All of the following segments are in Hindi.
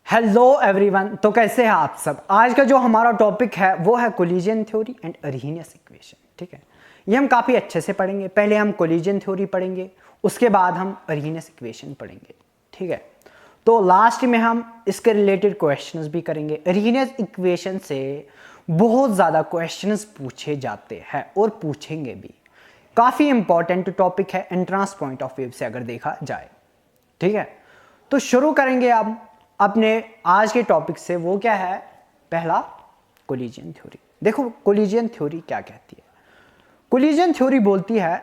Hello everyone. तो कैसे हैं आप सब। आज का जो हमारा टॉपिक है वो है कोलिजन थ्योरी एंड अरहीनियस इक्वेशन। ठीक है, ये हम काफ़ी अच्छे से पढ़ेंगे। पहले हम कोलिजन थ्योरी पढ़ेंगे, उसके बाद हम अरहीनियस इक्वेशन पढ़ेंगे। ठीक है, तो लास्ट में हम इसके रिलेटेड क्वेश्चंस भी करेंगे। अरहीनियस इक्वेशन से बहुत ज़्यादा क्वेश्चंस पूछे जाते हैं और पूछेंगे भी। काफ़ी इंपॉर्टेंट टॉपिक है एंट्रेंस पॉइंट ऑफ व्यू से अगर देखा जाए। ठीक है, तो शुरू करेंगे अब अपने आज के टॉपिक से। वो क्या है? पहला कोलिजन थ्योरी। देखो कोलिजन थ्योरी क्या कहती है। कोलिजन थ्योरी बोलती है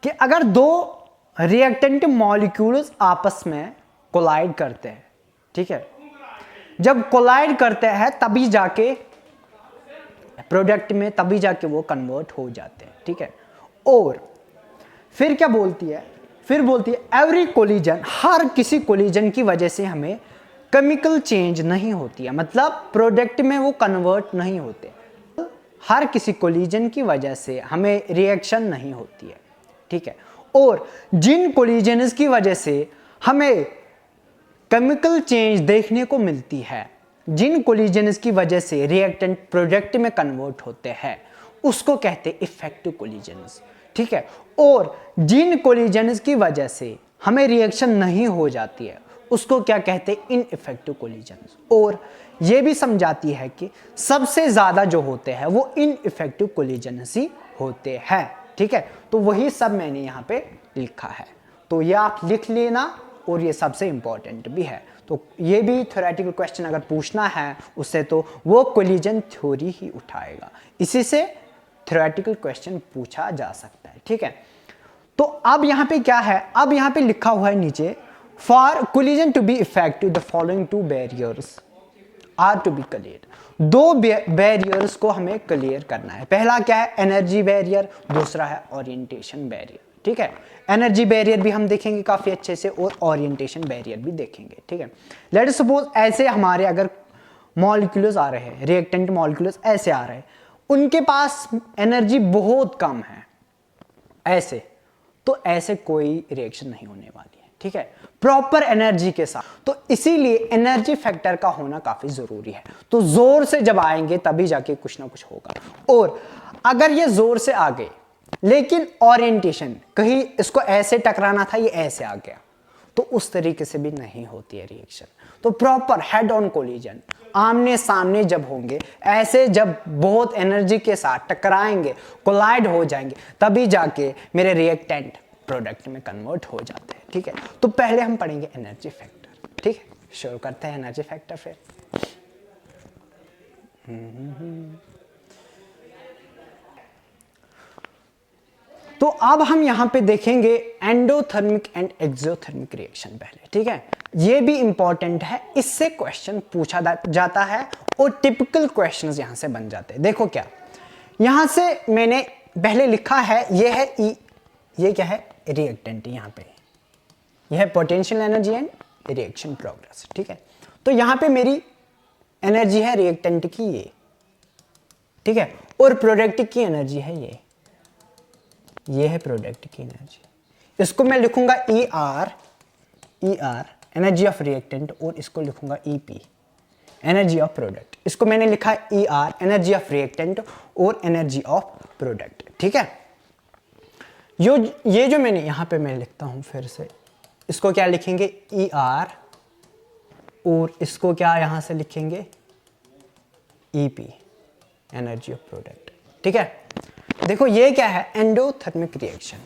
कि अगर दो रिएक्टेंट मॉलिक्यूल्स आपस में कोलाइड करते हैं, ठीक है, जब कोलाइड करते हैं तभी जाके प्रोडक्ट में तभी जाके वो कन्वर्ट हो जाते हैं। ठीक है, और फिर क्या बोलती है? फिर बोलती है एवरी कोलिजन, हर किसी कोलिजन की वजह से हमें केमिकल चेंज नहीं होती है, मतलब प्रोडक्ट में वो कन्वर्ट नहीं होते। हर किसी कोलिजन की वजह से हमें रिएक्शन नहीं होती है। ठीक है, और जिन कोलिजन्स की वजह से हमें केमिकल चेंज देखने को मिलती है, जिन कोलिजन्स की वजह से रिएक्टेंट प्रोडक्ट में कन्वर्ट होते हैं, उसको कहते हैं इफेक्टिव कोलिजन्स। ठीक है, और जिन कोलिजन्स की वजह से हमें रिएक्शन नहीं हो जाती है उसको क्या कहते हैं? Ineffective collisions. और ये भी समझाती है कि सबसे ज्यादा जो होते हैं वो इनइफेक्टिव कोलिजन्स ही होते हैं। ठीक है, तो वही सब मैंने यहाँ पे लिखा है, तो ये आप लिख लेना, और ये सबसे इंपॉर्टेंट भी है। तो ये भी थ्योरेटिकल क्वेश्चन अगर पूछना है उससे तो वो कोलिजन थ्योरी ही उठाएगा। इसी से थ्योरेटिकल क्वेश्चन पूछा जा सकता है। ठीक है, तो अब यहाँ पे क्या है? अब यहाँ पे लिखा हुआ है नीचे, for collision to be effective the following two barriers are to be clear. दो बैरियर्स को हमें क्लियर करना है। पहला क्या है? एनर्जी बैरियर, दूसरा है ओरिएंटेशन बैरियर। ठीक है, एनर्जी बैरियर भी हम देखेंगे काफी अच्छे से, और ओरिएंटेशन बैरियर भी देखेंगे। ठीक है, लेट अस सपोज ऐसे हमारे अगर मॉलिक्यूल्स आ रहे हैं, रिएक्टेंट मॉलिक्यूल्स ऐसे आ रहे हैं, उनके पास एनर्जी बहुत कम है ऐसे, तो ऐसे कोई रिएक्शन नहीं होने वाली है। ठीक है, प्रॉपर एनर्जी के साथ। तो इसीलिए एनर्जी फैक्टर का होना काफी जरूरी है। तो जोर से जब आएंगे तभी जाके कुछ ना कुछ होगा। और अगर ये जोर से आ गए लेकिन ओरिएंटेशन कहीं इसको ऐसे टकराना था, ये ऐसे आ गया, तो उस तरीके से भी नहीं होती है रिएक्शन। तो प्रॉपर हेड ऑन कोलिजन, आमने सामने जब होंगे, ऐसे जब बहुत एनर्जी के साथ टकराएंगे, कोलाइड हो जाएंगे, तभी जाके मेरे रिएक्टेंट प्रोडक्ट में कन्वर्ट हो जाते हैं। ठीक है, तो पहले हम पढ़ेंगे एनर्जी फैक्टर। ठीक है, शुरू करते हैं एनर्जी फैक्टर फिर। तो अब हम यहां पे देखेंगे एंडोथर्मिक एंड एक्सोथर्मिक रिएक्शन पहले। ठीक है, ये भी इंपॉर्टेंट है, इससे क्वेश्चन पूछा जाता है और टिपिकल क्वेश्चंस यहां से बन जाते हैं। देखो क्या यहां से मैंने पहले लिखा है, ये है ई, ये क्या है? रिएक्टेंट। यहां पे यह है potential energy and reaction progress. ठीक है, तो यहां पे मेरी एनर्जी है रिएक्टेंट की ये, ठीक है, और प्रोडक्ट की एनर्जी है ये है प्रोडक्ट की एनर्जी। इसको मैं लिखूंगा E R energy of reactant, और इसको लिखूंगा E P energy of product. इसको मैंने लिखा E R energy of reactant और एनर्जी ऑफ प्रोडक्ट। ठीक है, ये जो मैंने यहां पे मैं लिखता हूं फिर से, इसको क्या लिखेंगे? ई आर, और इसको क्या यहां से लिखेंगे? E P energy of product. ठीक है, देखो ये क्या है? Endothermic reaction.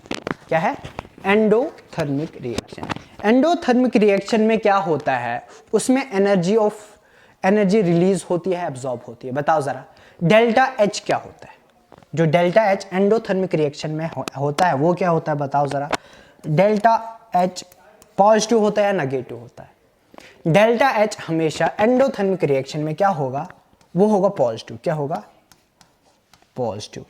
क्या है? Endothermic reaction. एंडोथर्मिक रिएक्शन में क्या होता है? उसमें एनर्जी रिलीज होती है, एब्जॉर्ब होती है। बताओ जरा, डेल्टा एच क्या होता है? जो डेल्टा एच एंडोथर्मिक रिएक्शन में होता है वो क्या होता है? बताओ जरा। डेल्टा एच पॉजिटिव होता है या नेगेटिव होता है? डेल्टा एच हमेशा एंडोथर्मिक रिएक्शन में क्या होगा? वो होगा पॉजिटिव। क्या होगा? पॉजिटिव।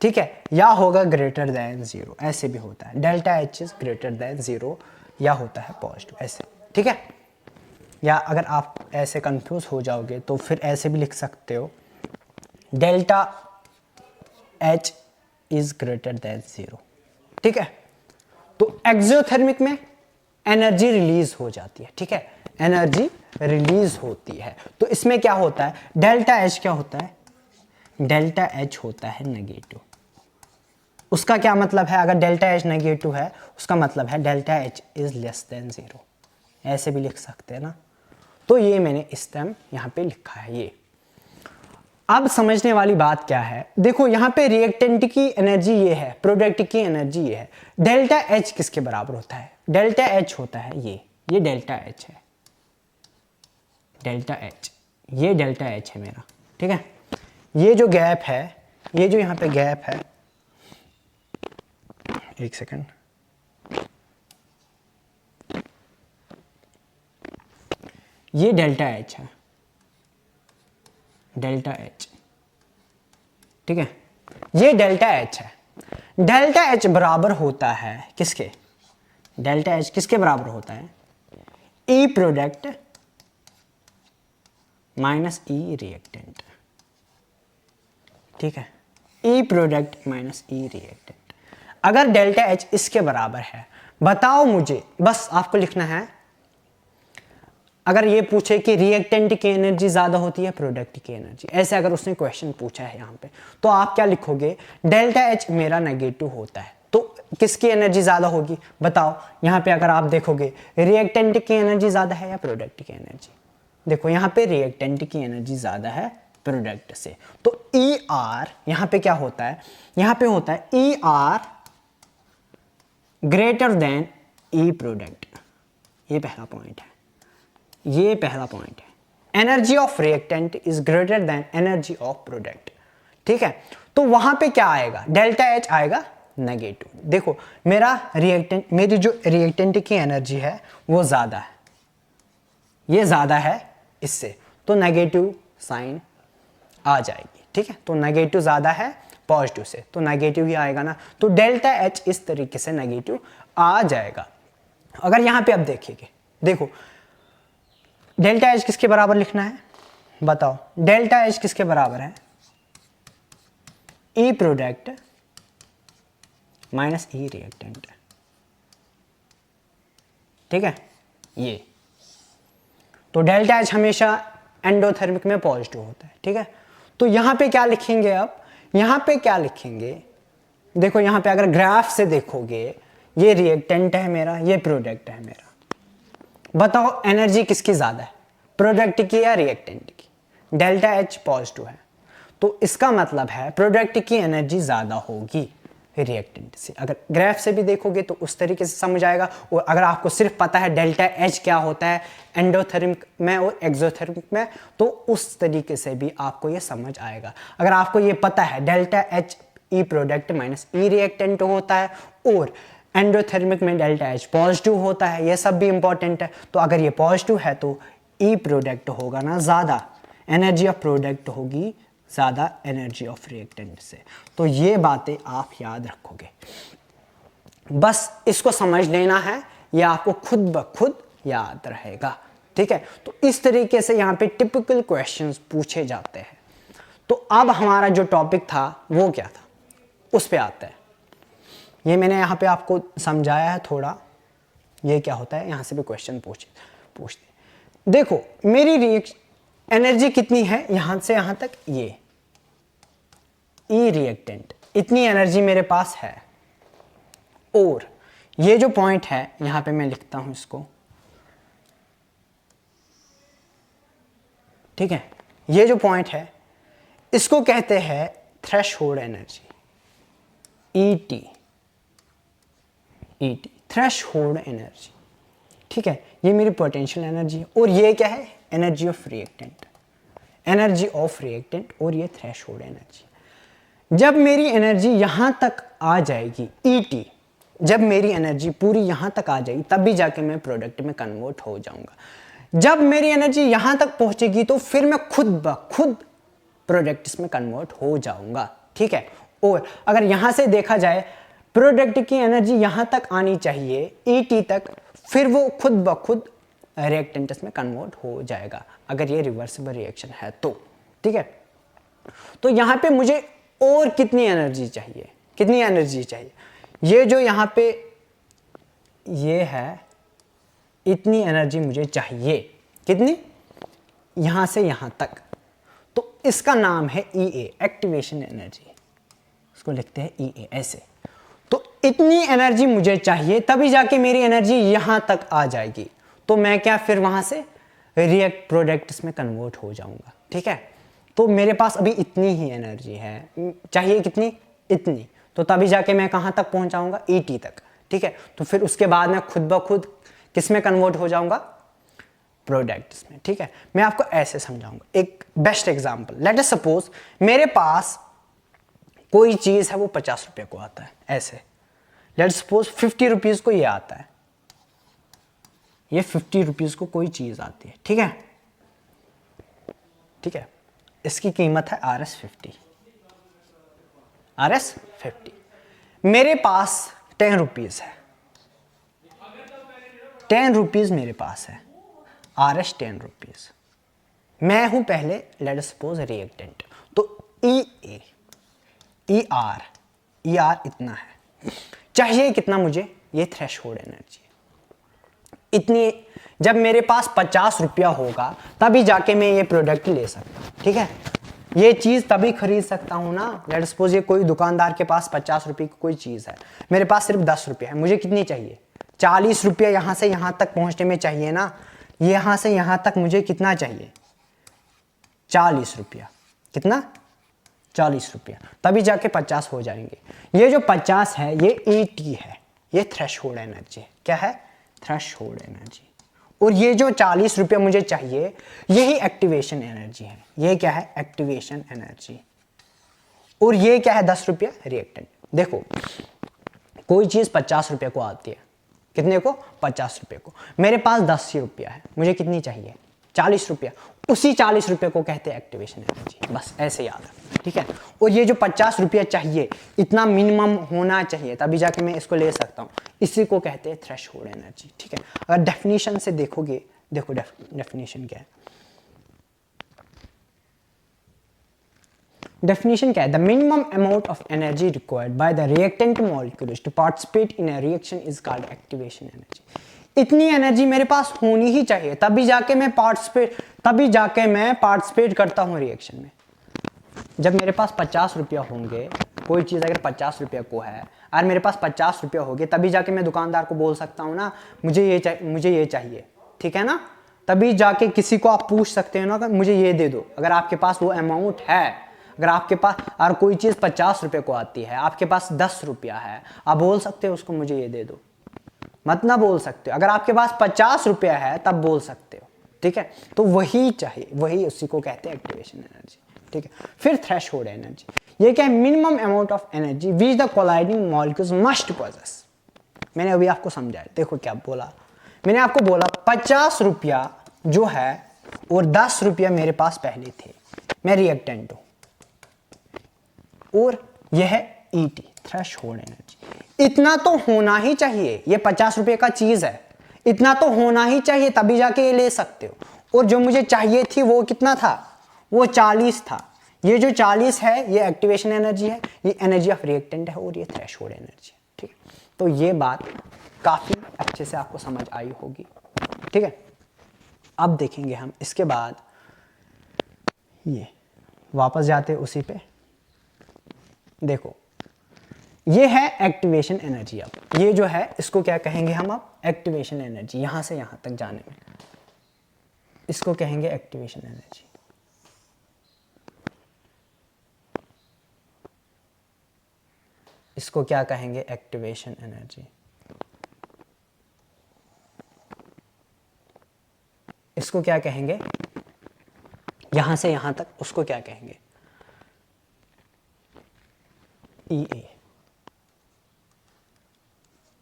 ठीक है, या होगा ग्रेटर देन जीरो, ऐसे भी होता है। Delta H is greater than zero, या होता है पॉजिटिव, ऐसे। ठीक है, या अगर आप ऐसे कंफ्यूज हो जाओगे तो फिर ऐसे भी लिख सकते हो, delta H is greater than zero. ठीक है, तो एक्सोथर्मिक में एनर्जी रिलीज हो जाती है, ठीक है, एनर्जी रिलीज होती है। तो इसमें क्या होता है, डेल्टा एच क्या होता है, डेल्टा एच होता है नेगेटिव। उसका क्या मतलब है, अगर डेल्टा एच नेगेटिव है उसका मतलब है delta H is less than 0, ऐसे भी लिख सकते हैं ना। तो ये मैंने इस टर्म यहाँ पे लिखा है ये। अब समझने वाली बात क्या है, देखो यहाँ पे रिएक्टेंट की एनर्जी ये है, प्रोडक्ट की एनर्जी ये है। डेल्टा एच किसके बराबर होता है, डेल्टा एच होता है ये डेल्टा एच है, डेल्टा एच, ये डेल्टा एच है मेरा, ठीक है। ये जो गैप है, ये जो यहाँ पे गैप है, एक सेकंड, ये डेल्टा एच है, डेल्टा एच, ठीक है, ये डेल्टा एच है। डेल्टा एच बराबर होता है किसके, डेल्टा एच किसके बराबर होता है, ई प्रोडक्ट माइनस ई रिएक्टेंट, ठीक है, ई प्रोडक्ट माइनस ई रिएक्टेंट। अगर डेल्टा एच इसके बराबर है, बताओ मुझे, बस आपको लिखना है, अगर ये पूछे कि रिएक्टेंट की एनर्जी ज्यादा होती है प्रोडक्ट की एनर्जी, ऐसे अगर उसने क्वेश्चन पूछा है यहाँ पे, तो आप क्या लिखोगे, डेल्टा एच मेरा नेगेटिव होता है तो किसकी एनर्जी ज्यादा होगी, बताओ। यहाँ पे अगर आप देखोगे रिएक्टेंट की एनर्जी ज्यादा है या प्रोडक्ट की एनर्जी, देखो यहाँ पे रिएक्टेंट की एनर्जी ज्यादा है प्रोडक्ट से, तो ई आर यहाँ पे क्या होता है, यहाँ पे होता है ई आर ग्रेटर देन ई प्रोडक्ट। ये पहला पॉइंट है, ये पहला पॉइंट है, energy of reactant is greater than energy of product, ठीक है। तो वहां पे क्या आएगा, डेल्टा एच आएगा नेगेटिव। देखो मेरा रिएक्टेंट, मेरी जो रिएक्टेंट की एनर्जी है वो ज्यादा है, ये ज्यादा है इससे, तो नेगेटिव साइन आ जाएगी, ठीक है। तो नेगेटिव ज्यादा है पॉजिटिव से, तो नेगेटिव ही आएगा ना, तो डेल्टा एच इस तरीके से नेगेटिव आ जाएगा। अगर यहां पे आप देखिए, देखो डेल्टा एच किसके बराबर लिखना है, बताओ, डेल्टा एच किसके बराबर है, ई प्रोडक्ट माइनस ई रिएक्टेंट, ठीक है, ये। तो डेल्टा एच हमेशा एंडोथर्मिक में पॉजिटिव होता है, ठीक है। तो यहां पे क्या लिखेंगे, अब यहां पे क्या लिखेंगे, देखो यहां पे अगर ग्राफ से देखोगे, ये रिएक्टेंट है मेरा, ये प्रोडक्ट है मेरा, बताओ एनर्जी किसकी ज्यादा है, प्रोडक्ट की या रिएक्टेंट की, डेल्टा एच पॉजिटिव है, तो इसका मतलब है प्रोडक्ट की एनर्जी ज्यादा होगी रिएक्टेंट से। अगर ग्राफ से भी देखोगे तो उस तरीके से समझ आएगा, और अगर आपको सिर्फ पता है डेल्टा एच क्या होता है एंडोथर्मिक में और एक्सोथर्मिक में, तो उस तरीके से भी आपको ये समझ आएगा। अगर आपको ये पता है delta H E product minus E reactant होता है और एंडोथर्मिक में डेल्टा एच पॉजिटिव होता है, ये सब भी इंपॉर्टेंट है। तो अगर ये पॉजिटिव है तो ई प्रोडक्ट होगा ना ज़्यादा, एनर्जी ऑफ प्रोडक्ट होगी ज़्यादा एनर्जी ऑफ रिएक्टेंट से। तो ये बातें आप याद रखोगे, बस इसको समझ लेना है, ये आपको खुद ब खुद याद रहेगा, ठीक है। तो इस तरीके से यहाँ पे टिपिकल क्वेश्चंस पूछे जाते हैं। तो अब हमारा जो टॉपिक था वो क्या था, उस पे आता है। ये मैंने यहाँ पे आपको समझाया है थोड़ा, ये क्या होता है, यहाँ से भी क्वेश्चन पूछते। देखो मेरी एनर्जी कितनी है यहाँ से यहाँ तक, ये ई रिएक्टेंट, इतनी एनर्जी मेरे पास है, और ये जो पॉइंट है यहाँ पे मैं लिखता हूँ इसको, ठीक है, ये जो पॉइंट है इसको कहते हैं threshold energy, ET, ET threshold energy, ठीक है। ये मेरी पोटेंशियल एनर्जी है, और ये क्या है, energy of reactant, energy of reactant, और ये थ्रेशहोल्ड एनर्जी। जब मेरी एनर्जी यहां तक आ जाएगी, ईटी, जब मेरी एनर्जी पूरी यहां तक आ जाएगी तब भी जाके मैं प्रोडक्ट में कन्वर्ट हो जाऊंगा। जब मेरी एनर्जी यहां तक पहुंचेगी तो फिर मैं खुद ब खुद प्रोडक्ट्स में कन्वर्ट हो जाऊंगा, ठीक है। और अगर यहां से देखा जाए, प्रोडक्ट की एनर्जी यहां तक आनी चाहिए ईटी तक, फिर वो खुद ब खुद रिएक्टेंट्स में कन्वर्ट हो जाएगा, अगर ये रिवर्सिबल रिएक्शन है तो, ठीक है। तो यहां पे मुझे और कितनी एनर्जी चाहिए, कितनी एनर्जी चाहिए, ये जो यहाँ पे ये है इतनी एनर्जी मुझे चाहिए, कितनी, यहां से यहां तक, तो इसका नाम है EA, एक्टिवेशन एनर्जी। इसको लिखते हैं EA ऐसे। तो इतनी एनर्जी मुझे चाहिए तभी जाके मेरी एनर्जी यहां तक आ जाएगी, तो मैं क्या फिर वहां से रिएक्ट प्रोडक्ट्स में कन्वर्ट हो जाऊंगा। ठीक है, तो मेरे पास अभी इतनी ही एनर्जी है, चाहिए कितनी, इतनी, तो तभी जाके मैं कहां तक पहुंचाऊंगा, ET तक। ठीक है, तो फिर उसके बाद मैं खुद ब खुद किस में कन्वर्ट हो जाऊंगा, प्रोडक्ट्स में। ठीक है, मैं आपको ऐसे समझाऊंगा, एक best example, late us suppose मेरे पास कोई चीज है वो 50 रुपए को आता है, ऐसे लेट अस सपोज 50 रुपीज को ये आता है, ये 50 रुपीज को कोई चीज आती है। ठीक है, ठीक है, इसकी कीमत है RS50। मेरे पास 10 रुपीज है, 10 रुपीज मेरे पास है, RS 10 रुपीज। मैं हूं पहले लेट अस सपोज रिएक्टेंट, तो EA ER इतना है, चाहिए कितना मुझे, ये थ्रेशोल्ड एनर्जी है इतनी। जब मेरे पास 50 रुपया होगा तभी जाके मैं ये प्रोडक्ट ले सकता हूं। ठीक है, ये चीज तभी खरीद सकता हूं ना, लेट सपोज ये कोई दुकानदार के पास 50 रुपए की कोई चीज है, मेरे पास सिर्फ 10 रुपया है, मुझे कितनी चाहिए, 40 रुपया यहां से यहां तक पहुंचने में चाहिए ना, यहां से यहां तक मुझे कितना चाहिए, 40 रुपया, कितना, 40 रुपया, तभी जाके 50 हो जाएंगे। ये जो 50 है ये ET है, ये थ्रेशोल्ड एनर्जी है। क्या है, थ्रेशोल्ड एनर्जी। और ये जो 40 रुपया मुझे चाहिए यही एक्टिवेशन एनर्जी है। ये क्या है, एक्टिवेशन एनर्जी। और ये क्या है, 10 रुपया रिएक्टेंट। देखो कोई चीज 50 रुपये को आती है, कितने को, 50 रुपये को, मेरे पास 10 ही रुपया है, मुझे कितनी चाहिए, 40 रुपया, उसी 40 रुपये को कहते हैं एक्टिवेशन एनर्जी। बस ऐसे याद है। ठीक है, और ये जो 50 रुपया चाहिए इतना मिनिमम होना चाहिए तभी जाके मैं इसको ले सकता हूँ, इसी को कहते हैं थ्रेशोल्ड एनर्जी। ठीक है, अगर डेफिनेशन से देखोगे, देखो डेफिनेशन क्या है, डेफिनेशन क्या है, the minimum amount of energy required by the reactant molecules to participate in a reaction is called activation energy. इतनी एनर्जी मेरे पास होनी ही चाहिए तभी जाके मैं पार्टिसिपेट करता हूँ रिएक्शन में। जब मेरे पास 50 रुपया होंगे, कोई चीज़ अगर 50 रुपया को है और मेरे पास 50 रुपया हो गए तभी जाके मैं दुकानदार को बोल सकता हूँ ना मुझे ये चाहिए। ठीक है ना, तभी जाके किसी को आप पूछ सकते हो ना कि मुझे ये दे दो, अगर आपके पास वो अमाउंट है। अगर आपके पास और कोई चीज़ 50 रुपये को आती है, आपके पास 10 रुपया है, आप बोल सकते हो उसको मुझे ये दे दो, मत ना बोल सकते हो। अगर आपके पास 50 रुपया है तब बोल सकते हो। ठीक है, तो वही चाहिए, वही उसी को कहते हैं एक्टिवेशन एनर्जी। ठीक है, फिर थ्रेशोल्ड एनर्जी, ये क्या है, minimum amount of energy which the colliding molecules must possess. मैंने अभी आपको समझाया, देखो क्या बोला, मैंने आपको बोला 50 रुपया जो है और 10 रुपया मेरे पास पहले थे, मैं रिएक्टेंट हूं, और यह है ET, थ्रेशोल्ड एनर्जी। इतना तो होना ही चाहिए, ये 50 रुपये का चीज है, इतना तो होना ही चाहिए तभी जाके ये ले सकते हो। और जो मुझे चाहिए थी वो कितना था, वो 40 था। ये जो 40 है ये एक्टिवेशन एनर्जी है, ये एनर्जी ऑफ रिएक्टेंट है, और ये थ्रेशोल्ड एनर्जी है। ठीक है, तो ये बात काफी अच्छे से आपको समझ आई होगी। ठीक है, अब देखेंगे हम इसके बाद, ये वापस जाते उसी पे, देखो ये है एक्टिवेशन एनर्जी। अब ये जो है इसको क्या कहेंगे हम, अब एक्टिवेशन एनर्जी, यहां से यहां तक जाने में इसको कहेंगे एक्टिवेशन एनर्जी। इसको क्या कहेंगे, एक्टिवेशन एनर्जी। इसको क्या कहेंगे, यहां से यहां तक उसको क्या कहेंगे,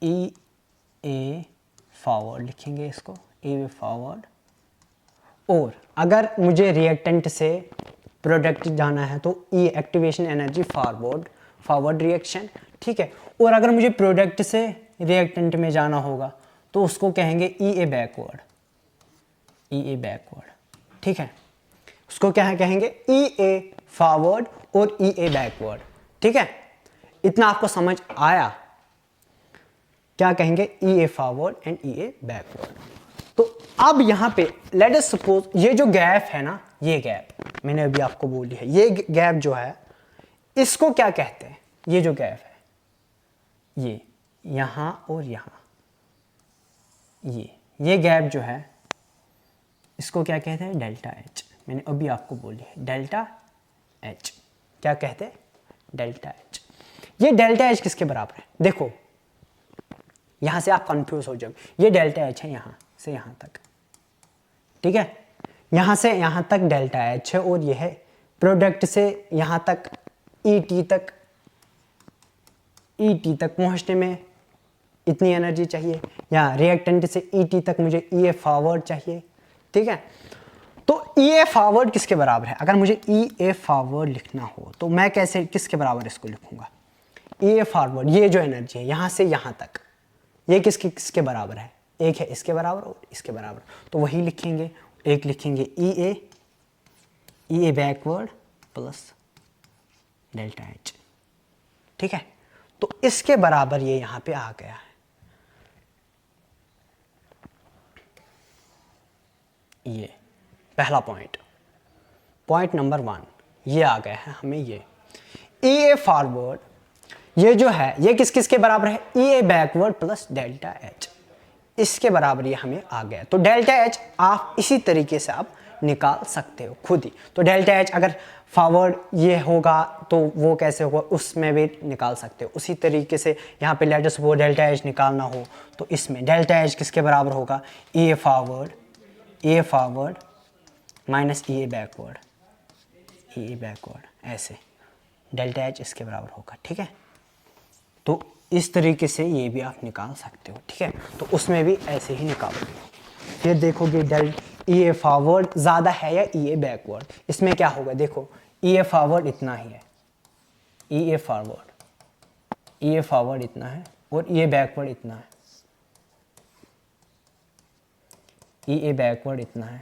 EA फॉरवर्ड लिखेंगे इसको, EA फॉरवर्ड। और अगर मुझे रिएक्टेंट से प्रोडक्ट जाना है तो E activation energy forward reaction. ठीक है, और अगर मुझे प्रोडक्ट से रिएक्टेंट में जाना होगा तो उसको कहेंगे EA बैकवर्ड। ठीक है, उसको क्या कहेंगे, EA फॉरवर्ड और EA बैकवर्ड। ठीक है, इतना आपको समझ आया, क्या कहेंगे, EA forward and EA backward. अब यहाँ पे लेट अस सपोज ये जो गैप है ना, ये गैप मैंने अभी आपको बोली है, ये गैप जो है इसको क्या कहते हैं? ये जो गैप है ये यहां और यहां, ये गैप जो है इसको क्या कहते हैं? Delta H. मैंने अभी आपको बोली है डेल्टा एच। क्या कहते हैं? Delta H. ये डेल्टा एच किसके बराबर है? देखो यहां से आप कंफ्यूज हो जाओगे, ये डेल्टा एच है यहां से यहां तक, ठीक है, यहां से यहां तक डेल्टा एच है, और यह है प्रोडक्ट से यहां तक ईटी तक पहुंचने में इतनी एनर्जी चाहिए, या रिएक्टेंट से ईटी तक मुझे ई ए फॉरवर्ड चाहिए, ठीक है। तो ई ए फॉरवर्ड किसके बराबर है? अगर मुझे ई ए फॉरवर्ड लिखना हो तो मैं कैसे किसके बराबर इसको लिखूंगा? ई ए फॉरवर्ड, ये जो एनर्जी है यहां से यहां तक, ये किसके बराबर है? एक है इसके बराबर और इसके बराबर, तो वही लिखेंगे। एक लिखेंगे ई A backward plus delta H, ठीक है। तो इसके बराबर ये यहां पे आ गया है, ये पहला पॉइंट नंबर 1 ये आ गया है हमें। ये ई ए फॉरवर्ड ये जो है ये किसके बराबर है? E A backward plus delta H, इसके बराबर ये हमें आ गया। तो डेल्टा एच आप इसी तरीके से आप निकाल सकते हो खुद ही। तो डेल्टा एच अगर फॉरवर्ड ये होगा तो वो कैसे होगा, उसमें भी निकाल सकते हो उसी तरीके से। यहाँ पे late us suppose delta H निकालना हो तो इसमें डेल्टा एच किसके बराबर होगा? ई A forward minus E A backward, ऐसे डेल्टा एच इसके बराबर होगा, ठीक है। तो इस तरीके से ये भी आप निकाल सकते हो, ठीक है। तो उसमें भी ऐसे ही निकालोगे, फिर देखोगे डेल ई ए फॉरवर्ड ज़्यादा है या ई ए बैकवर्ड। इसमें क्या होगा? देखो ई ए फॉरवर्ड इतना ही है, ई ए फॉरवर्ड इतना है, और ई ए बैकवर्ड इतना है, ई ए बैकवर्ड इतना है,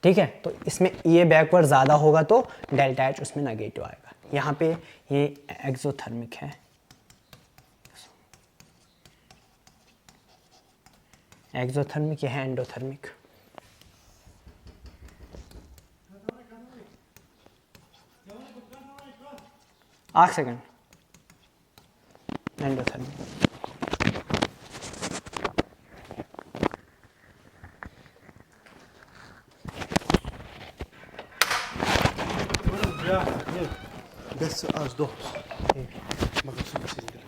ठीक है। तो इसमें ई ए बैकवर्ड ज़्यादा होगा तो डेल्टा एच उसमें नेगेटिव आएगा। यहाँ पे ये एक्सोथर्मिक है, एक्सोथर्मिक, ये है एंडोथर्मिक। आठ second, endothermic. Best als dos. Maar dat is niet zeker.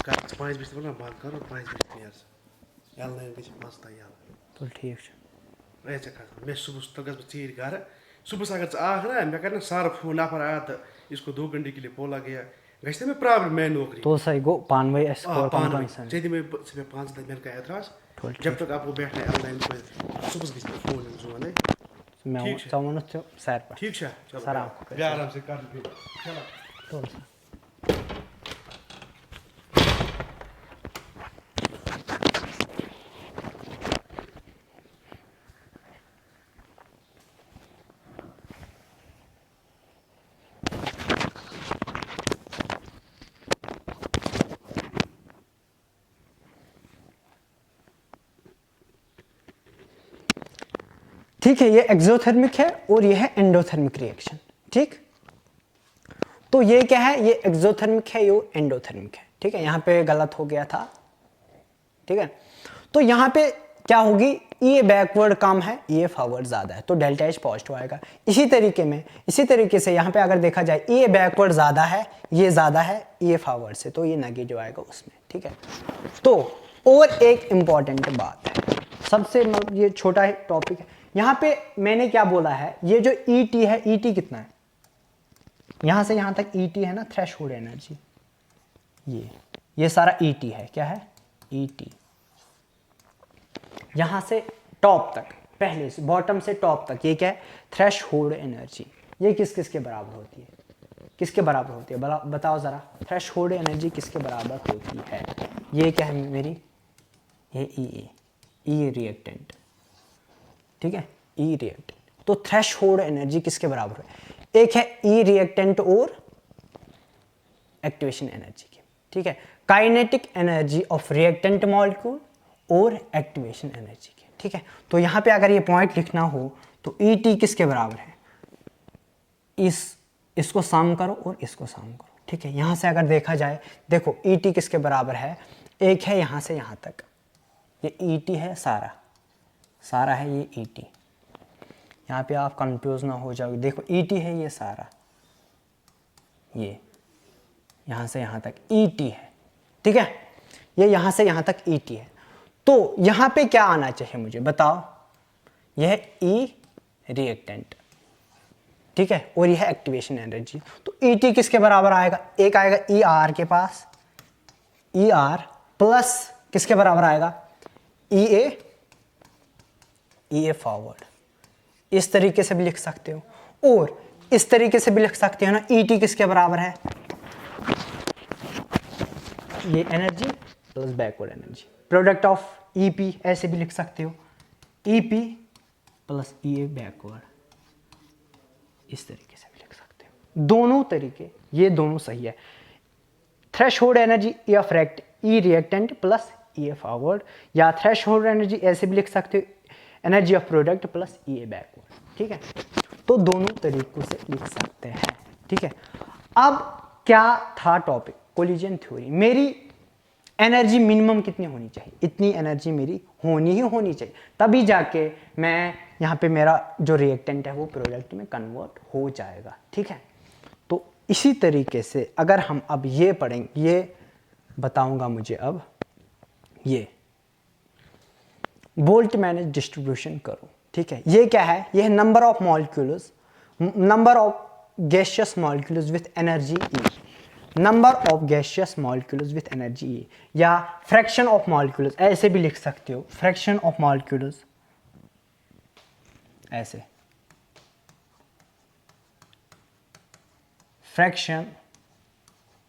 Kijk, mais best wel een bank करो, mais best meer. यार नहीं कुछ मस्त है यार। तो ठीक है। ऐसे कर, मैं सुबह तक बस चीर कर, सुबह से अगर आ रहा है, मैं करना सारा फोन आप आया था, इसको 2 घंटे के लिए बोला गया। गश्ते में प्रॉब्लम मैं नौकरी। तो सही गो पानवे स्कोर पानवे। जैसे मैं 5 दिन मैंने कहा था, जब तक आपको बैठना है ऑनलाइन पे, सुबह से फोन जो है मैं चाहूँगा तो सर पर ठीक है, चलो सर आपको आराम से कर लो, चलो थोड़ा सा। ठीक है, ये एक्सोथर्मिक है और ये है एंडोथर्मिक रिएक्शन, ठीक। तो ये क्या है? ये एक्सोथर्मिक है, ये एंडोथर्मिक है, ठीक है। यहाँ पे गलत हो गया था, ठीक है। तो यहाँ पे क्या होगी? ये बैकवर्ड कम है, ये फॉरवर्ड ज़्यादा है, तो डेल्टा एच पॉजिटिव आएगा। इसी तरीके से यहाँ पे अगर देखा जाए, ये बैकवर्ड ज़्यादा है, ये ज़्यादा है ये फॉरवर्ड से, तो ये नेगेटिव आएगा उसमें, ठीक है। तो और एक इम्पॉर्टेंट बात है, सबसे ये छोटा ही टॉपिक है। यहाँ पे मैंने क्या बोला है, ये जो ET है, ET कितना है? यहाँ से यहाँ तक ET है ना, थ्रेशोल्ड एनर्जी, ये सारा ET है। क्या है? ET। यहाँ से टॉप तक, पहले से बॉटम से टॉप तक, ये क्या है? Threshold energy. ये किस के बराबर होती है? किसके बराबर होती है? बताओ ज़रा, थ्रेशोल्ड एनर्जी किसके बराबर होती है? ये क्या है मेरी? ये ई रिएक्टेंट, ठीक है, ई रिएक्टेंट। तो थ्रेशोल्ड एनर्जी किसके बराबर है? एक है ई रिएक्टेंट और एक्टिवेशन एनर्जी की, ठीक है। Kinetic energy of reactant molecule और एक्टिवेशन एनर्जी के, ठीक है। तो यहाँ पे अगर ये पॉइंट लिखना हो तो ई टी किसके बराबर है, इसको सम करो और इसको सम करो, ठीक है। यहाँ से अगर देखा जाए, देखो ई टी किसके बराबर है, एक है यहाँ से यहाँ तक, ये ई टी है सारा है ये ई टी। यहाँ पे आप कंफ्यूज ना हो जाओगे, देखो ई टी है ये सारा, ये यहाँ से यहाँ तक ई टी है, ठीक है। ये यहाँ से यहाँ तक ई टी है। तो यहाँ पे क्या आना चाहिए मुझे बताओ, यह ई रिएक्टेंट, ठीक है, और यह एक्टिवेशन एनर्जी। तो ई टी किसके बराबर आएगा, एक आएगा ई आर के पास, ई आर प्लस किसके बराबर आएगा, ई ए फॉरवर्ड। इस तरीके से भी लिख सकते हो, और इस तरीके से भी लिख सकते हो ना, ई टी किसके बराबर है, ये energy plus backward energy, product of E P, ऐसे भी लिख सकते हो, E P plus E A backward, इस तरीके से भी लिख सकते हो। दोनों तरीके, ये दोनों सही है। Threshold energy E reactant plus E A forward, या थ्रेशोल्ड एनर्जी ऐसे भी लिख सकते हो, energy of product plus E A backward, ठीक है। तो दोनों तरीकों से लिख सकते हैं, ठीक है। अब क्या था टॉपिक, कोलिजन थ्योरी। मेरी एनर्जी मिनिमम कितनी होनी चाहिए, इतनी एनर्जी मेरी होनी चाहिए, तभी जाके मैं यहाँ पे मेरा जो रिएक्टेंट है वो प्रोडक्ट में कन्वर्ट हो जाएगा, ठीक है। तो इसी तरीके से अगर हम अब ये पढ़ेंगे, ये बताऊंगा मुझे अब, ये बोल्ट्जमैन डिस्ट्रीब्यूशन करो, ठीक है। ये क्या है, ये number of molecules, number of gaseous molecules with energy E, number of gaseous molecules with energy E, या फ्रैक्शन ऑफ मॉलिक्यूल्स, ऐसे भी लिख सकते हो, फ्रैक्शन ऑफ मॉलिक्यूल्स, ऐसे fraction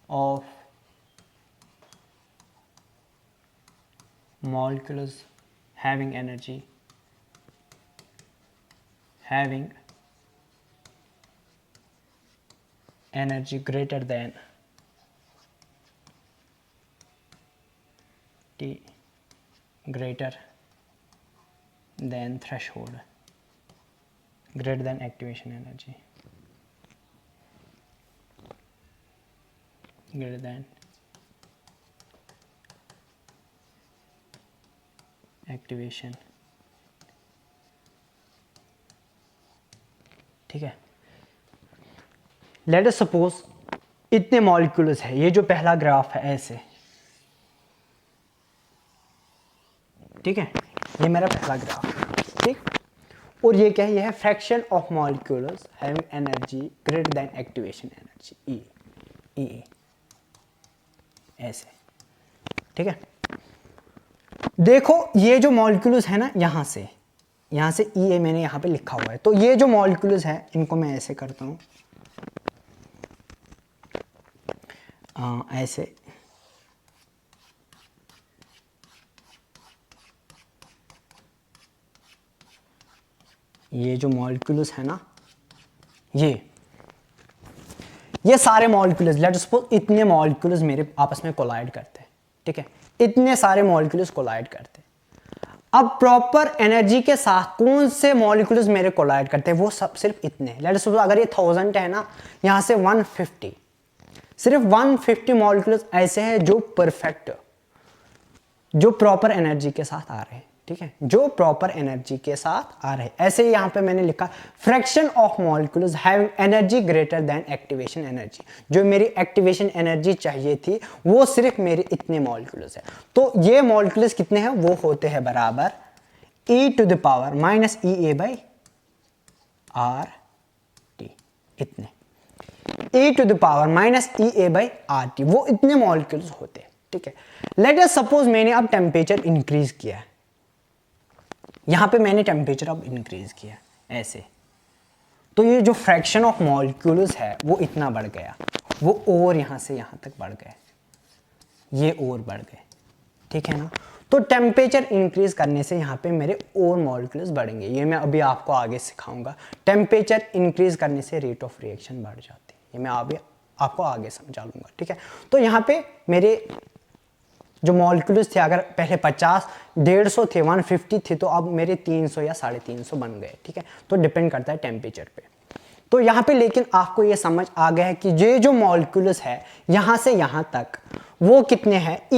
of molecules having energy greater than T greater than threshold, greater than activation energy, greater than activation, ठीक है। लेट अस सपोज इतने मॉलिक्यूल्स है, ये जो पहला ग्राफ है ऐसे, ठीक है, ये मेरा पहला ग्राफ, ठीक। और ये क्या है, ये है fraction of molecules having energy greater than activation energy E, ऐसे, ठीक है। देखो ये जो मॉलिक्यूल्स है ना, यहाँ से ई ए मैंने यहाँ पे लिखा हुआ है, तो ये जो मॉलिक्यूल्स है इनको मैं ऐसे करता हूँ, ऐसे, ये जो मॉलिक्यूल्स है ना, ये सारे मॉलिक्यूल्स, लेट्स सपोज इतने मॉलिक्यूल्स मेरे आपस में कोलाइड करते हैं, ठीक है, इतने सारे मॉलिक्यूल्स कोलाइड करते हैं। अब प्रॉपर एनर्जी के साथ कौन से मॉलिक्यूल्स मेरे कोलाइड करते हैं, वो सब सिर्फ इतने, लेट्स सपोज अगर ये 1000 है ना, यहाँ से 150, सिर्फ 150 मॉलिक्यूल्स ऐसे हैं जो परफेक्ट, जो प्रॉपर एनर्जी के साथ आ रहे हैं, ठीक है, जो प्रॉपर एनर्जी के साथ आ रहे हैं। ऐसे ही यहाँ पे मैंने लिखा fraction of molecules having energy greater than activation energy, जो मेरी एक्टिवेशन एनर्जी चाहिए थी वो सिर्फ मेरे इतने मॉलिक्यूल्स है। तो ये मॉलिक्यूल्स कितने हैं, वो होते हैं बराबर e to the power minus E A by R T, इतने e to the power minus E A by R T, वो इतने मॉलिक्यूल्स होते हैं, ठीक है। लेट अस सपोज मैंने अब टेम्परेचर इंक्रीज किया है, यहाँ पे मैंने टेम्परेचर अब इंक्रीज किया ऐसे, तो ये जो फ्रैक्शन ऑफ मॉलिक्यूल्स है वो इतना बढ़ गया, वो और यहाँ से यहाँ तक बढ़ गए, ये और बढ़ गए, ठीक है ना। तो टेम्परेचर इंक्रीज करने से यहाँ पे मेरे और मॉलिक्यूल्स बढ़ेंगे, ये मैं अभी आपको आगे सिखाऊंगा। टेम्परेचर इंक्रीज करने से रेट ऑफ रिएक्शन बढ़ जाती है, ये मैं अभी आपको आगे समझा लूँगा, ठीक है। तो यहाँ पे मेरे जो मॉलिक्यूल्स थे, अगर पहले 50, 150 थे, 150 थे, तो अब मेरे 300 या 350 बन गए, ठीक है। तो डिपेंड करता है टेम्परेचर पे। तो यहाँ पे लेकिन आपको ये समझ आ गया है कि ये जो मॉलिक्यूल्स है यहाँ से यहाँ तक वो कितने हैं,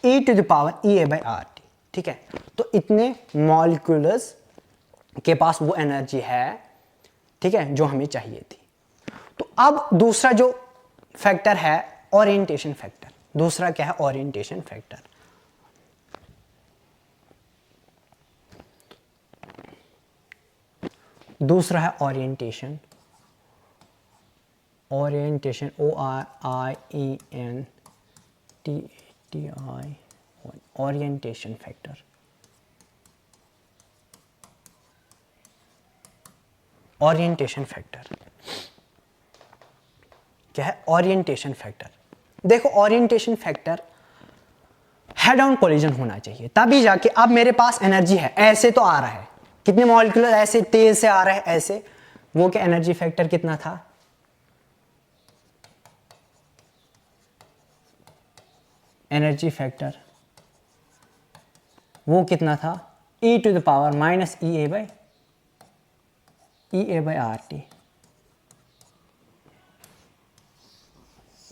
e⁻⁻RT, ठीक है। तो इतने मॉलिक्यूल्स के पास वो एनर्जी है, ठीक है, जो हमें चाहिए थी। तो अब दूसरा जो फैक्टर है ओरिएंटेशन फैक्टर। दूसरा क्या है, ओरिएंटेशन फैक्टर। दूसरा है orientation, orientation ORIENTATI, orientation factor. Orientation factor क्या है, ओरिएंटेशन फैक्टर। देखो orientation factor head on collision होना चाहिए, तभी जाके अब मेरे पास एनर्जी है। ऐसे तो आ रहा है, कितने मॉलिक्यूल ऐसे तेज से आ रहा है ऐसे, वो क्या एनर्जी फैक्टर कितना था, एनर्जी फैक्टर वो कितना था, e⁻⁻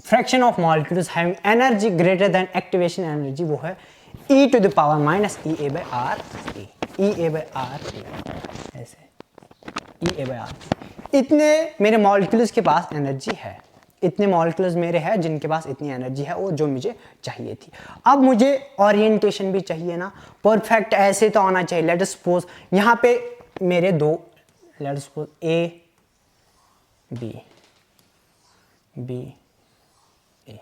fraction of molecules having energy greater than activation energy, वो है e⁻⁻RT, ऐसे e⁻RT। इतने मेरे मॉलिक्यूल्स के पास एनर्जी है, इतने मॉलिक्यूल्स मेरे हैं जिनके पास इतनी एनर्जी है, वो जो मुझे चाहिए थी। अब मुझे ओरिएंटेशन भी चाहिए ना, परफेक्ट ऐसे तो आना चाहिए। लेट अस सपोज यहाँ पे मेरे दो, late us suppose A B A,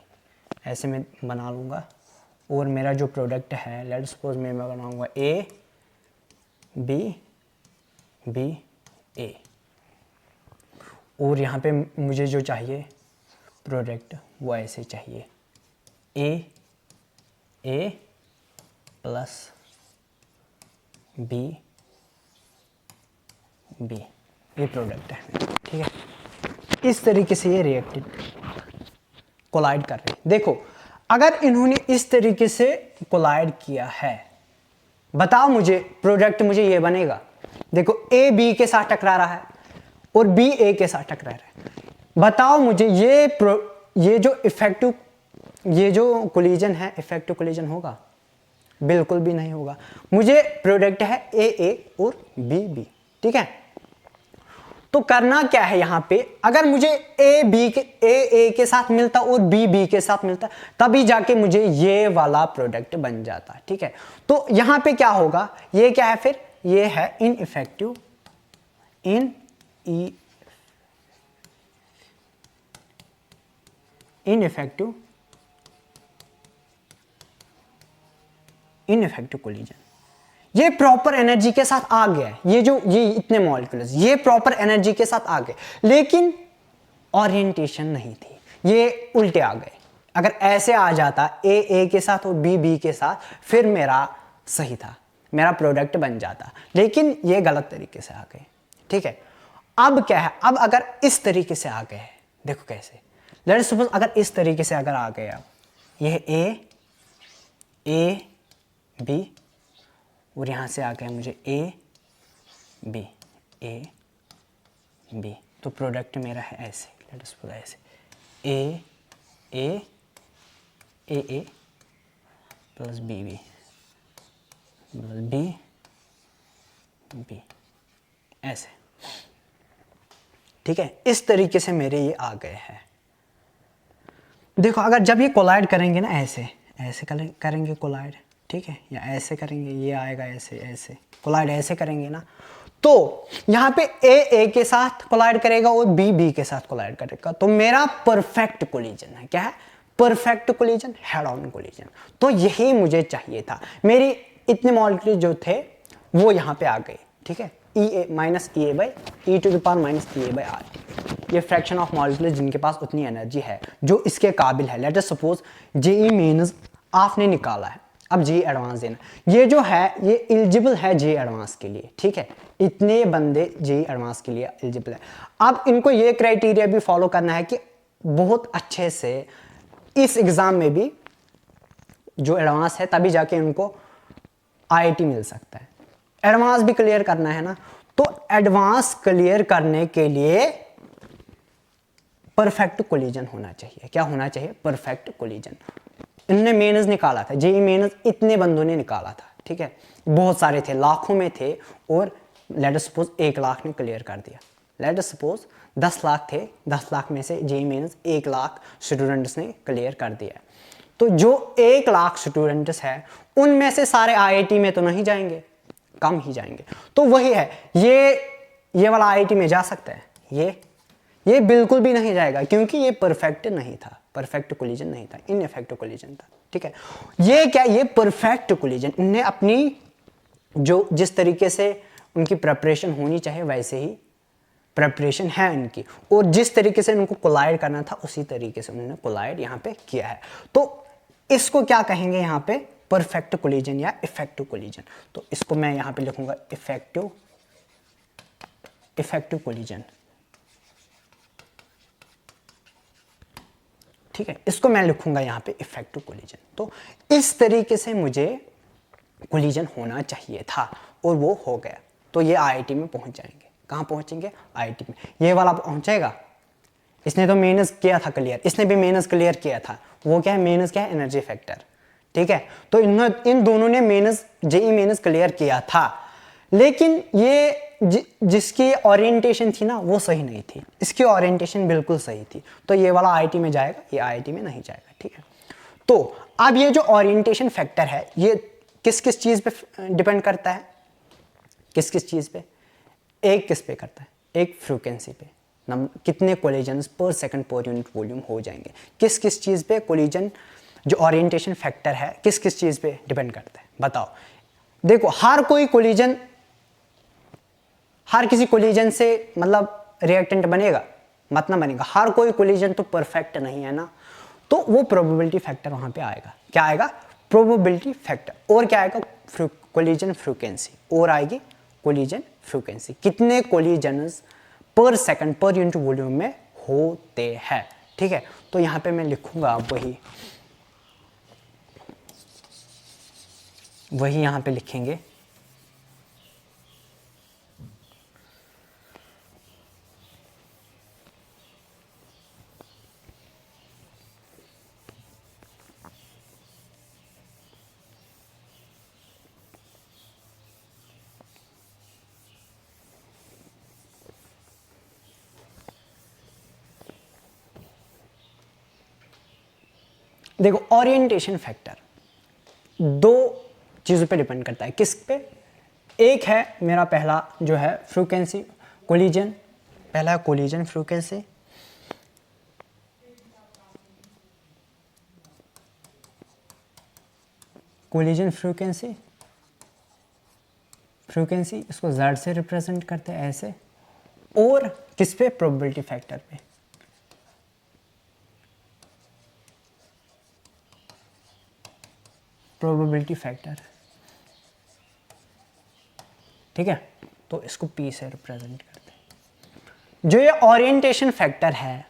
ऐसे मैं बना लूँगा। और मेरा जो प्रोडक्ट है, लेट अस सपोज मैं बनाऊँगा A B A, और यहाँ पे मुझे जो चाहिए प्रोडक्ट वो ऐसे चाहिए A प्लस B ये प्रोडक्ट है, ठीक है। इस तरीके से ये रिएक्टेड कोलाइड कर रहे हैं। देखो अगर इन्होंने इस तरीके से कोलाइड किया है, बताओ मुझे प्रोडक्ट मुझे ये बनेगा। देखो A B के साथ टकरा रहा है और B A के साथ टकरा रहा है। बताओ मुझे ये जो इफेक्टिव, ये जो कोलिजन है इफेक्टिव कोलिजन होगा? बिल्कुल भी नहीं होगा। मुझे प्रोडक्ट है A और B, ठीक है। तो करना क्या है यहाँ पे, अगर मुझे A के साथ मिलता और B के साथ मिलता, तभी जाके मुझे ये वाला प्रोडक्ट बन जाता, ठीक है। तो यहाँ पे क्या होगा, ये क्या है फिर, ये है इनइफेक्टिव कोलिजन। ये प्रॉपर एनर्जी के साथ आ गया है, ये इतने मॉलिक्यूल्स ये प्रॉपर एनर्जी के साथ आ गए, लेकिन ओरिएंटेशन नहीं थी, ये उल्टे आ गए। अगर ऐसे आ जाता A के साथ और B के साथ, फिर मेरा सही था, मेरा प्रोडक्ट बन जाता, लेकिन ये गलत तरीके से आ गए, ठीक है। अब क्या है, अब अगर इस तरीके से आ गए, देखो कैसे, लेट अस सपोज अगर इस तरीके से अगर आ गया, ये A B और यहाँ से आ गया मुझे A B, तो प्रोडक्ट मेरा है ऐसे, लेट अस सपोज ऐसे A plus B plus B ऐसे, ठीक है। इस तरीके से मेरे ये आ गए हैं। देखो अगर जब ये कोलाइड करेंगे ना, ऐसे करेंगे कोलाइड, ठीक है, या ऐसे करेंगे, ये आएगा ऐसे कोलाइड ऐसे करेंगे ना, तो यहाँ पे A के साथ कोलाइड करेगा और B के साथ कोलाइड करेगा, तो मेरा परफेक्ट कोलिजन है। क्या है? Perfect collision, head on collision. तो यही मुझे चाहिए था। मेरी इतने मॉलिक्यूल जो थे वो यहाँ पे आ गए, ठीक है। e⁻⁻RT, ये फ्रैक्शन ऑफ मॉलिक्यूल जिनके पास उतनी एनर्जी है जो इसके काबिल है। Let us suppose JEE Mains आपने निकाला है, अब जेई एडवांस देना, ये जो है ये एलिजिबल है जेई एडवांस के लिए, ठीक है। इतने बंदे जेई एडवांस के लिए एलिजिबल है। अब इनको ये क्राइटेरिया भी फॉलो करना है कि बहुत अच्छे से इस एग्जाम में भी जो एडवांस है तभी जाके उनको आईआईटी मिल सकता है। एडवांस भी क्लियर करना है ना, तो एडवांस क्लियर करने के लिए परफेक्ट कोलिजन होना चाहिए। क्या होना चाहिए? Perfect collision. इन्होंने मेंस निकाला था, जेई मेंस इतने बंदों ने निकाला था, ठीक है, बहुत सारे थे, लाखों में थे, और लेट अस सपोज 1 लाख ने क्लियर कर दिया। लेट अस सपोज 10 लाख थे, 10 लाख में से जेई मेंस 1 लाख स्टूडेंट्स ने क्लियर कर दिया। तो जो 1 लाख स्टूडेंट्स है उनमें से सारे आईआईटी में तो नहीं जाएंगे, कम ही जाएंगे। तो वही है, ये वाला आईआईटी में जा सकता है, ये बिल्कुल भी नहीं जाएगा, क्योंकि ये परफेक्ट नहीं था, परफेक्ट कोलिजन नहीं था, इनफेक्ट कोलिजन था, ठीक है। ये क्या, ये परफेक्ट कोलिजन, इन्हें अपनी जो जिस तरीके से उनकी प्रिपरेशन होनी चाहिए वैसे ही प्रिपरेशन है इनकी, और जिस तरीके से इनको कोलाइड करना था उसी तरीके से उन्होंने कोलाइड यहाँ पे किया है। तो इसको क्या कहेंगे यहाँ पे? परफेक्ट कोलिजन या इफेक्टिव कोलिजन। तो इसको मैं यहाँ पे लिखूंगा इफेक्टिव कोलिजन, ठीक है, इसको मैं लिखूंगा यहाँ पे इफेक्टिव कोलिजन। तो इस तरीके से मुझे कोलिजन होना चाहिए था और वो हो गया। तो ये आईआईटी में पहुंच जाएंगे। कहाँ पहुंचेंगे? आईआईटी में। ये वाला पहुंचेगा, इसने तो मेंस किया था क्लियर, इसने भी मेंस क्लियर किया था। वो क्या है? मेंस क्या है? एनर्जी फैक्टर, ठीक है। तो इन दोनों ने मेंस, जेई मेंस क्लियर किया था, लेकिन ये जिसकी ओरिएंटेशन थी ना वो सही नहीं थी, इसकी ओरिएंटेशन बिल्कुल सही थी। तो ये वाला आईआईटी में जाएगा, ये आईआईटी में नहीं जाएगा, ठीक है। तो अब ये जो ओरिएंटेशन फैक्टर है ये किस किस चीज पे डिपेंड करता है? किस किस चीज पे? एक किस पे करता है? एक फ्रीक्वेंसी पे, कितने कोलिजन्स पर सेकंड पर यूनिट वॉल्यूम हो जाएंगे। किस किस चीज पे कोलिजन जो ओरिएंटेशन फैक्टर है किस किस चीज पे डिपेंड करता है? बताओ। देखो, हर किसी कोलिजन से मतलब रिएक्टेंट बनेगा? मत ना बनेगा। हर कोई कोलिजन तो परफेक्ट नहीं है ना, तो वो प्रोबेबिलिटी फैक्टर वहां पे आएगा। क्या आएगा? Probability factor. और क्या आएगा? Collision frequency. और आएगी कोलिजन फ्रीक्वेंसी, कितने कोलिजन्स पर सेकंड पर यूनिट वॉल्यूम में होते हैं, ठीक है। तो यहां पे मैं लिखूंगा वही यहां पे लिखेंगे देखो, ओरिएंटेशन फैक्टर दो चीज़ों पे डिपेंड करता है। किस पे? एक है मेरा पहला जो है फ्रीक्वेंसी कोलिजन, पहला कोलिजन फ्रीक्वेंसी, कोलिजन फ्रीक्वेंसी इसको Z से रिप्रेजेंट करते हैं ऐसे। और किस पे? प्रोबेबिलिटी फैक्टर पे। प्रोबेबिलिटी फैक्टर, ठीक है। तो इसको P से रिप्रेजेंट करते हैं। जो ये ओरिएंटेशन फैक्टर है,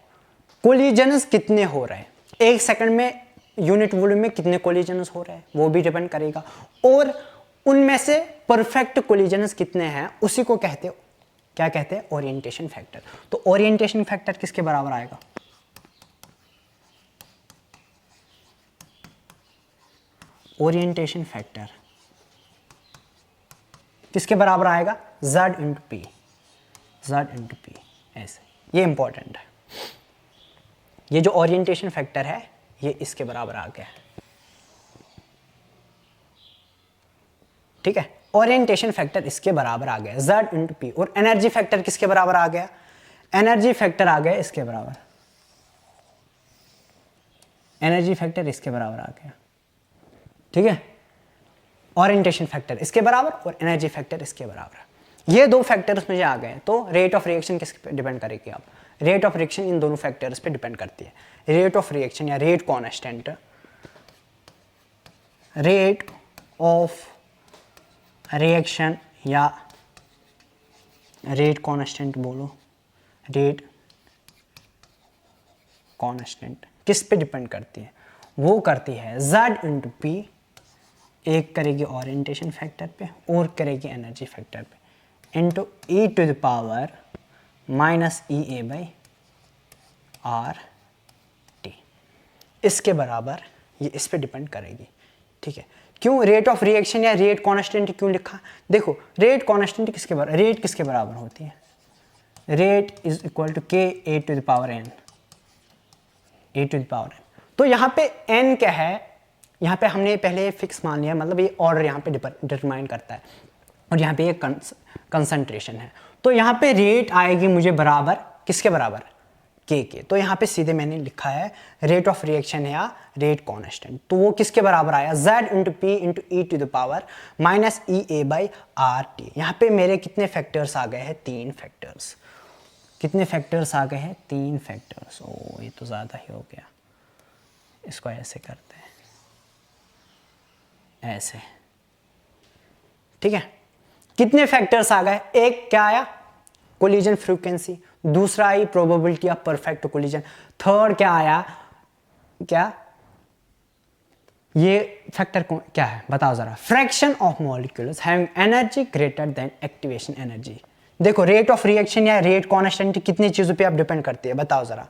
कोलिजन्स कितने हो रहे हैं, एक सेकंड में यूनिट वॉल्यूम में कितने कोलिजन्स हो रहे हैं वो भी डिपेंड करेगा। और उनमें से परफेक्ट कोलिजन्स कितने हैं उसी को कहते हैं, क्या कहते हैं? Orientation factor. तो ओरिएंटेशन फैक्टर किसके बराबर आएगा? ओरिएंटेशन फैक्टर किसके बराबर आएगा? Z into P, Z into P, ऐसे। ये इंपॉर्टेंट है, ये जो ओरिएंटेशन फैक्टर है ये इसके बराबर आ गया, ठीक है। ओरिएंटेशन फैक्टर इसके बराबर आ गया Z इंटू पी। और एनर्जी फैक्टर किसके बराबर आ गया? एनर्जी फैक्टर आ गया इसके बराबर, एनर्जी फैक्टर इसके बराबर आ गया, ठीक है। ओरिएंटेशन फैक्टर इसके बराबर और एनर्जी फैक्टर इसके बराबर, ये दो फैक्टर्स मुझे आ गए। तो रेट ऑफ रिएक्शन किस पे डिपेंड करेगी? आप रेट ऑफ रिएक्शन इन दोनों फैक्टर्स पे डिपेंड करती है। रेट ऑफ रिएक्शन या rate constant, rate of reaction या रेट कांस्टेंट बोलो, रेट कांस्टेंट किस पे डिपेंड करती है? वो करती है Z इंटू पी, एक करेगी ओरिएंटेशन फैक्टर पे और करेगी एनर्जी फैक्टर पे, into E to the power minus E A by R T, इसके बराबर ये इस पे डिपेंड करेगी। ठीक है, क्यों रेट ऑफ रिएक्शन या रेट कांस्टेंट क्यों लिखा? देखो रेट कांस्टेंट किसके बराबर, रेट किसके बराबर होती है? Rate is equal to K A to the power n, A to the power n. तो यहाँ पे एन क्या है, यहाँ पे हमने पहले फिक्स मान लिया, मतलब ये ऑर्डर यहाँ पे डिटरमाइन करता है, और यहाँ पे ये कंसंट्रेशन है। तो यहाँ पे रेट आएगी मुझे बराबर किसके बराबर, के के। तो यहाँ पे सीधे मैंने लिखा है रेट ऑफ रिएक्शन या रेट कांस्टेंट, तो वो किसके बराबर आया, Z into P into E to the power minus E A by R T. यहाँ पे मेरे कितने फैक्टर्स आ गए हैं, 3 फैक्टर्स। कितने फैक्टर्स आ गए हैं, 3 फैक्टर्स। ओ ये तो ज़्यादा ही हो गया, इसको ऐसे करते हैं, ऐसे। ठीक है, कितने फैक्टर्स आ गए, एक क्या आया, कोलिजन फ्रीक्वेंसी, दूसरा आई probability of perfect collision, third क्या आया, क्या ये फैक्टर क्या है बताओ जरा, fraction of molecules having energy greater than activation energy. देखो रेट ऑफ रिएक्शन या रेट कांस्टेंट कितनी चीजों पे आप डिपेंड करती है, बताओ जरा।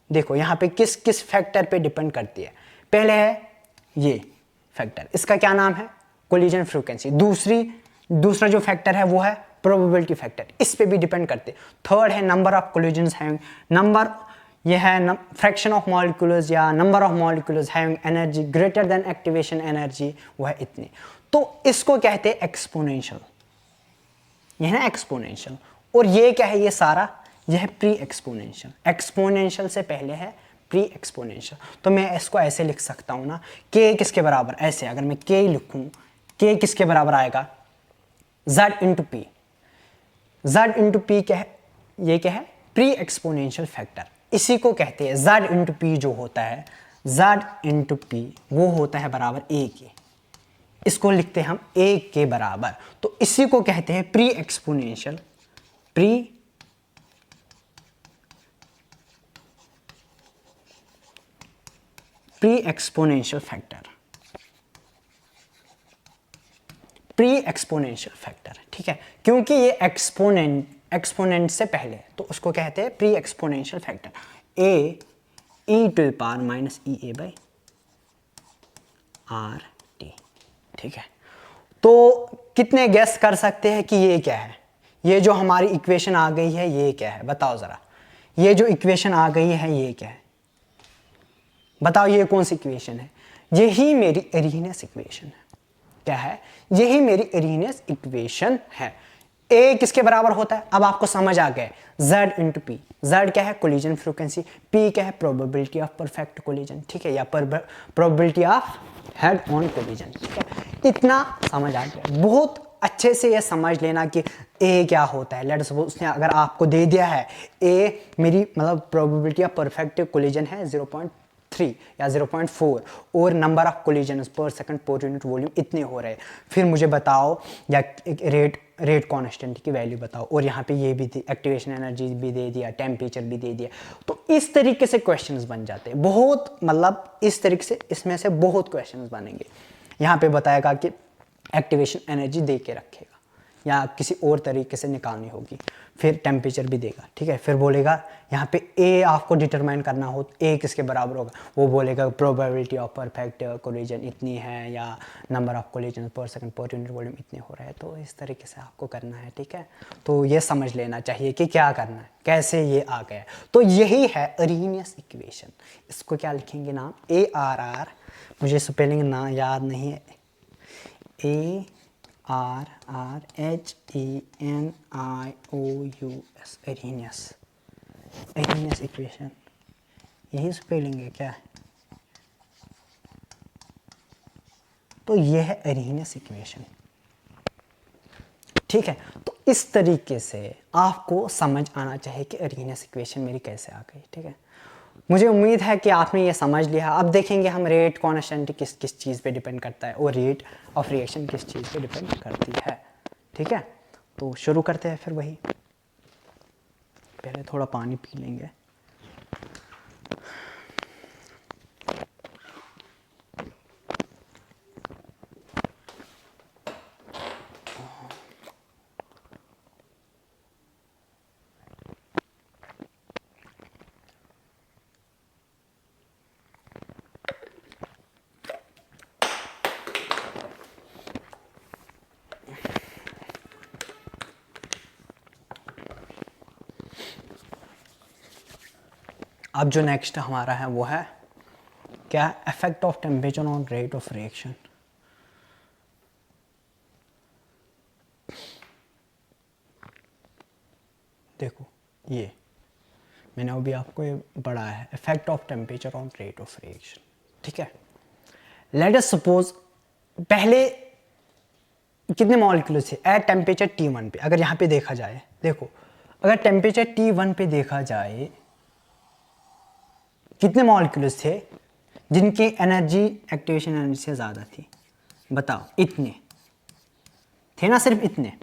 देखो यहाँ पे किस किस फैक्टर पे डिपेंड करती है। पहले है ये फैक्टर, इसका क्या नाम है, कोलिजन फ्रीक्वेंसी। दूसरा जो फैक्टर है वो है प्रोबेबिलिटी फैक्टर, इस पे भी डिपेंड करते। थर्ड है number of collisions having, number ये है फ्रैक्शन ऑफ मॉलिक्यूल्स या number of molecules having energy greater than activation energy, वो है इतनी। तो इसको कहते हैं एक्सपोनेंशियल, ये है ना एक्सपोनेंशियल। और ये क्या है, ये सारा ये है प्री एक्सपोनेंशियल। एक्सपोनेंशियल से पहले है प्री एक्सपोनेंशियल। तो मैं इसको ऐसे लिख सकता हूँ ना, के किसके बराबर, ऐसे अगर मैं के लिखूँ, के किसके बराबर आएगा, Z into P. Z into P क्या है, ये क्या है, प्री एक्सपोनेंशियल फैक्टर। इसी को कहते हैं Z इंटू पी, जो होता है Z इंटू पी वो होता है बराबर A के। इसको लिखते हैं हम A के बराबर, तो इसी को कहते हैं pre exponential, pre exponential factor, pre exponential factor. ठीक है, क्योंकि ये एक्सपोनेंट से पहले, तो उसको कहते हैं pre exponential factor. A E to the power minus E A by R T. ठीक है, तो कितने गेस कर सकते हैं कि ये क्या है, ये जो हमारी इक्वेशन आ गई है ये क्या है, बताओ जरा। ये जो इक्वेशन आ गई है ये क्या है, बताओ ये कौन सी इक्वेशन है, यही मेरी एरिहीनियस इक्वेशन है। क्या है, यही मेरी एरिहीनियस इक्वेशन है। ए किसके बराबर होता है, अब आपको समझ आ गया, Z इंटू पी। Z क्या है, कोलिजन फ्रीक्वेंसी, P क्या है, प्रोबेबिलिटी ऑफ परफेक्ट कोलिजन। ठीक है, या probability of head on collision. ठीक है, इतना समझ आ गया। बहुत अच्छे से ये समझ लेना कि A क्या होता है। लेट्स सपोज उसने अगर आपको दे दिया है A मेरी मतलब प्रोबेबिलिटी ऑफ परफेक्ट कोलिजन है 0.3 या 0.4 और नंबर ऑफ कोलिजन्स पर सेकंड पर यूनिट वॉल्यूम इतने हो रहे हैं, फिर मुझे बताओ या रेट कांस्टेंट की वैल्यू बताओ, और यहाँ पे ये भी थी, एक्टिवेशन एनर्जी भी दे दिया, टेम्परेचर भी दे दिया। तो इस तरीके से क्वेश्चंस बन जाते हैं बहुत, मतलब इस तरीके से इसमें से बहुत क्वेश्चंस बनेंगे। यहाँ पे बताएगा कि एक्टिवेशन एनर्जी दे के रखेगा या किसी और तरीके से निकालनी होगी, फिर टेम्परेचर भी देगा। ठीक है, फिर बोलेगा यहाँ पे ए आपको डिटरमाइन करना हो, ए किसके बराबर होगा, वो बोलेगा प्रोबेबिलिटी ऑफ परफेक्ट कोलिजन इतनी है या नंबर ऑफ कोलिजन पर सेकंड पर यूनिट वॉल्यूम इतने हो रहे हैं। तो इस तरीके से आपको करना है। ठीक है, तो ये समझ लेना चाहिए कि क्या करना है, कैसे ये आ गया। तो यही है अरीनियस इक्वेशन। इसको क्या लिखेंगे नाम, ARR, मुझे स्पेलिंग ना याद नहीं है, ARRHENIOUS, एरिनियस इक्वेशन, यही स्पेलिंग है क्या। तो ये है एरिनियस इक्वेशन। ठीक है, तो इस तरीके से आपको समझ आना चाहिए कि एरिनियस इक्वेशन मेरी कैसे आ गई। ठीक है, मुझे उम्मीद है कि आपने ये समझ लिया। अब देखेंगे हम रेट कांस्टेंट किस किस चीज़ पे डिपेंड करता है और रेट ऑफ रिएक्शन किस चीज़ पे डिपेंड करती है। ठीक है, तो शुरू करते हैं फिर वही। पहले थोड़ा पानी पी लेंगे। अब जो नेक्स्ट हमारा है वो है क्या, effect of temperature on rate of reaction. देखो ये मैंने अभी आपको ये पढ़ा है, effect of temperature on rate of reaction, ठीक है। लेट अस सपोज पहले कितने मॉलिक्यूल्स थे एट टेम्परेचर T1 पे, अगर यहाँ पे देखा जाए, देखो अगर टेम्परेचर T1 पे देखा जाए कितने मॉलिक्यूल्स थे जिनकी एनर्जी एक्टिवेशन एनर्जी से ज़्यादा थी, बताओ। इतने थे ना, सिर्फ इतने,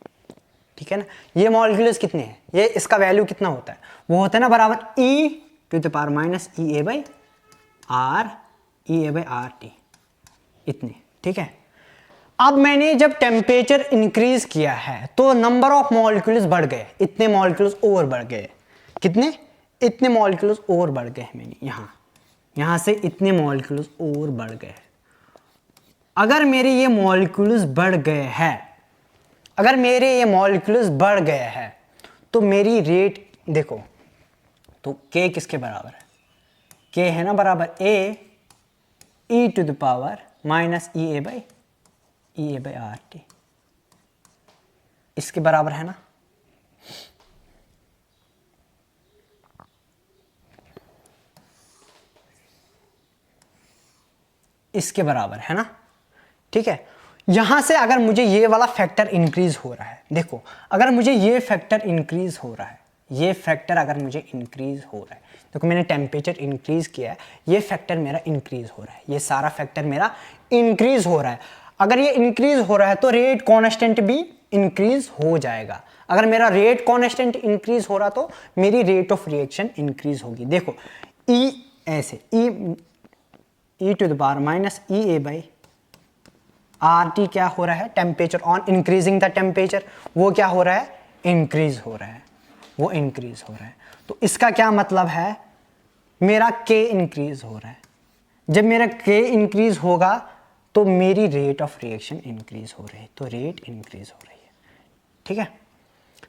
ठीक है ना। ये मॉलिक्यूल्स कितने हैं, ये इसका वैल्यू कितना होता है, वो होता है ना बराबर e to the power minus EA by R, EA by RT, इतने, ठीक है। अब मैंने जब टेम्परेचर इंक्रीज किया है तो नंबर ऑफ मॉलिक्यूल्स बढ़ गए, इतने मॉलिक्यूल्स और बढ़ गए, कितने, इतने मॉलिक्यूल्स और बढ़ गए। मैंने यहाँ से इतने मॉलिक्यूल्स और बढ़ गए। अगर मेरे ये मॉलिक्यूल्स बढ़ गए हैं, अगर मेरे ये मॉलिक्यूल्स बढ़ गए हैं तो मेरी रेट देखो, तो K किसके बराबर है, K है ना बराबर A e to the power minus EA by RT, इसके बराबर है ना। इसके बराबर है ना, ठीक है। यहां से अगर मुझे ये वाला फैक्टर इंक्रीज हो रहा है, देखो अगर मुझे ये फैक्टर इंक्रीज हो रहा है, ये फैक्टर अगर मुझे इंक्रीज हो रहा है, देखो मैंने टेम्परेचर इंक्रीज किया है, ये फैक्टर मेरा इंक्रीज हो रहा है, ये सारा फैक्टर मेरा इंक्रीज हो रहा है। अगर ये इंक्रीज हो रहा है तो रेट कॉन्स्टेंट भी इंक्रीज हो जाएगा। अगर मेरा रेट कॉन्स्टेंट इंक्रीज हो रहा तो मेरी रेट ऑफ रिएक्शन इंक्रीज होगी। देखो E ऐसे e to the power minus EA by RT क्या हो रहा है, temperature on increasing the temperature, वो क्या हो रहा है, इंक्रीज हो रहा है, वो इंक्रीज हो रहा है। तो इसका क्या मतलब है, मेरा K इंक्रीज हो रहा है। जब मेरा K इंक्रीज होगा तो मेरी रेट ऑफ रिएक्शन इंक्रीज हो रही है, तो रेट इंक्रीज हो रही है, ठीक है।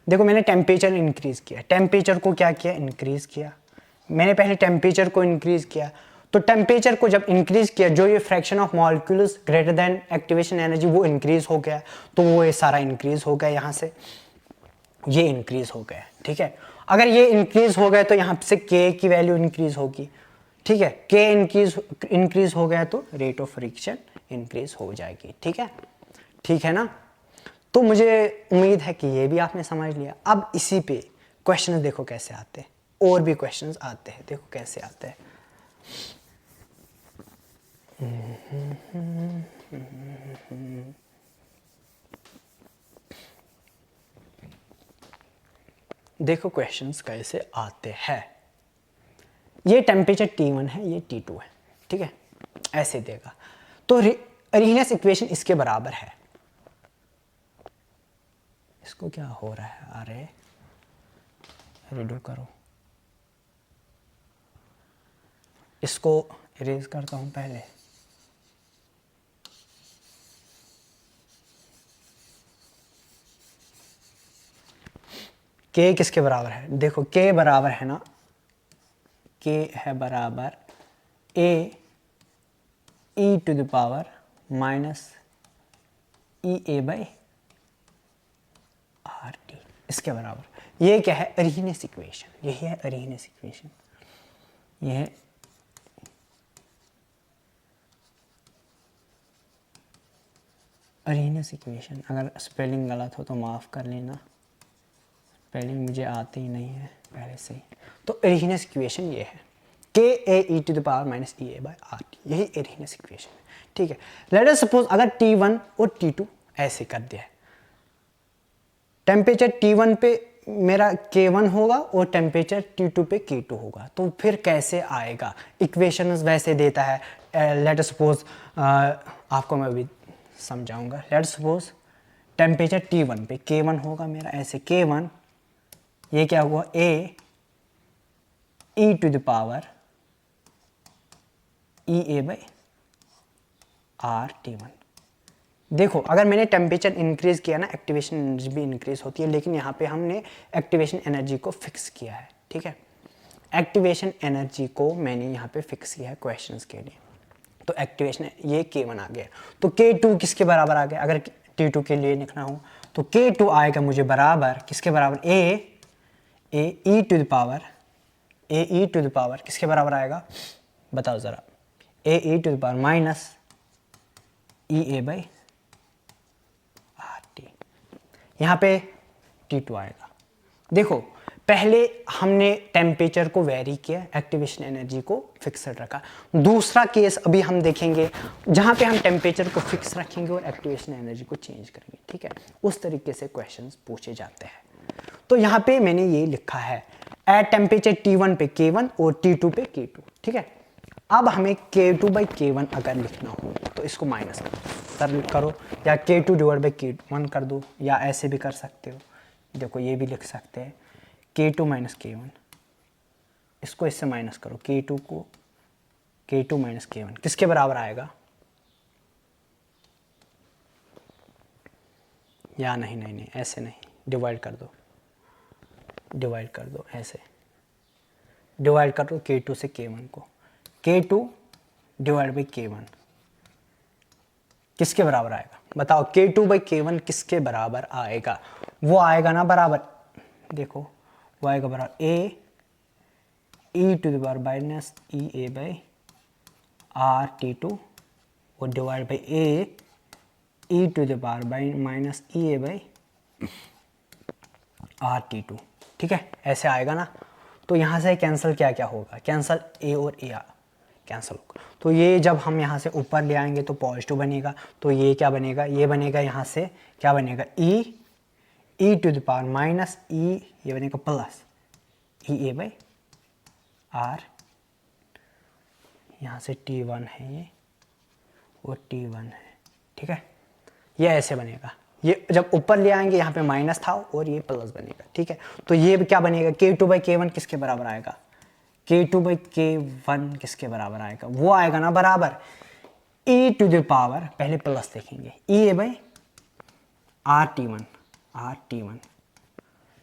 देखो मैंने टेम्परेचर इंक्रीज किया, टेम्परेचर को क्या किया, इंक्रीज किया। मैंने पहले टेम्परेचर को इंक्रीज किया, तो टेम्परेचर को जब इंक्रीज किया, जो ये fraction of molecules greater than activation energy वो इंक्रीज हो गया, तो वो ये सारा इंक्रीज हो गया, यहाँ से ये इंक्रीज हो गया, ठीक है। अगर ये इंक्रीज हो गए तो यहाँ से K की वैल्यू इंक्रीज होगी, ठीक है। K इंक्रीज हो गया तो रेट ऑफ रिएक्शन इंक्रीज हो जाएगी, ठीक है ना। तो मुझे उम्मीद है कि ये भी आपने समझ लिया। अब इसी पे क्वेश्चन देखो कैसे आते हैं, और भी क्वेश्चंस आते हैं, देखो कैसे आते हैं। देखो क्वेश्चंस कैसे आते हैं। ये टेम्परेचर T1 है, ये T2 है, ठीक है, ऐसे देगा। तो अरीनेस इक्वेशन इसके बराबर है। इसको क्या हो रहा है, अरे रिडू करो, इसको इरेज करता हूं पहले। K किसके बराबर है, देखो K बराबर है ना, K है बराबर A e to the power minus EA by RT, इसके बराबर। ये क्या है, अरीनेस इक्वेशन, यही है अरीनेस इक्वेशन। ये है अरीनेस इक्वेशन। अगर स्पेलिंग गलत हो तो माफ़ कर लेना, स्पेलिंग मुझे आती ही नहीं है पहले से ही। तो अरीनेस इक्वेशन ये है, Ka e to the power minus EA by RT, यही अरीनेस इक्वेशन है, ठीक है। लेट अस सपोज अगर T1 और T2 ऐसे कर दिया है, टेम्परेचर T1 पे मेरा K1 होगा और टेम्परेचर T2 पे K2 होगा, तो फिर कैसे आएगा, इक्वेशंस वैसे देता है। लेट अस सपोज आपको मैं अभी समझाऊंगा। लेट सपोज टेम्परेचर T1 पे K1 होगा मेरा, ऐसे K1, ये क्या हुआ, A e to the power EA by RT1। देखो अगर मैंने टेम्परेचर इंक्रीज किया ना, एक्टिवेशन एनर्जी भी इंक्रीज होती है, लेकिन यहाँ पे हमने एक्टिवेशन एनर्जी को फिक्स किया है, ठीक है। एक्टिवेशन एनर्जी को मैंने यहाँ पे फिक्स किया है क्वेश्चंस के लिए। तो एक्टिवेशन ये K1 आ गया, तो K2 किसके बराबर आ गया? अगर T2 के लिए लिखना हो तो K2 आएगा मुझे बराबर किसके बराबर? A E to the power किसके बराबर आएगा बताओ ज़रा? A E to the power minus E A by R T. यहाँ पे T2 आएगा। देखो पहले हमने टेम्परेचर को वेरी किया, एक्टिवेशन एनर्जी को फिक्सड रखा। दूसरा केस अभी हम देखेंगे जहाँ पे हम टेम्परेचर को फिक्स रखेंगे और एक्टिवेशन एनर्जी को चेंज करेंगे, ठीक है? उस तरीके से क्वेश्चंस पूछे जाते हैं। तो यहाँ पे मैंने ये लिखा है एट टेम्परेचर T1 पे K1 और T2 पे K2, ठीक है? अब हमें K2 बाई K1 अगर लिखना हो तो इसको माइनस करो या K2 डिवाइड बाई K1 कर दो, या ऐसे भी कर सकते हो। देखो ये भी लिख सकते हैं K2 माइनस K1, इसको इससे माइनस करो, K2 को K2 माइनस K1 किसके बराबर आएगा? या नहीं ऐसे नहीं, डिवाइड कर दो ऐसे, डिवाइड कर दो K2 से K1 को, K2 डिवाइड बाई K1 किसके बराबर आएगा बताओ? K2 बाई K1 किसके बराबर आएगा? वो आएगा ना बराबर, देखो वो आएगा बराबर A E to the power minus E A by R T2 और divide by A E to the power minus E A by R T2, ठीक है? ऐसे आएगा ना। तो यहाँ से कैंसिल क्या होगा? कैंसिल ए और ए कैंसिल होगा। तो ये जब हम यहाँ से ऊपर ले आएंगे तो पॉजिटिव बनेगा, तो ये क्या बनेगा? ये बनेगा यहाँ से क्या बनेगा? E to the power minus E, ये बनेगा plus E A by R, यहाँ से T1 है ये और T1 है, ठीक है? ये ऐसे बनेगा। ये जब ऊपर ले आएंगे यहाँ पे माइनस था और ये प्लस बनेगा, ठीक है? तो ये क्या बनेगा? K2 बाई K1 किसके बराबर आएगा? K2 बाई K1 किसके बराबर आएगा? वो आएगा ना बराबर e टू द पावर, पहले प्लस देखेंगे, E A by R T1,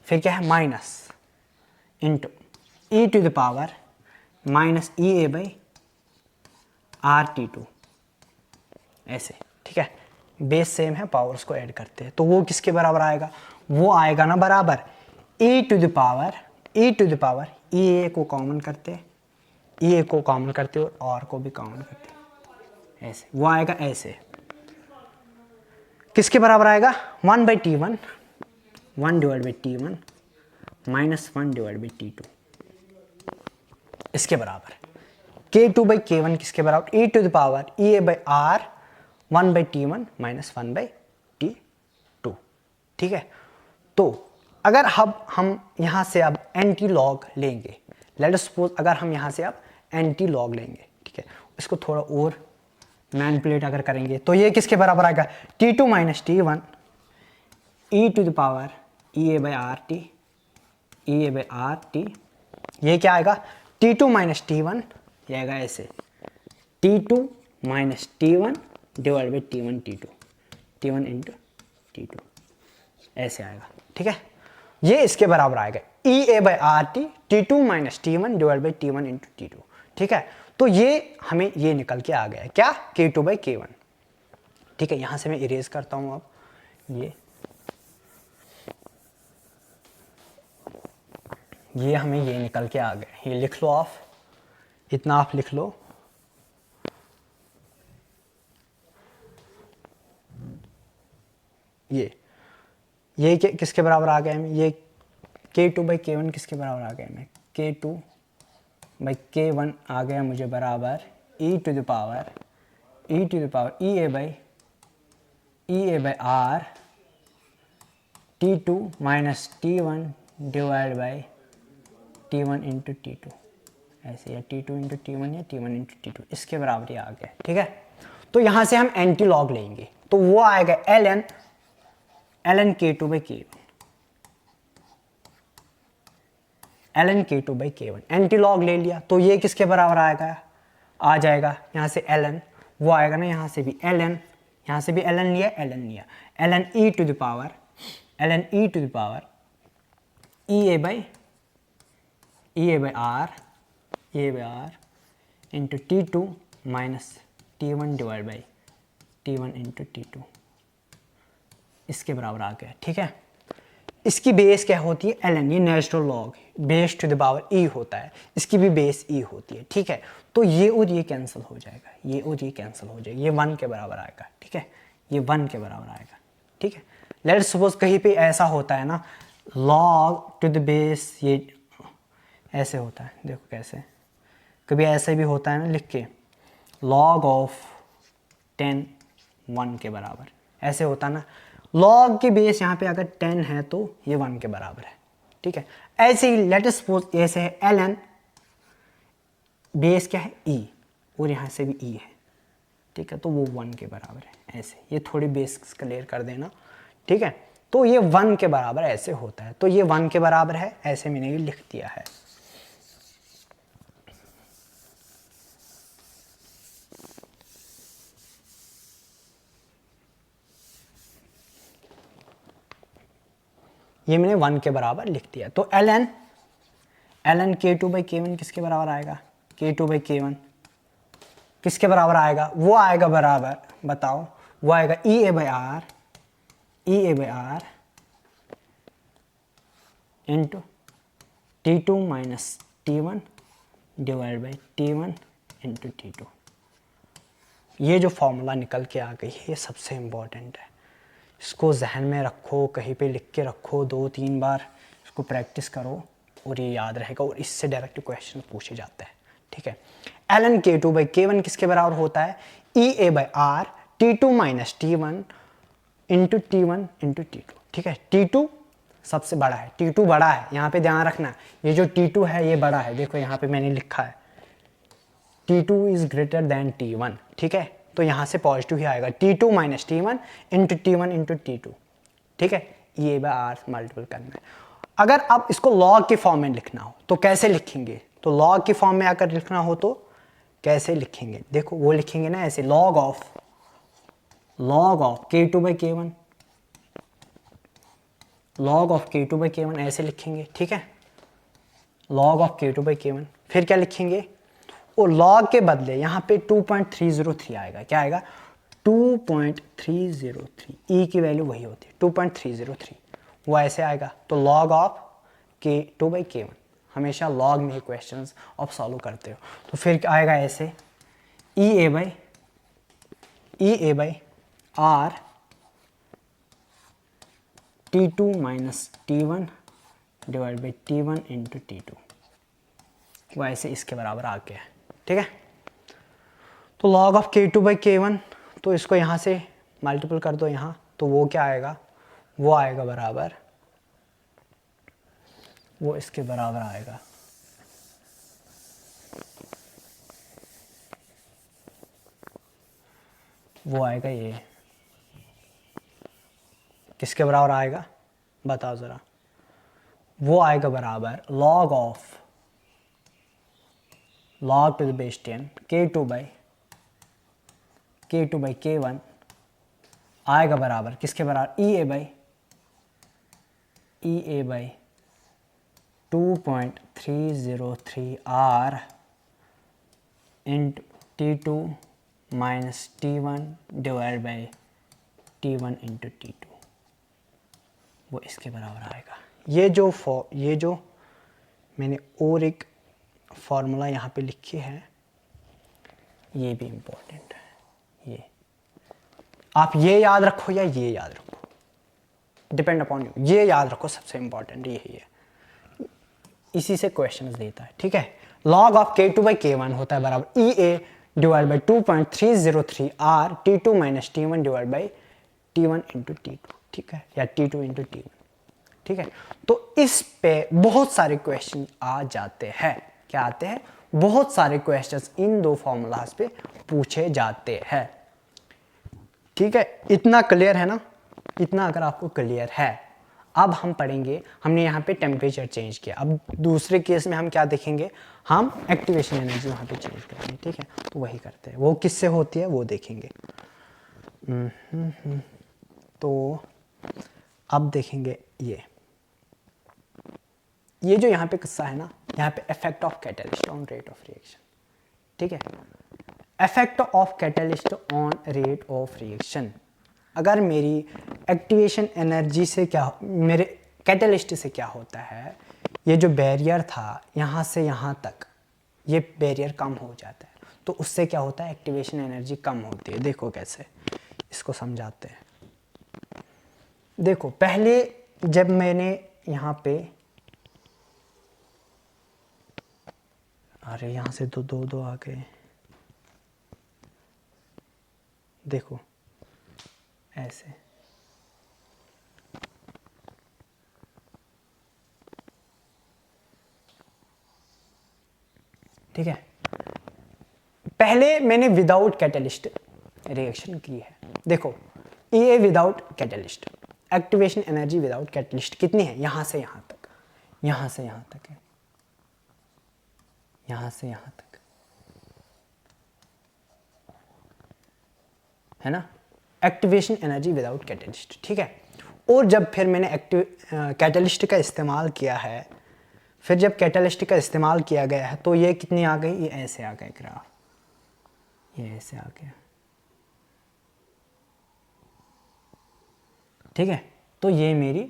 फिर क्या है? Minus into E to the power minus E A by R T2, ऐसे, ठीक है? बेस सेम है, पावर्स को ऐड करते हैं, तो वो किसके बराबर आएगा? वो आएगा ना बराबर e to the power E ए को कॉमन करते, और आर को भी कॉमन करते, ऐसे वो आएगा। ऐसे किसके बराबर आएगा? 1 by T1, 1 divide by T1 minus 1 divide by T2, इसके बराबर। K2 बाई K1 किसके बराबर? E to the power E A by R 1 by T1 minus 1 by T2, ठीक है? तो अगर हम यहाँ से अब एंटी लॉग लेंगे, लेट अस सपोज अगर हम यहाँ से अब एंटी लॉग लेंगे, ठीक है? इसको थोड़ा और मैनिपुलेट अगर करेंगे तो ये किसके बराबर आएगा? T2 minus T1 E to the power E A by R T, ये क्या आएगा? T2 माइनस T1, ये आएगा ऐसे T2 minus T1 divide by T1 into T2, ऐसे आएगा, ठीक है? ये इसके बराबर आएगा E A by R T T2 minus T1 divide by T1 into T2, ठीक है? तो ये हमें ये निकल के आ गया क्या? K2 बाई K1, ठीक है? यहाँ से मैं इरेज करता हूँ अब, ये हमें ये निकल के आ गया। ये लिख लो आप, इतना आप लिख लो, ये किसके बराबर आ गया? ये K2 बाई K1 किसके बराबर आ गया? मैं K2 बाई K1 आ गया मुझे बराबर e to the power E A by R T2 minus T1 divide by T1 into T2, ऐसे, या T2 इंटू T1 या T1 इंटू T2, इसके बराबर ये आ गया, ठीक है? तो यहाँ से हम एंटी लॉग लेंगे तो वो आएगा ln K2 by K1, anti log ले लिया तो ये किसके बराबर आएगा? आ जाएगा यहाँ से ln, वो आएगा ना यहाँ से भी ln, यहाँ से भी ln लिया ln e to the power E A by E/R into T2 minus T1 divide by T1 into T2 इसके बराबर आ गया। ठीक है, इसकी बेस क्या होती है? ln, ये natural log base to the power e होता है, इसकी भी बेस e होती है। ठीक है, तो ये और ये कैंसिल हो जाएगा, ये और ये कैंसिल हो जाएगा, ये 1 के बराबर आएगा। ठीक है, ये 1 के बराबर आएगा। ठीक है, लेट्स सपोज कहीं पे ऐसा होता है ना, लॉग टू द बेस, ये ऐसे होता है, देखो कैसे, कभी ऐसे भी होता है ना, लिख के लॉग ऑफ 10 1 के बराबर, ऐसे होता है ना। लॉग के बेस यहाँ पे अगर 10 है तो ये 1 के बराबर है। ठीक है, ऐसे ही लेट अस सपोज ऐसे है ln, बेस क्या है e, और यहाँ से भी e है। ठीक है, तो वो 1 के बराबर है। ऐसे ये थोड़ी बेस क्लियर कर देना। ठीक है, तो ये 1 के बराबर ऐसे होता है, तो ये 1 के बराबर है, ऐसे मैंने ये लिख दिया है। ये मैंने 1 के बराबर लिख दिया। तो ln K2/K1 किसके बराबर आएगा? K2/K1 किसके बराबर आएगा? वो आएगा बराबर, बताओ, वो आएगा EA/R into T2 minus T1 divide by T1 into T2। ये जो फॉर्मूला निकल के आ गई है, ये सबसे इम्पोर्टेंट है। इसको जहन में रखो, कहीं पे लिख के रखो, 2-3 बार इसको प्रैक्टिस करो और ये याद रहेगा, और इससे डायरेक्ट क्वेश्चन पूछे जाते हैं। ठीक है, ln K2/K1 किसके बराबर होता है? EA/R T2 minus T1 into T1 into T2। ठीक है, T2 सबसे बड़ा है, T2 बड़ा है, यहाँ पे ध्यान रखना, ये जो T2 है ये बड़ा है। देखो यहाँ पे मैंने लिखा है T2 is greater than T1। ठीक है, तो यहाँ से पॉजिटिव ही आएगा, T2 minus T1 into T1 into T2। ठीक है, EA/R मल्टीपल करना है। अगर आप इसको लॉग के फॉर्म में लिखना हो तो कैसे लिखेंगे? तो लॉग के फॉर्म में अगर लिखना हो तो कैसे लिखेंगे? देखो वो लिखेंगे ना ऐसे, log of K2/K1, log of K2/K1 ऐसे लिखेंगे। ठीक है, लॉग ऑफ K2/K1, फिर क्या लिखेंगे? और लॉग के बदले यहाँ पे 2.303 आएगा। क्या आएगा? 2.303, ई की वैल्यू वही होती है 2.303, वो ऐसे आएगा। तो लॉग ऑफ K2/K1, हमेशा लॉग में ही क्वेश्चंस आप सॉल्व करते हो। तो फिर आएगा ऐसे EA/R T2 minus T1 divide by T1 into T2, वो ऐसे इसके बराबर आ गया है। ठीक है, तो लॉग ऑफ K2/K1, तो इसको यहाँ से मल्टीपल कर दो यहाँ, तो वो क्या आएगा? वो आएगा बराबर, वो इसके बराबर आएगा वो आएगा ये, किसके बराबर आएगा बताओ ज़रा? वो आएगा बराबर log of log to the base 10 K2/K1 आएगा बराबर किसके बराबर? EA/2.303 R into T2 minus T1 divide by T1 into T2, वो इसके बराबर आएगा। ये जो मैंने और एक फॉर्मूला यहाँ पे लिखी है, ये भी इम्पोर्टेंट है। ये आप ये याद रखो या ये याद रखो, डिपेंड अपॉन यू। ये याद रखो, सबसे इम्पोर्टेंट यही है, इसी से क्वेश्चंस देता है। ठीक है, लॉग ऑफ K2/K1 होता है बराबर EA divide by 2.303 R T2 minus T1 divide by T1 into T2। ठीक है, या T2 इंटू T1। ठीक है, तो इस पे बहुत सारे क्वेश्चन आ जाते हैं। क्या आते हैं? बहुत सारे क्वेश्चंस इन दो फॉर्मूलाज पे पूछे जाते हैं। ठीक है, इतना क्लियर है ना? इतना अगर आपको क्लियर है, अब हम पढ़ेंगे, हमने यहाँ पे टेम्परेचर चेंज किया, अब दूसरे केस में हम क्या देखेंगे? हम एक्टिवेशन एनर्जी वहाँ पे चेंज करेंगे। ठीक है, तो वही करते हैं, वो किससे होती है वो देखेंगे। तो अब देखेंगे ये जो यहाँ पे किस्सा है ना, यहाँ पे effect of catalyst on rate of reaction, ठीक है। Effect of catalyst on rate of reaction, अगर मेरी एक्टिवेशन एनर्जी से क्या, मेरे कैटलिस्ट से क्या होता है, ये जो बैरियर था यहाँ से यहाँ तक, ये बैरियर कम हो जाता है, तो उससे क्या होता है, एक्टिवेशन एनर्जी कम होती है। देखो कैसे, इसको समझाते हैं। देखो पहले जब मैंने यहाँ पे, अरे यहाँ से दो दो दो आ गए, देखो ऐसे, ठीक है। पहले मैंने विदाउट कैटलिस्ट रिएक्शन की है। देखो ये without catalyst, activation energy without catalyst कितनी है, यहां से यहां तक, यहां से यहां तक है, यहां से यहां तक है ना, एक्टिवेशन एनर्जी विदाउट कैटलिस्ट, ठीक है। और जब फिर मैंने कैटलिस्ट का इस्तेमाल किया है, फिर जब कैटलिस्ट का इस्तेमाल किया गया है तो ये कितनी आ गई, ये ऐसे आ गए ग्राफ, ये ऐसे आ गया, ठीक है। तो ये मेरी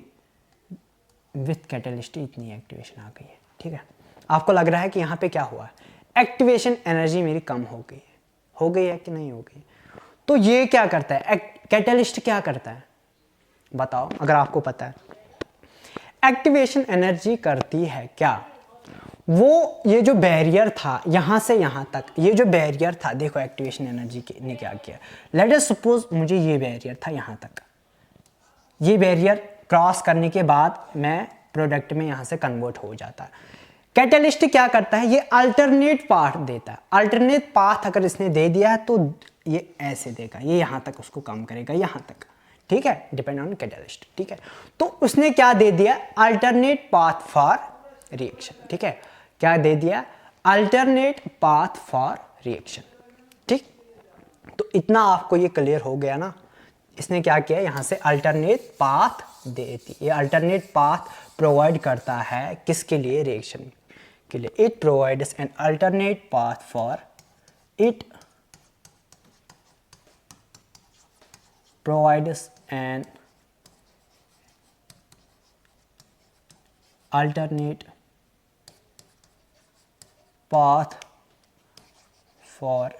विथ कैटलिस्ट इतनी एक्टिवेशन आ गई है, ठीक है। आपको लग रहा है कि यहाँ पे क्या हुआ, एक्टिवेशन एनर्जी मेरी कम हो गई है कि नहीं हो गई। तो ये क्या करता है, कैटलिस्ट क्या करता है बताओ, अगर आपको पता है। एक्टिवेशन एनर्जी करती है क्या, वो ये जो बैरियर था यहाँ से यहाँ तक, ये जो बैरियर था, देखो एक्टिवेशन एनर्जी ने क्या किया, लेट अस सपोज मुझे ये बैरियर था यहाँ तक, ये बैरियर क्रॉस करने के बाद मैं प्रोडक्ट में यहाँ से कन्वर्ट हो जाता है। कैटलिस्ट क्या करता है, ये अल्टरनेट पाथ देता है। अल्टरनेट पाथ अगर इसने दे दिया है तो ये ऐसे देगा, ये यहाँ तक उसको कम करेगा, यहाँ तक, ठीक है, डिपेंड ऑन कैटलिस्ट, ठीक है। तो उसने क्या दे दिया, अल्टरनेट पाथ फॉर रिएक्शन, ठीक है। क्या दे दिया, अल्टरनेट पाथ फॉर रिएक्शन, ठीक। तो इतना आपको ये क्लियर हो गया ना, इसने क्या किया, यहां से अल्टरनेट पाथ देती, ये अल्टरनेट पाथ प्रोवाइड करता है किसके लिए, रिएक्शन के लिए। It provides an alternate path for, it provides an alternate path for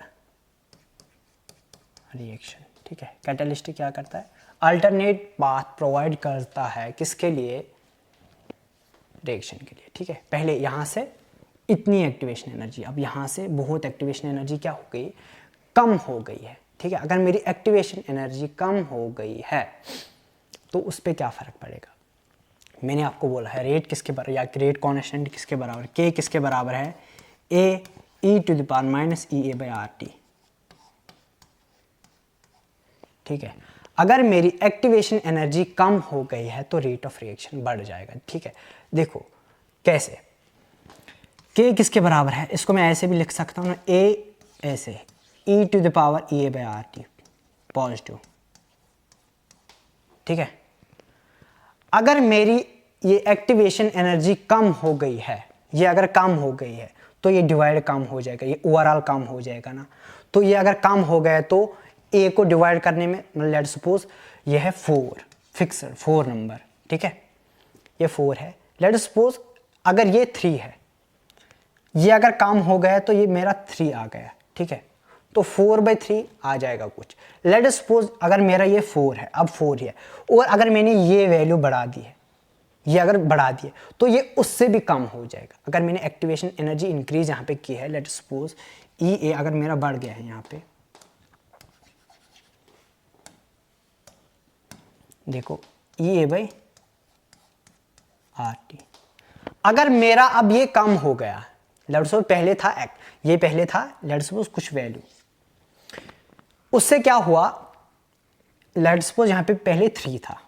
reaction, ठीक है। कैटलिस्ट क्या करता है, अल्टरनेट पाथ प्रोवाइड करता है किसके लिए, रिएक्शन के लिए, ठीक है। पहले यहाँ से इतनी एक्टिवेशन एनर्जी, अब यहाँ से बहुत एक्टिवेशन एनर्जी क्या हो गई, कम हो गई है, ठीक है। अगर मेरी एक्टिवेशन एनर्जी कम हो गई है तो उस पर क्या फ़र्क पड़ेगा, मैंने आपको बोला है रेट किसके बराबर, या रेट कॉन्स्टेंट किसके बराबर, के किसके बराबर है, A E to the power minus E A by R T, ठीक है। अगर मेरी एक्टिवेशन एनर्जी कम हो गई है तो रेट ऑफ रिएक्शन बढ़ जाएगा, ठीक है। देखो कैसे, के किसके बराबर है, इसको मैं ऐसे भी लिख सकता हूँ ना, ए ऐसे e to the power E A by R T positive, ठीक है। अगर मेरी ये एक्टिवेशन एनर्जी कम हो गई है, ये अगर कम हो गई है तो ये डिवाइड कम हो जाएगा, ये ओवरऑल कम हो जाएगा ना। तो ये अगर कम हो गया तो ए को डिवाइड करने में, लेट सपोज ये है 4 फिक्सड 4 नंबर, ठीक है, ये 4 है। लेट सपोज अगर ये 3 है, ये अगर कम हो गया तो ये मेरा 3 आ गया, ठीक है। तो 4/3 आ जाएगा कुछ। लेट सपोज अगर मेरा ये 4 है, अब 4 ही है, और अगर मैंने ये वैल्यू बढ़ा दी है, ये अगर बढ़ा दी है तो ये उससे भी कम हो जाएगा। अगर मैंने एक्टिवेशन एनर्जी इंक्रीज यहाँ पे की है, लेट सपोज ई ए अगर मेरा बढ़ गया है यहाँ पे, देखो E A by R T, अगर मेरा अब ये कम हो गया, लेट सपोज पहले था ये पहले था लेट सपोज कुछ वैल्यू, उससे क्या हुआ, लेट सपोज यहाँ पे पहले 3 था,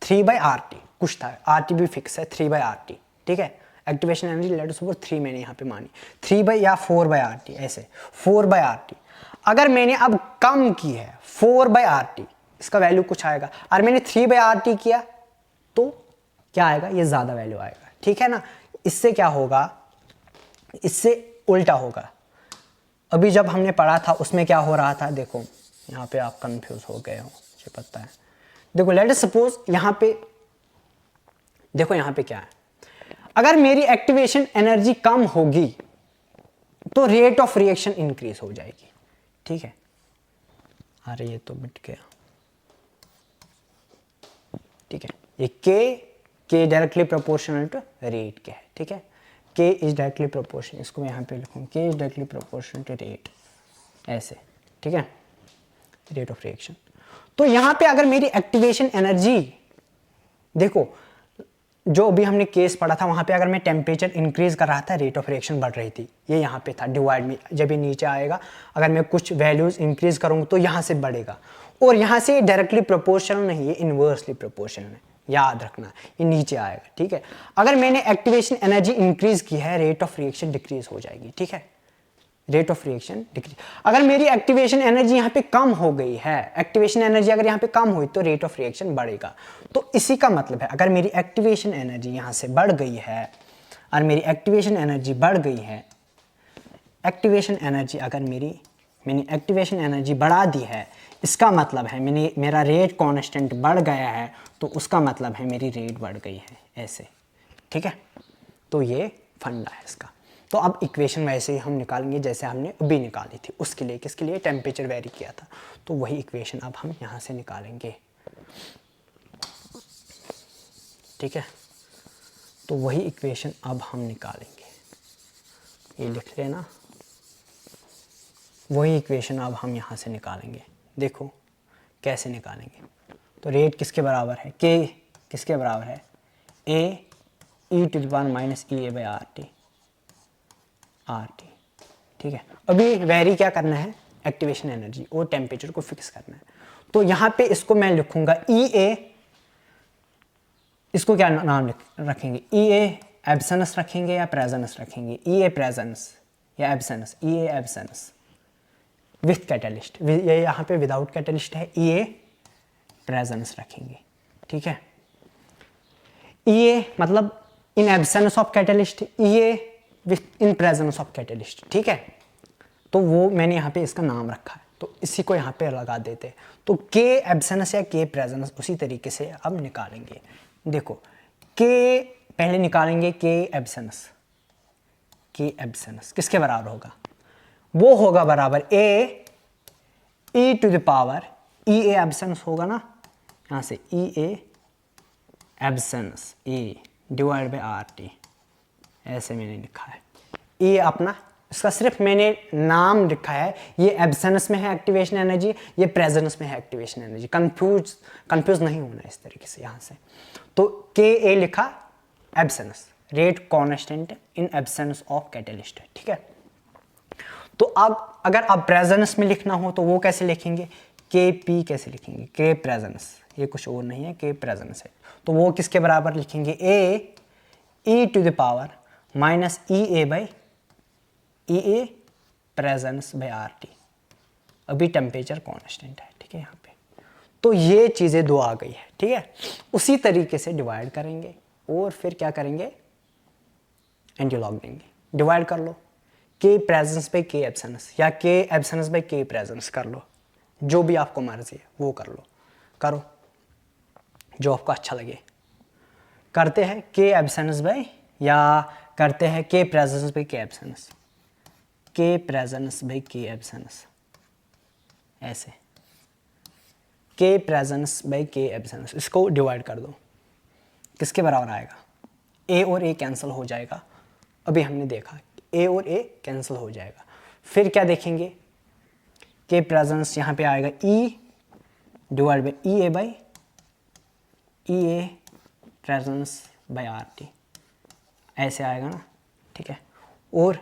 3/RT कुछ था, RT भी फिक्स है 3/RT, ठीक है। एक्टिवेशन एनर्जी लेट सपोज 3 मैंने यहाँ पे मानी, 3 या 4/RT, ऐसे 4/RT। अगर मैंने अब कम की है 4/RT, इसका वैल्यू कुछ आएगा, और मैंने 3/RT किया तो क्या आएगा, ये ज़्यादा वैल्यू आएगा, ठीक है ना। इससे क्या होगा, इससे उल्टा होगा। अभी जब हमने पढ़ा था उसमें क्या हो रहा था, देखो यहाँ पे आप कंफ्यूज हो गए हो, मुझे पता है। देखो लेट अस सपोज यहाँ पे, देखो यहाँ पे क्या है, अगर मेरी एक्टिवेशन एनर्जी कम होगी तो रेट ऑफ रिएक्शन इंक्रीज हो जाएगी, ठीक है। अरे ये तो मिट गया, ठीक है। ये के डायरेक्टली प्रोपोर्शनल टू रेट के है, ठीक है। के इज डायरेक्टली प्रोपोर्शन, इसको मैं यहाँ पे लिखूँ, K is directly proportional to rate, ऐसे, ठीक है, रेट ऑफ रिएक्शन। तो यहाँ पे अगर मेरी एक्टिवेशन एनर्जी, देखो जो अभी हमने केस पढ़ा था वहाँ पे अगर मैं टेम्परेचर इंक्रीज कर रहा था रेट ऑफ रिएक्शन बढ़ रही थी, ये यहाँ पे था डिवाइड में, जब ये नीचे आएगा अगर मैं कुछ वैल्यूज इंक्रीज करूँगा तो यहाँ से बढ़ेगा, और यहाँ से डायरेक्टली प्रोपोर्शनल नहीं, ये इनवर्सली प्रोपोर्शनल है, याद रखना, ये नीचे आएगा, ठीक है। अगर मैंने एक्टिवेशन एनर्जी इंक्रीज की है रेट ऑफ रिएक्शन डिक्रीज हो जाएगी, ठीक है, रेट ऑफ रिएक्शन डिक्रीज। अगर मेरी एक्टिवेशन एनर्जी यहाँ पे कम हो गई है, एक्टिवेशन एनर्जी अगर यहाँ पे कम हुई तो रेट ऑफ रिएक्शन बढ़ेगा। तो इसी का मतलब है अगर मेरी एक्टिवेशन एनर्जी यहाँ से बढ़ गई है, और मेरी एक्टिवेशन एनर्जी बढ़ गई है, एक्टिवेशन एनर्जी अगर मैंने एक्टिवेशन एनर्जी बढ़ा दी है, इसका मतलब है मेरा रेट कांस्टेंट बढ़ गया है, तो उसका मतलब है मेरी रेट बढ़ गई है, ऐसे, ठीक है। तो ये फंडा है इसका। तो अब इक्वेशन वैसे ही हम निकालेंगे जैसे हमने अभी निकाली थी, उसके लिए किसके लिए, टेम्परेचर वेरी किया था, तो वही इक्वेशन अब हम यहाँ से निकालेंगे, ठीक है। तो वही इक्वेशन अब हम निकालेंगे, ये लिख लेना, वही इक्वेशन अब हम यहाँ से निकालेंगे। देखो कैसे निकालेंगे, तो रेट किसके बराबर है, के किसके बराबर है, A E to the power minus E A by R T, ठीक है। अभी वेरी क्या करना है, एक्टिवेशन एनर्जी और टेम्परेचर को फिक्स करना है। तो यहाँ पे इसको मैं लिखूंगा ई ए, इसको क्या नाम रखेंगे, ई ए एब्सेंस रखेंगे या प्रेजेंस रखेंगे, ई ए प्रेजेंस या absence, E A absence with catalyst, ये यहाँ पे विदाउट कैटलिस्ट है, ई ए प्रेजेंस रखेंगे, ठीक है। ई ए मतलब in absence of catalyst, E A with in presence of catalyst, ठीक है। तो वो मैंने यहाँ पे इसका नाम रखा है, तो इसी को यहाँ पे लगा देते हैं। तो के एब्सेंस या के प्रेजेंस उसी तरीके से अब निकालेंगे। देखो के पहले निकालेंगे, के एब्सेंस किसके बराबर होगा, वो होगा बराबर A E to the power E A absence होगा ना, यहाँ से E A absence A divide by R T, ऐसे मैंने लिखा है। ये अपना इसका सिर्फ मैंने नाम लिखा है, ये एब्सेंस में है एक्टिवेशन एनर्जी, ये प्रेजेंस में है एक्टिवेशन एनर्जी, कंफ्यूज नहीं होना इस तरीके से यहाँ से। तो के ए लिखा absence, rate constant in absence of catalyst, ठीक है। तो अब अगर आप प्रेजेंस में लिखना हो तो वो कैसे लिखेंगे, के पी कैसे लिखेंगे, के प्रेजेंस, ये कुछ और नहीं है, के प्रेजेंस है, तो वो किसके बराबर लिखेंगे, A E to the power minus E A by E A presence by R T. अभी टेम्परेचर कांस्टेंट है, ठीक है यहाँ पे। तो ये चीज़ें दो आ गई है, ठीक है। उसी तरीके से डिवाइड करेंगे और फिर क्या करेंगे, एंटीलॉग देंगे, डिवाइड कर लो, के प्रेजेंस बाई के एब्सेंस या के एब्सेंस बाई के प्रेजेंस कर लो, जो भी आपको मर्जी है वो कर लो, करो जो आपको अच्छा लगे। करते हैं के एब्सेंस बाई या करते हैं के प्रेजेंस बाई के एब्सेंस, के प्रेजेंस बाई के एब्सेंस, ऐसे के प्रेजेंस बाई के एब्सेंस, इसको डिवाइड कर दो, किसके बराबर आएगा, ए और ए कैंसिल हो जाएगा, अभी हमने देखा ए और ए कैंसिल हो जाएगा। फिर क्या देखेंगे, के प्रेजेंस यहाँ पे आएगा ई divide by E A by E A presence by R T, ऐसे आएगा ना, ठीक है। और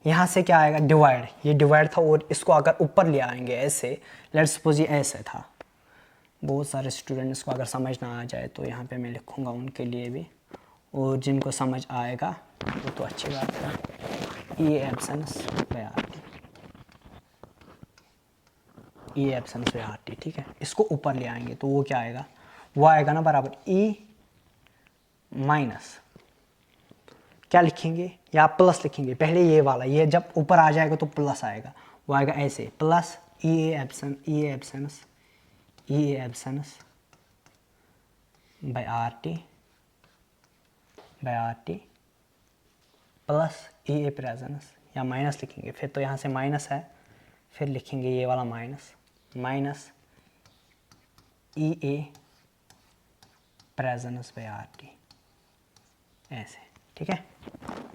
यहाँ से क्या आएगा, डिवाइड, ये डिवाइड था और इसको अगर ऊपर ले आएंगे ऐसे, लेट्स सपोज ये ऐसे था, बहुत सारे स्टूडेंट्स को अगर समझ ना आ जाए तो यहाँ पे मैं लिखूँगा उनके लिए भी, और जिनको समझ आएगा वो तो अच्छी बात है, E absence by R T, E absence by R T, ठीक है। इसको ऊपर ले आएंगे तो वो क्या आएगा, वो आएगा ना बराबर ई माइनस क्या लिखेंगे, या प्लस लिखेंगे। पहले ये वाला, ये जब ऊपर आ जाएगा तो प्लस आएगा, वो आएगा ऐसे plus E A absence by R T plus E A presence, या माइनस लिखेंगे फिर, तो यहाँ से माइनस है, फिर लिखेंगे ये वाला minus E A presence by R T, ऐसे, ठीक है।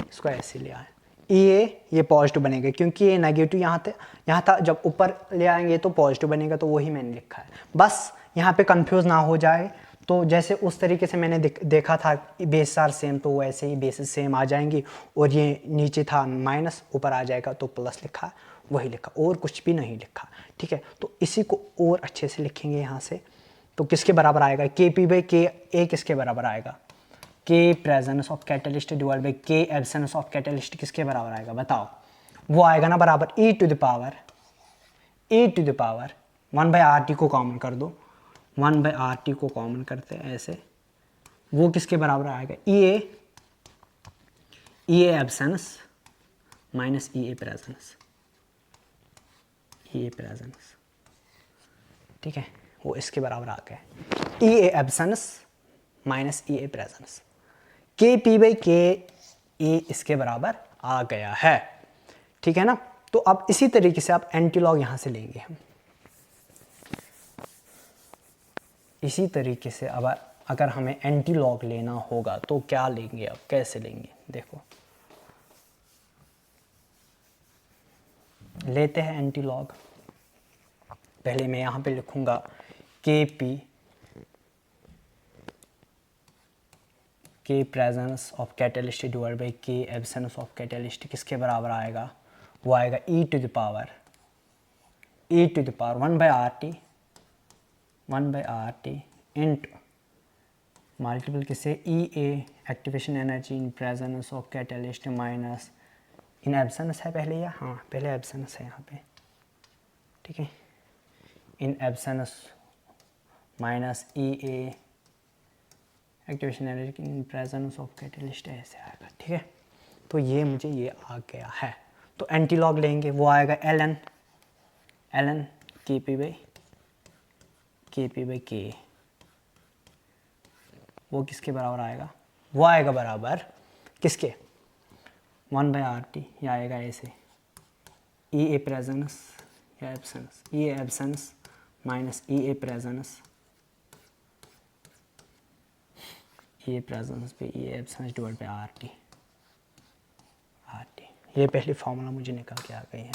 इसको ऐसे लिया है, ये पॉजिटिव बनेगा क्योंकि ये नेगेटिव यहाँ था, जब ऊपर ले आएंगे तो पॉजिटिव बनेगा, तो वही मैंने लिखा है। बस यहाँ पे कंफ्यूज ना हो जाए, तो जैसे उस तरीके से मैंने देखा था बेस आर सेम, तो वैसे ही बेसिस सेम आ जाएंगी, और ये नीचे था माइनस, ऊपर आ जाएगा तो प्लस लिखा, वही लिखा, और कुछ भी नहीं लिखा, ठीक है। तो इसी को और अच्छे से लिखेंगे यहाँ से, तो किसके बराबर आएगा, के पी बाई के ए किसके बराबर आएगा, K presence of catalyst divide by K absence of catalyst किसके बराबर आएगा बताओ। वो आएगा ना बराबर e to the power 1 by R T को कॉमन कर दो, 1 बाई आर टी को कॉमन करते हैं ऐसे, वो किसके बराबर आएगा, E A absence minus E A presence, ठीक है, वो इसके बराबर आ गया, E A absence minus E A presence, K P by के ए इसके बराबर आ गया है, ठीक है ना। तो अब इसी तरीके से आप एंटीलॉग यहां से लेंगे हम, इसी तरीके से अब अगर हमें एंटीलॉग लेना होगा तो क्या लेंगे, अब कैसे लेंगे, देखो लेते हैं एंटीलॉग। पहले मैं यहां पे लिखूंगा K P K presence of catalyst divide by K absence of catalyst किसके बराबर आएगा, वो आएगा e to the power 1 by R T into multiple किससे E A activation energy in presence of catalyst minus in absence है पहले, या हाँ पहले एब्सेंस है यहाँ पे, ठीक है, in absence minus E A activation energy in presence of catalyst, ऐसे आएगा, ठीक है। तो ये मुझे ये आ गया है, तो एंटीलॉग लेंगे, वो आएगा L N K P by के, वो किसके बराबर आएगा, वो आएगा बराबर किसके 1 बाई आर टी, या आएगा ऐसे ई ए प्रेजेंस या absence, E A absence minus E A presence, E A presence पे E A absence divide by R T, ये पहली फॉर्मूला मुझे निकल के आ गई है।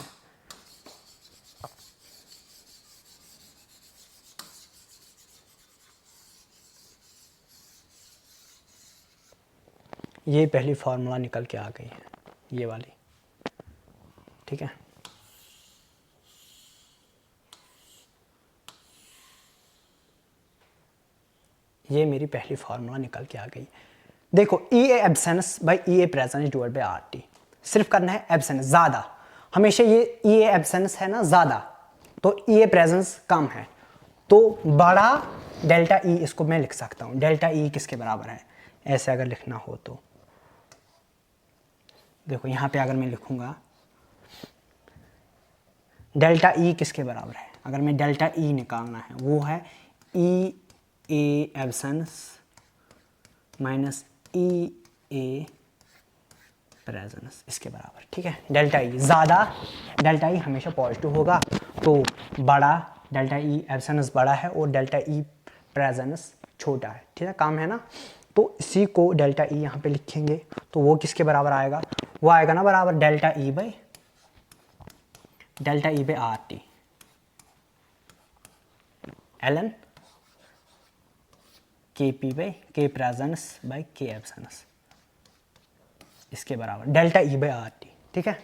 ये पहली फार्मूला निकल के आ गई है, ये वाली, ठीक है। ये मेरी पहली फार्मूला निकल के आ गई। देखो E A absence by E A presence divide by R T, सिर्फ करना है एब्सेंस ज़्यादा, हमेशा ये ई ए एब्सेंस है ना ज़्यादा, तो ई ए प्रेजेंस कम है, तो बड़ा डेल्टा ई इसको मैं लिख सकता हूँ। डेल्टा ई किसके बराबर है, ऐसे अगर लिखना हो तो देखो यहाँ पे अगर मैं लिखूँगा डेल्टा ई किसके बराबर है, अगर मैं डेल्टा ई निकालना है वो है E A absence minus E A presence, इसके बराबर, ठीक है। डेल्टा ई ज़्यादा, डेल्टा ई हमेशा पॉजिटिव होगा, तो बड़ा डेल्टा ई एब्सेंस बड़ा है और डेल्टा ई प्रेजेंस छोटा है, ठीक है, काम है ना। तो इसी को डेल्टा ई यहाँ पे लिखेंगे, तो वो किसके बराबर आएगा, वो आएगा ना बराबर delta E by R T L N K P by K presence by K absence, इसके बराबर delta E by R T, ठीक है।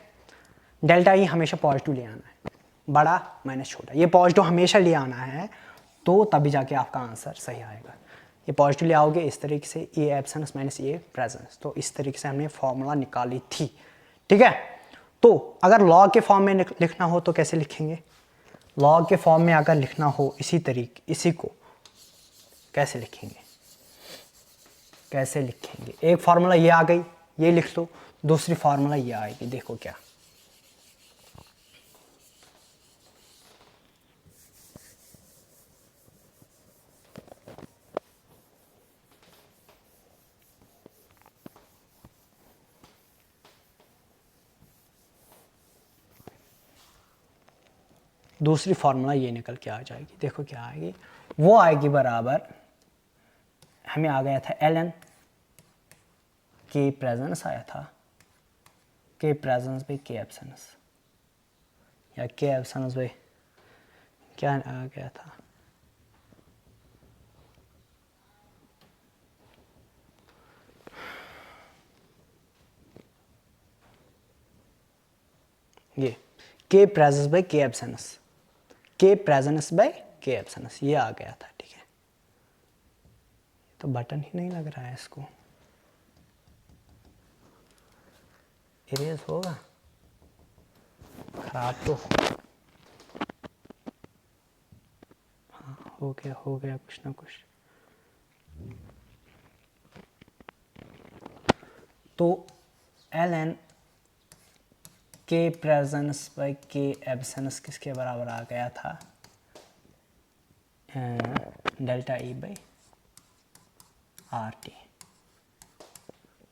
डेल्टा ई हमेशा पॉजिटिव ले आना है, बड़ा माइनस छोटा, ये पॉजिटिव हमेशा ले आना है, तो तभी जाके आपका आंसर सही आएगा। ये पॉजिटिव ले आओगे इस तरीके से, ए एब्सेंस माइनस ए प्रेजेंस, तो इस तरीके से हमने फॉर्मूला निकाली थी, ठीक है। तो अगर लॉग के फॉर्म में लिखना हो तो कैसे लिखेंगे, लॉग के फॉर्म में अगर लिखना हो इसी तरीके, इसी को कैसे लिखेंगे, एक फार्मूला ये आ गई, ये लिख लो, दूसरी फार्मूला ये आएगी, देखो क्या। दूसरी फार्मूला ये निकल के आ जाएगी, देखो क्या आएगी, वो आएगी बराबर, हमें आ गया था ln के प्रेजेंस आया था, के प्रेजेंस बाई के एब्सेंस, या के एब्सेंस बाई क्या आ गया था, ये के प्रेजेंस बाई के एब्सेंस, के प्रेजेंस बाई के एब्सेंस, ये आ गया था। ठीक है, तो बटन ही नहीं लग रहा है इसको, इरेज होगा, खराब तो हाँ हो गया कुछ ना कुछ। तो ln के प्रेजेंस बाई के एब्सेंस किसके बराबर आ गया था, delta E by R T.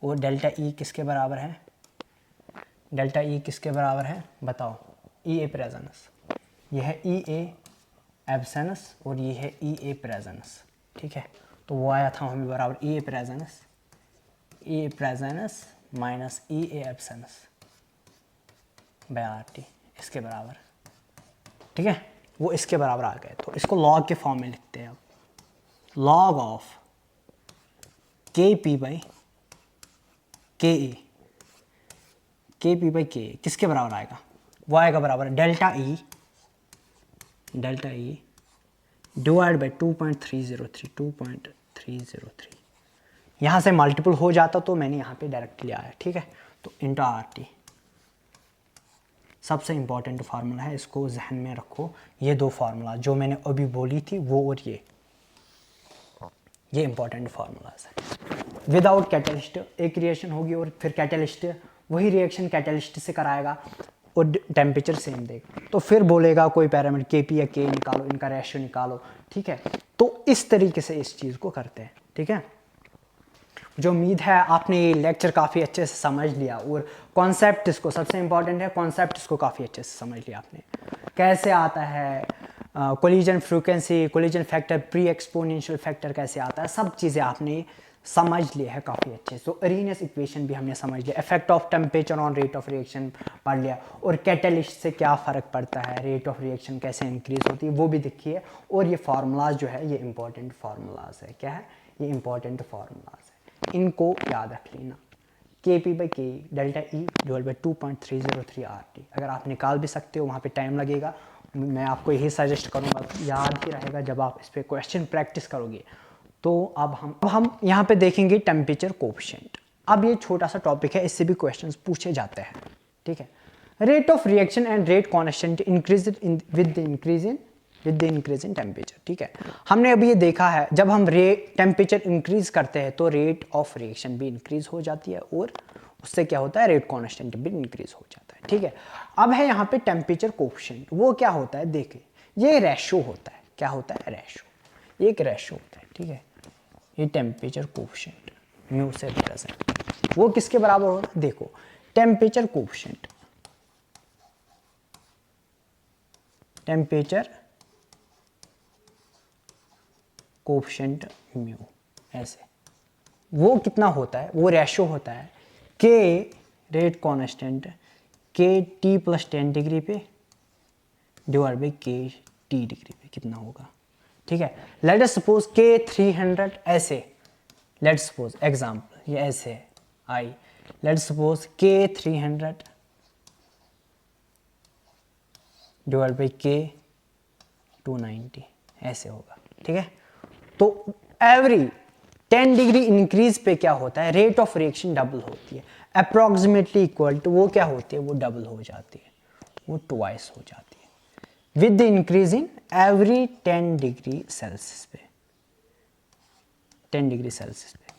और डेल्टा ई किसके बराबर है, डेल्टा ई किसके बराबर है बताओ, ई ए प्रेजेंस, यह है ई ए एब्सेंस और ये है ई ए प्रेजेंस। ठीक है, तो वो आया था हमें बराबर E A presence minus E A absence by R T, इसके बराबर। ठीक है, वो इसके बराबर आ गए, तो इसको लॉग के फॉर्म में लिखते हैं अब, लॉग ऑफ के पी बाई के ए, के पी बाई के किसके बराबर आएगा, वो आएगा बराबर डेल्टा ई डिवाइड बाई 2.303 यहाँ से मल्टीपल हो जाता तो मैंने यहाँ पे डायरेक्ट लिया है। ठीक है, तो इंटू आर टी, सबसे इंपॉर्टेंट फार्मूला है, इसको जहन में रखो। ये दो फार्मूला जो मैंने अभी बोली थी वो और ये इंपॉर्टेंट फार्मूलाज है। विदाउट कैटलिस्ट एक रिएक्शन होगी और फिर कैटलिस्ट वही रिएक्शन कैटलिस्ट से कराएगा और टेम्परेचर सेम देगा, तो फिर बोलेगा कोई पैरामीटर के पी या के निकालो, इनका रेशियो निकालो। ठीक है, तो इस तरीके से इस चीज़ को करते हैं। ठीक है, जो उम्मीद है आपने ये लेक्चर काफ़ी अच्छे से समझ लिया और कॉन्सेप्ट इसको, सबसे इम्पॉर्टेंट है कॉन्सेप्ट इसको काफ़ी अच्छे से समझ लिया आपने, कैसे आता है collision frequency, collision factor, pre exponential factor कैसे आता है, सब चीज़ें आपने समझ लिया है काफ़ी अच्छे से। तो अरीनियस इक्वेशन भी हमने समझ लिया, effect of temperature on rate of reaction पढ़ लिया, और कैटलिस्ट से क्या फ़र्क पड़ता है, रेट ऑफ रिएक्शन कैसे इंक्रीज होती है वो भी देखिए। और ये फार्मूलाज जो है ये इंपॉर्टेंट फार्मूलाज है, क्या है ये इंपॉर्टेंट फार्मूलाज है, इनको याद रख लेना। के पी बाई के delta E divide by 2.303 R T, अगर आप निकाल भी सकते हो, वहाँ पे टाइम लगेगा, मैं आपको यही सजेस्ट करूँगा, याद ही रहेगा जब आप इस पर क्वेश्चन प्रैक्टिस करोगे। तो अब हम यहाँ पे देखेंगे टेम्परेचर कोएफिशिएंट। अब ये छोटा सा टॉपिक है, इससे भी क्वेश्चंस पूछे जाते हैं। ठीक है, rate of reaction and rate constant increase with the increase in temperature. ठीक है, हमने अभी ये देखा है जब हम टेम्परेचर इंक्रीज करते हैं तो रेट ऑफ रिएक्शन भी इंक्रीज हो जाती है और उससे क्या होता है, रेट कॉन्स्टेंट भी इंक्रीज हो जाता है। ठीक है, अब है यहाँ पे टेम्परेचर कोएफिशिएंट, वो क्या होता है देखिए, ये रेशो होता है, क्या होता है रेशो, एक रेशो होता है। ठीक है, ये टेम्परेचर कोएफिशिएंट म्यू से रिप्रेजेंट, वो किसके बराबर होगा, देखो टेम्परेचर कोएफिशिएंट म्यू, ऐसे वो कितना होता है, वो रेशो होता है के रेट कांस्टेंट के टी प्लस 10 डिग्री पे डिवाइड बाई के टी डिग्री पे कितना होगा। ठीक है, लेट अस सपोज के 300 ऐसे, लेट सपोज एग्जांपल ये ऐसे आई, लेट सपोज के 300 डिवाइड बाई के 290 ऐसे होगा। ठीक है, तो एवरी 10 डिग्री इंक्रीज पे क्या होता है, रेट ऑफ रिएक्शन डबल होती है, अप्रॉक्सीमेटली इक्वल टू वो क्या होती है, वो डबल हो जाती है, वो ट्वाइस हो जाती है with the increase in every 10 degree Celsius पे, 10 डिग्री सेल्सियस पे।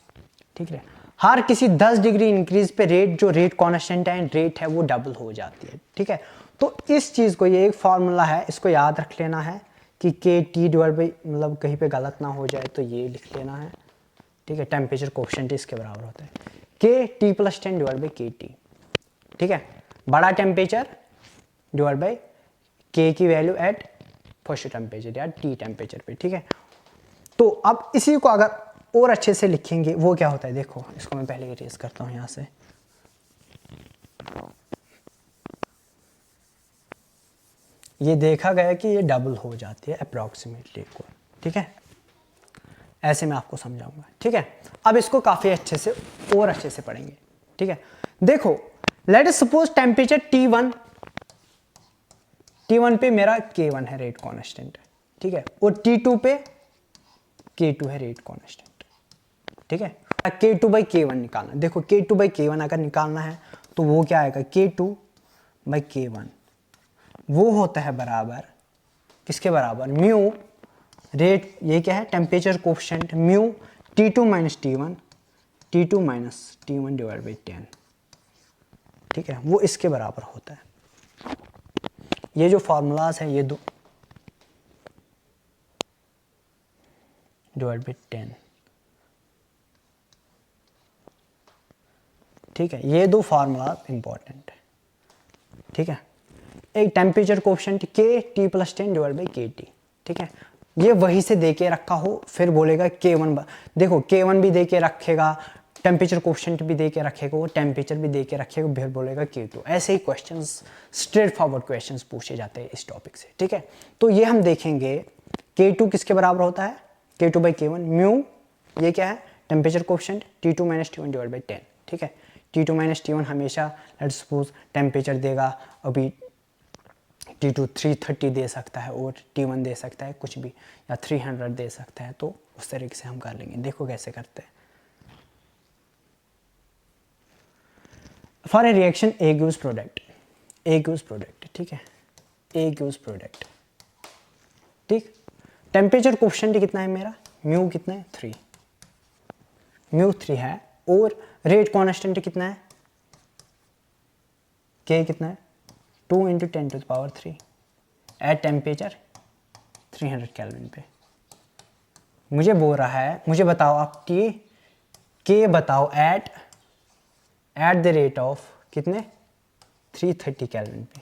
ठीक है, हर किसी 10 डिग्री इंक्रीज पे रेट, जो रेट कांस्टेंट है, रेट है वो डबल हो जाती है, ठीक है। तो इस चीज़ को, ये एक फॉर्मूला है, इसको याद रख लेना है कि के टी डिवाइड बाई, मतलब कहीं पे गलत ना हो जाए तो ये लिख लेना है, ठीक है। टेम्परेचर कोफिशिएंट इसके बराबर होता है के टी प्लस 10 डिवाइड बाई के टी, ठीक है। बड़ा टेम्परेचर डिवाइड बाई के की वैल्यू एट फर्स्ट टेम्परेचर या टी टेम्परेचर पे, ठीक है। तो अब इसी को अगर और अच्छे से लिखेंगे वो क्या होता है, देखो इसको मैं पहले इरेज करता हूँ यहाँ से। ये देखा गया कि ये डबल हो जाती है अप्रॉक्सीमेटली इक्वल, ठीक है। ऐसे मैं आपको समझाऊंगा, ठीक है। अब इसको काफ़ी अच्छे से और अच्छे से पढ़ेंगे, ठीक है। देखो late us suppose temperature T1 पे मेरा K1 है रेट कांस्टेंट, ठीक है, और T2 पे K2 है रेट कांस्टेंट, ठीक है। K2 बाई K1 निकालना, देखो K2 बाई K1 अगर निकालना है तो वो क्या आएगा, K2 बाई K1 वो होता है बराबर किसके बराबर, म्यू रेट, ये क्या है temperature coefficient, mu T2 minus T1 divide by 10, ठीक है, वो इसके बराबर होता है। ये जो फार्मूलाज हैं ये दो डिवाइड बाई 10, ठीक है, ये दो फार्मूला इंपॉर्टेंट है, ठीक है। एक टेम्परेचर कोफिशिएंट के टी प्लस 10 डिवाइड बाई के टी, ठीक है, ये वही से दे के रखा हो, फिर बोलेगा K1, देखो K1 भी दे के रखेगा, टेम्परेचर कोफिशिएंट भी दे के रखेगा, वो टेम्परेचर भी दे के रखेगा, फिर बोलेगा K2। ऐसे ही क्वेश्चंस, स्ट्रेट फॉरवर्ड क्वेश्चंस पूछे जाते हैं इस टॉपिक से, ठीक है। तो ये हम देखेंगे K2 किसके बराबर होता है, K2 बाई K1, म्यू ये क्या है temperature coefficient T2 minus T1 divide by 10, ठीक है। T2 माइनस T1 हमेशा लेट्स सपोज टेम्परेचर देगा, अभी T2 330 दे सकता है और T1 दे सकता है कुछ भी, या 300 दे सकता है, तो उस तरीके से हम कर लेंगे। देखो कैसे करते हैं। For a reaction A gives product, ठीक है, ए गिव्स प्रोडक्ट, ठीक। टेम्परेचर कोफिशिएंट कितना है मेरा, म्यू कितना है 3, म्यू 3 है, और रेट कांस्टेंट कितना है, के कितना है 2 into 10 to the power 3 at temperature 300 kelvin पे। मुझे बोल रहा है, मुझे बताओ आप के बताओ एट द रेट ऑफ कितने 330 केल्विन पे,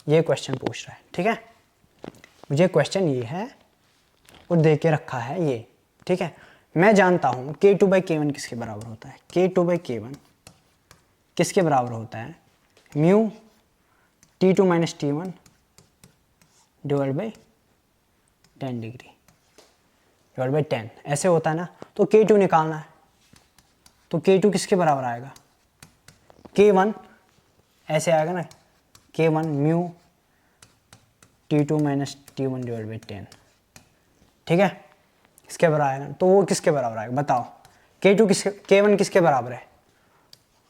ये क्वेश्चन पूछ रहा है, ठीक है। मुझे क्वेश्चन ये है और दे के रखा है ये, ठीक है। मैं जानता हूँ K2 बाई K1 किसके बराबर होता है, K2 बाई K1 किसके बराबर होता है, mu T2 minus T1 divide by 10 degree divide by 10, ऐसे होता है ना। तो K2 निकालना है, तो K2 किसके बराबर आएगा, K1 ऐसे आएगा ना, K1 mu T2 minus T1 divide by 10, ठीक है, इसके बराबर आएगा। तो वो किसके बराबर आएगा बताओ, K1 किसके बराबर है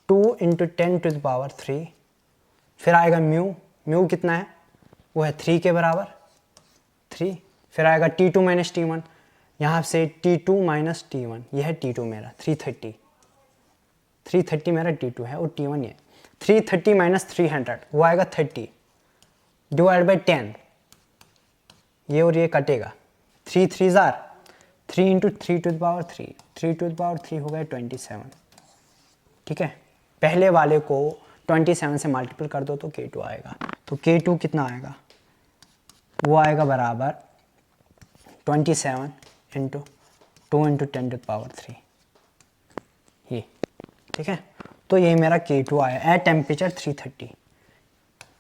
2 इंटू 10 टू द पावर 3, फिर आएगा म्यू कितना है, वो है 3 के बराबर 3, फिर आएगा T2 माइनस T1, यहाँ से T2 माइनस T1, यह है T2 मेरा 330 मेरा T2 है, और T1 ये 330 माइनस 300 वो आएगा 30 डिवाइड बाई 10, ये और ये कटेगा, 3 3 3 into 3 to the power 3 to the power 3 हो गया 27, ठीक है। पहले वाले को 27 से मल्टीपल कर दो तो K2 आएगा, तो K2 कितना आएगा, वो आएगा बराबर 27 into 2 into 10 to the power 3, ये, ठीक है। तो ये मेरा K2 आया at temperature 330,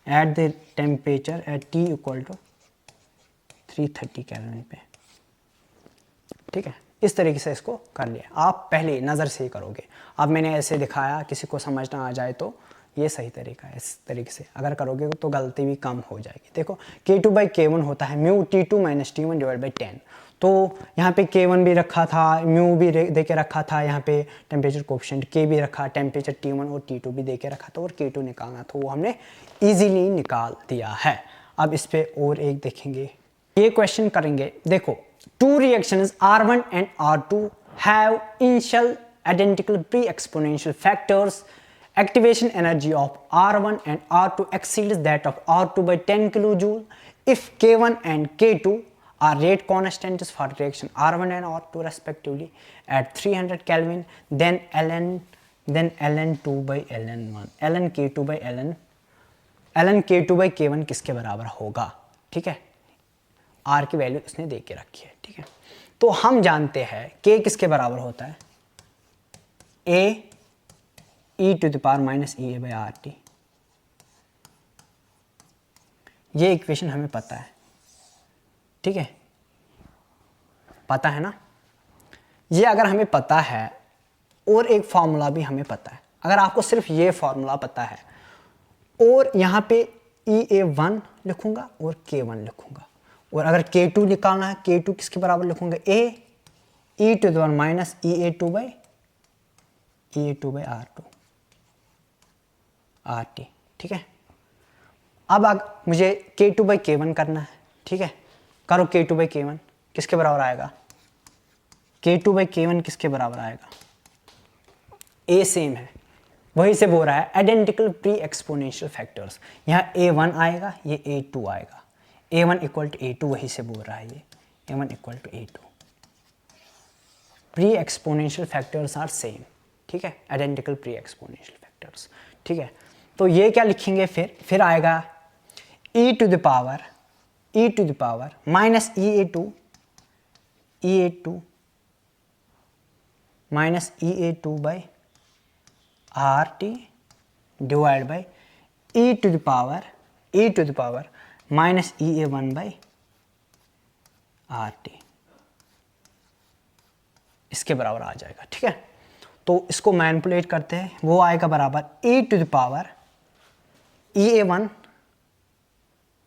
at the temperature at T equal to 330 kelvin पे, ठीक है। इस तरीके से इसको कर लिया, आप पहले नज़र से ही करोगे। अब मैंने ऐसे दिखाया, किसी को समझ ना आ जाए तो ये सही तरीका है, इस तरीके से अगर करोगे तो गलती भी कम हो जाएगी। देखो K2 बाई K1 होता है mu T2 minus T1 divide by 10, तो यहाँ पे K1 भी रखा था, म्यू भी दे के रखा था, यहाँ पे टेम्परेचर कोफिशिएंट K भी रखा, टेम्परेचर T1 और T2 भी दे के रखा था, और K2 निकालना था, वो हमने ईजीली निकाल दिया है। अब इस पर और एक देखेंगे, ये क्वेश्चन करेंगे। देखो two reactions R1 and R2 have initial identical pre-exponential factors, activation energy of R1 and R2 exceeds that of R2 by 10 kilojoule if K1 and K2 are rate constants for reaction R1 and R2 respectively at 300 Kelvin, then ln2 by ln1, ln K2 by ln K2 by K1 किसके बराबर होगा, ठीक है। R की वैल्यू इसने दे के रखी है, ठीक है। तो हम जानते हैं K किसके बराबर होता है, A e to the power minus EA by RT। ये इक्वेशन हमें पता है, ठीक है, पता है ना। ये अगर हमें पता है और एक फॉर्मूला भी हमें पता है, अगर आपको सिर्फ ये फॉर्मूला पता है और यहाँ पे EA1 लिखूंगा और K1 लिखूंगा, और अगर K2 निकालना है, K2 किसके बराबर लिखूंगा, A e to the power minus EA2 by R2 RT, ठीक है। अब मुझे K2 by K1 करना है, ठीक है। करो K2 by K1 किसके बराबर आएगा, K2 by K1 किसके बराबर आएगा, A सेम है, वही से बोल रहा है आइडेंटिकल प्री एक्सपोनेंशियल फैक्टर्स। यहाँ A1 आएगा, ये A2 आएगा, A1 इक्वल टू A2 वही से बोल रहा है, ये A1 equal to A2। Pre exponential factors are same, ठीक है, आइडेंटिकल प्री एक्सपोनेंशियल फैक्टर्स, ठीक है। तो ये क्या लिखेंगे, फिर आएगा e to the power minus EA2 minus EA2 by RT divide by e to the power minus EA1 by RT, इसके बराबर आ जाएगा, ठीक है। तो इसको मैनिपुलेट करते हैं, वो आएगा बराबर e to the power EA1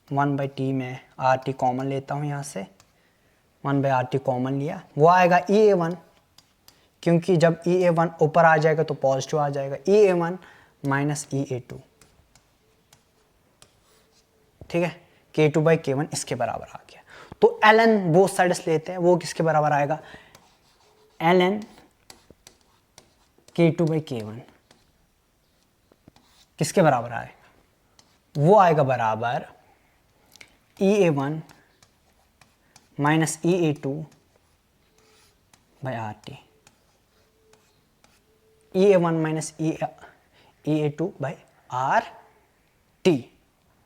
1/t में RT कॉमन लेता हूँ, यहाँ से 1/RT कॉमन लिया, वो आएगा EA1, क्योंकि जब EA1 ऊपर आ जाएगा तो पॉजिटिव आ जाएगा, EA1 माइनस EA2, ठीक है। K2 by K1 इसके बराबर आ गया। तो ln बोथ साइड्स लेते हैं, वो किसके बराबर आएगा, ln K2 by K1 किसके बराबर आएगा, वो आएगा बराबर EA1 minus EA2 by RT, EA1 minus EA2 by RT,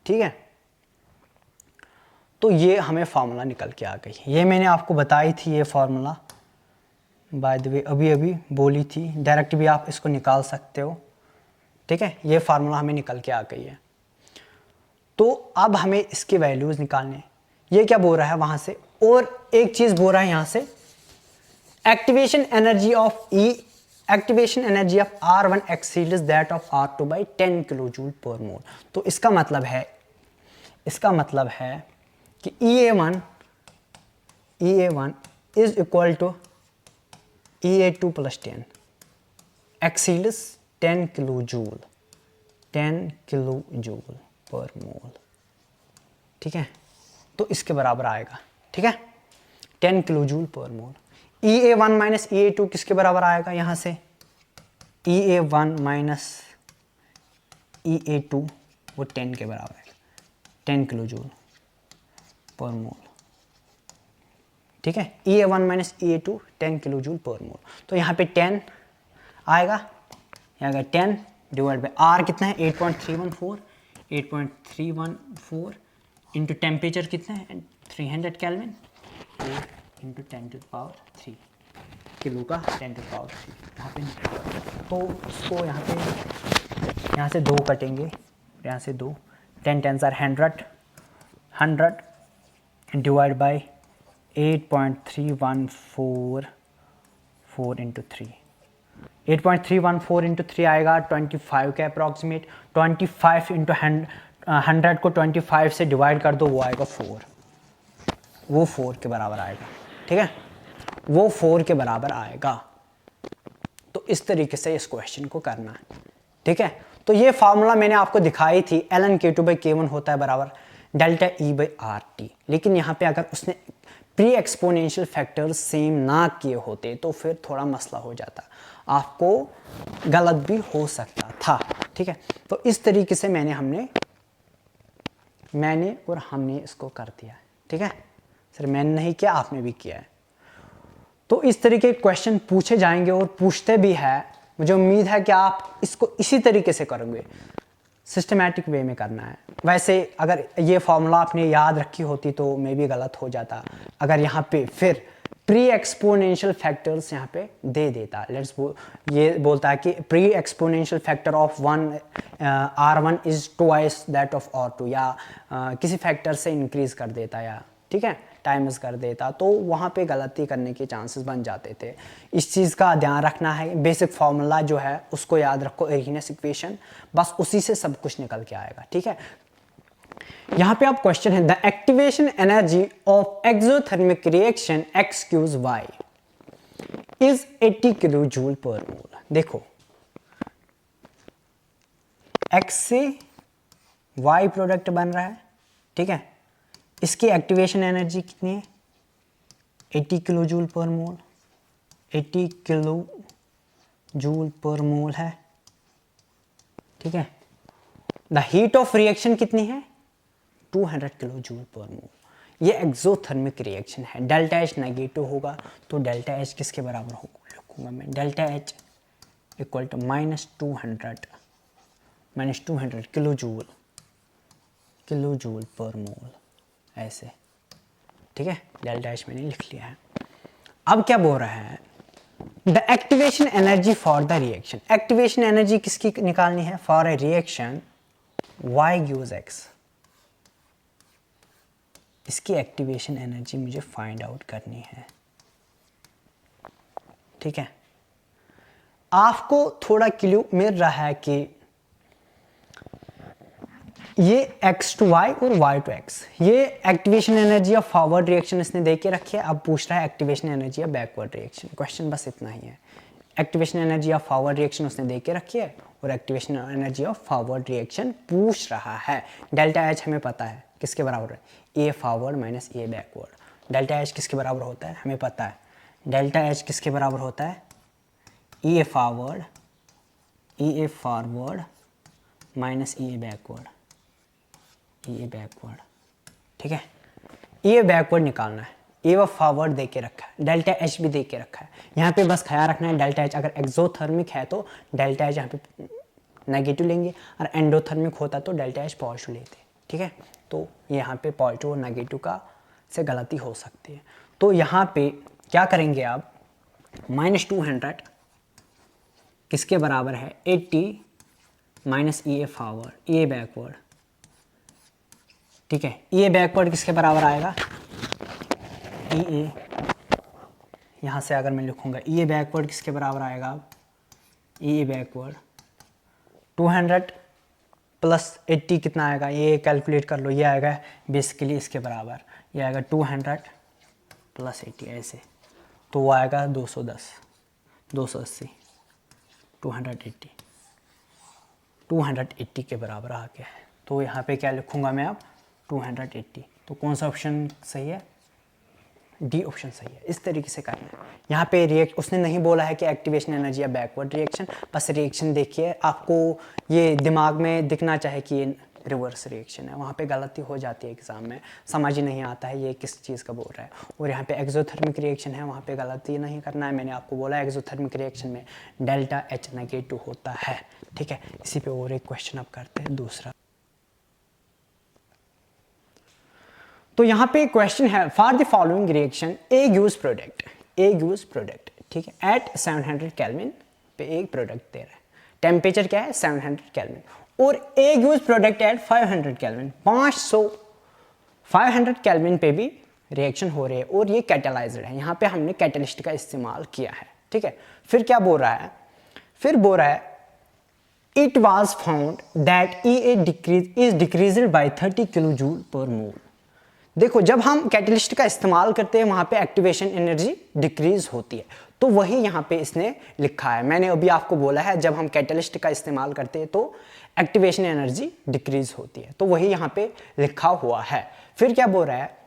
ठीक है। तो ये हमें फार्मूला निकल के आ गई, ये मैंने आपको बताई थी, ये फार्मूला बाय द वे अभी बोली थी, डायरेक्ट भी आप इसको निकाल सकते हो, ठीक है। ये फार्मूला हमें निकल के आ गई है। तो अब हमें इसके वैल्यूज निकालने, ये क्या बोल रहा है वहां से, और एक चीज बोल रहा है यहाँ से, activation energy of R1 exceeds that of R2 by 10 kilojoule per mole. तो इसका मतलब है कि EA1 is equal to EA2 plus 10 exceeds 10 kilojoule per mole, ठीक है। तो इसके बराबर आएगा, ठीक है, 10 किलोजूल पर मोल। EA1 माइनस EA2 किसके बराबर आएगा, यहाँ से EA1 माइनस EA2 वो 10 के बराबर है, 10 किलोजूल पर मोल, ठीक है। EA1 minus EA2 10 kilojoule per mole. तो यहाँ पे 10 आएगा, यहाँ आएगा 10 डिवाइड बाई R कितना है, 8.314 इंटू टेम्परेचर कितना है 300 kelvin, 4 into 10 to the power 3 kilo का 10 टू द पावर 3 यहाँ पे। तो उसको यहाँ से 2 कटेंगे, यहाँ से 2, 10 10s are 100 divide by 8.3144 into 3, 8.314 into 3 आएगा 25 के अप्रॉक्सीमेट, 25 इंटू 100 को 25 से डिवाइड कर दो, वो आएगा 4, वो 4 के बराबर आएगा, ठीक है, वो 4 के बराबर आएगा। तो इस तरीके से इस क्वेश्चन को करना है, ठीक है। तो ये फार्मूला मैंने आपको दिखाई थी, ln K2 by K1 होता है बराबर डेल्टा E by RT। लेकिन यहाँ पे अगर उसने प्री एक्सपोनेंशियल फैक्टर्स सेम ना किए होते तो फिर थोड़ा मसला हो जाता। आपको गलत भी हो सकता था, ठीक है। तो इस तरीके से मैंने और हमने इसको कर दिया है, ठीक है। सिर्फ मैंने नहीं किया, आपने भी किया है। तो इस तरीके के क्वेश्चन पूछे जाएंगे और पूछते भी है। मुझे उम्मीद है कि आप इसको इसी तरीके से करोगे, सिस्टमैटिक वे में करना है। वैसे अगर ये फॉर्मूला आपने याद रखी होती तो मे भी गलत हो जाता, अगर यहाँ पे फिर प्री एक्सपोनेंशियल फैक्टर्स यहाँ पे दे देता। ये बोलता है कि pre exponential factor of R1 is twice that of R2, या किसी फैक्टर से इंक्रीज कर देता, या ठीक है टाइम्स कर देता, तो वहाँ पे गलती करने के चांसेस बन जाते थे। इस चीज़ का ध्यान रखना है। बेसिक फार्मूला जो है उसको याद रखो, एरिहीनियस इक्वेशन, बस उसी से सब कुछ निकल के आएगा, ठीक है। यहाँ पे आप क्वेश्चन है, the activation energy of exothermic reaction X क्यूज Y is 80 kilo joule per mole. देखो X से Y प्रोडक्ट बन रहा है, ठीक है। इसकी एक्टिवेशन एनर्जी कितनी है? 80 किलो जूल पर मोल, 80 किलो जूल पर मोल है, ठीक है। द हीट ऑफ रिएक्शन कितनी है? 200 किलो जूल पर मोल। ये एक्सोथर्मिक रिएक्शन है। डेल्टा H नेगेटिव होगा तो डेल्टा H किसके बराबर होगा? लिखूंगा मैं delta H equal to -200 kilo joule per mole, ऐसे, ठीक है। डेल्टा H मैंने लिख लिया है। अब क्या बोल रहा है? The activation energy for the reaction. Activation energy किसकी निकालनी है? For a reaction Y gives X। इसकी एक्टिवेशन एनर्जी मुझे फाइंड आउट करनी है, ठीक है। आपको थोड़ा क्लू मिल रहा है कि ये X to Y और Y to X, ये activation energy of forward reaction इसने दे के रखी है। अब पूछ रहा है activation energy of backward reaction. Question बस इतना ही है। Activation energy of forward reaction उसने दे के रखी है और activation energy of forward reaction पूछ रहा है। डेल्टा H हमें पता है किसके बराबर है? A forward minus A backward. Delta H किसके बराबर होता है? हमें पता है। डेल्टा H किसके बराबर होता है? A forward minus A backward, ठीक है। A बैकवर्ड निकालना है, A फॉरवर्ड दे के रखा है, डेल्टा H भी दे के रखा है। यहाँ पे बस ख्याल रखना है डेल्टा H अगर एक्सोथर्मिक है तो डेल्टा H यहाँ पे नेगेटिव लेंगे, और एंडोथर्मिक होता तो डेल्टा H पॉजिटिव लेते, ठीक है। तो यहाँ पे पॉजिटिव और नेगेटिव का से गलती हो सकती है। तो यहाँ पे क्या करेंगे आप? -200 किसके बराबर है? 80 minus E A forward, E A backward, ठीक है। E A बैकवर्ड किसके बराबर आएगा? E A, यहाँ से अगर मैं लिखूंगा E A बैकवर्ड किसके बराबर आएगा? E A बैकवर्ड 200 प्लस 80 कितना आएगा? ये कैलकुलेट कर लो, ये आएगा बेसिकली इसके बराबर, ये आएगा 200 प्लस 80 ऐसे, तो वो आएगा 210, 280, 280 के बराबर आ गया है। तो यहाँ पे क्या लिखूंगा मैं अब? 280। तो कौन सा ऑप्शन सही है? डी ऑप्शन सही है। इस तरीके से करना है। यहाँ पे उसने नहीं बोला है कि एक्टिवेशन एनर्जी या बैकवर्ड रिएक्शन, बस रिएक्शन देखिए। आपको ये दिमाग में दिखना चाहिए कि ये रिवर्स रिएक्शन है। वहाँ पे गलती हो जाती है एग्जाम में, समझ ही नहीं आता है ये किस चीज़ का बोल रहा है। और यहाँ पे एक्सोथर्मिक रिएक्शन है, वहाँ पे गलती नहीं करना है। मैंने आपको बोला एक्सोथर्मिक रिएक्शन में डेल्टा H नेगेटिव होता है, ठीक है। इसी पे और एक क्वेश्चन अब करते हैं दूसरा। तो यहाँ पे क्वेश्चन है, for the following reaction A gives product, ठीक है, एट 700 केल्विन पे एक प्रोडक्ट दे रहा है। टेम्परेचर क्या है? 700 केल्विन, और A gives product at 500 kelvin, 500 kelvin पे भी रिएक्शन हो रही है और ये कैटेलाइज्ड है। यहाँ पे हमने कैटलिस्ट का इस्तेमाल किया है, ठीक है। फिर क्या बोल रहा है? फिर बोल रहा है it was found that EA is decreased by 30 kilo joule per mole. देखो, जब हम कैटलिस्ट का इस्तेमाल करते हैं वहाँ पे एक्टिवेशन एनर्जी डिक्रीज होती है, तो वही यहाँ पे इसने लिखा है। मैंने अभी आपको बोला है जब हम कैटलिस्ट का इस्तेमाल करते हैं तो एक्टिवेशन एनर्जी डिक्रीज होती है, तो वही यहाँ पे लिखा हुआ है। फिर क्या बोल रहा है?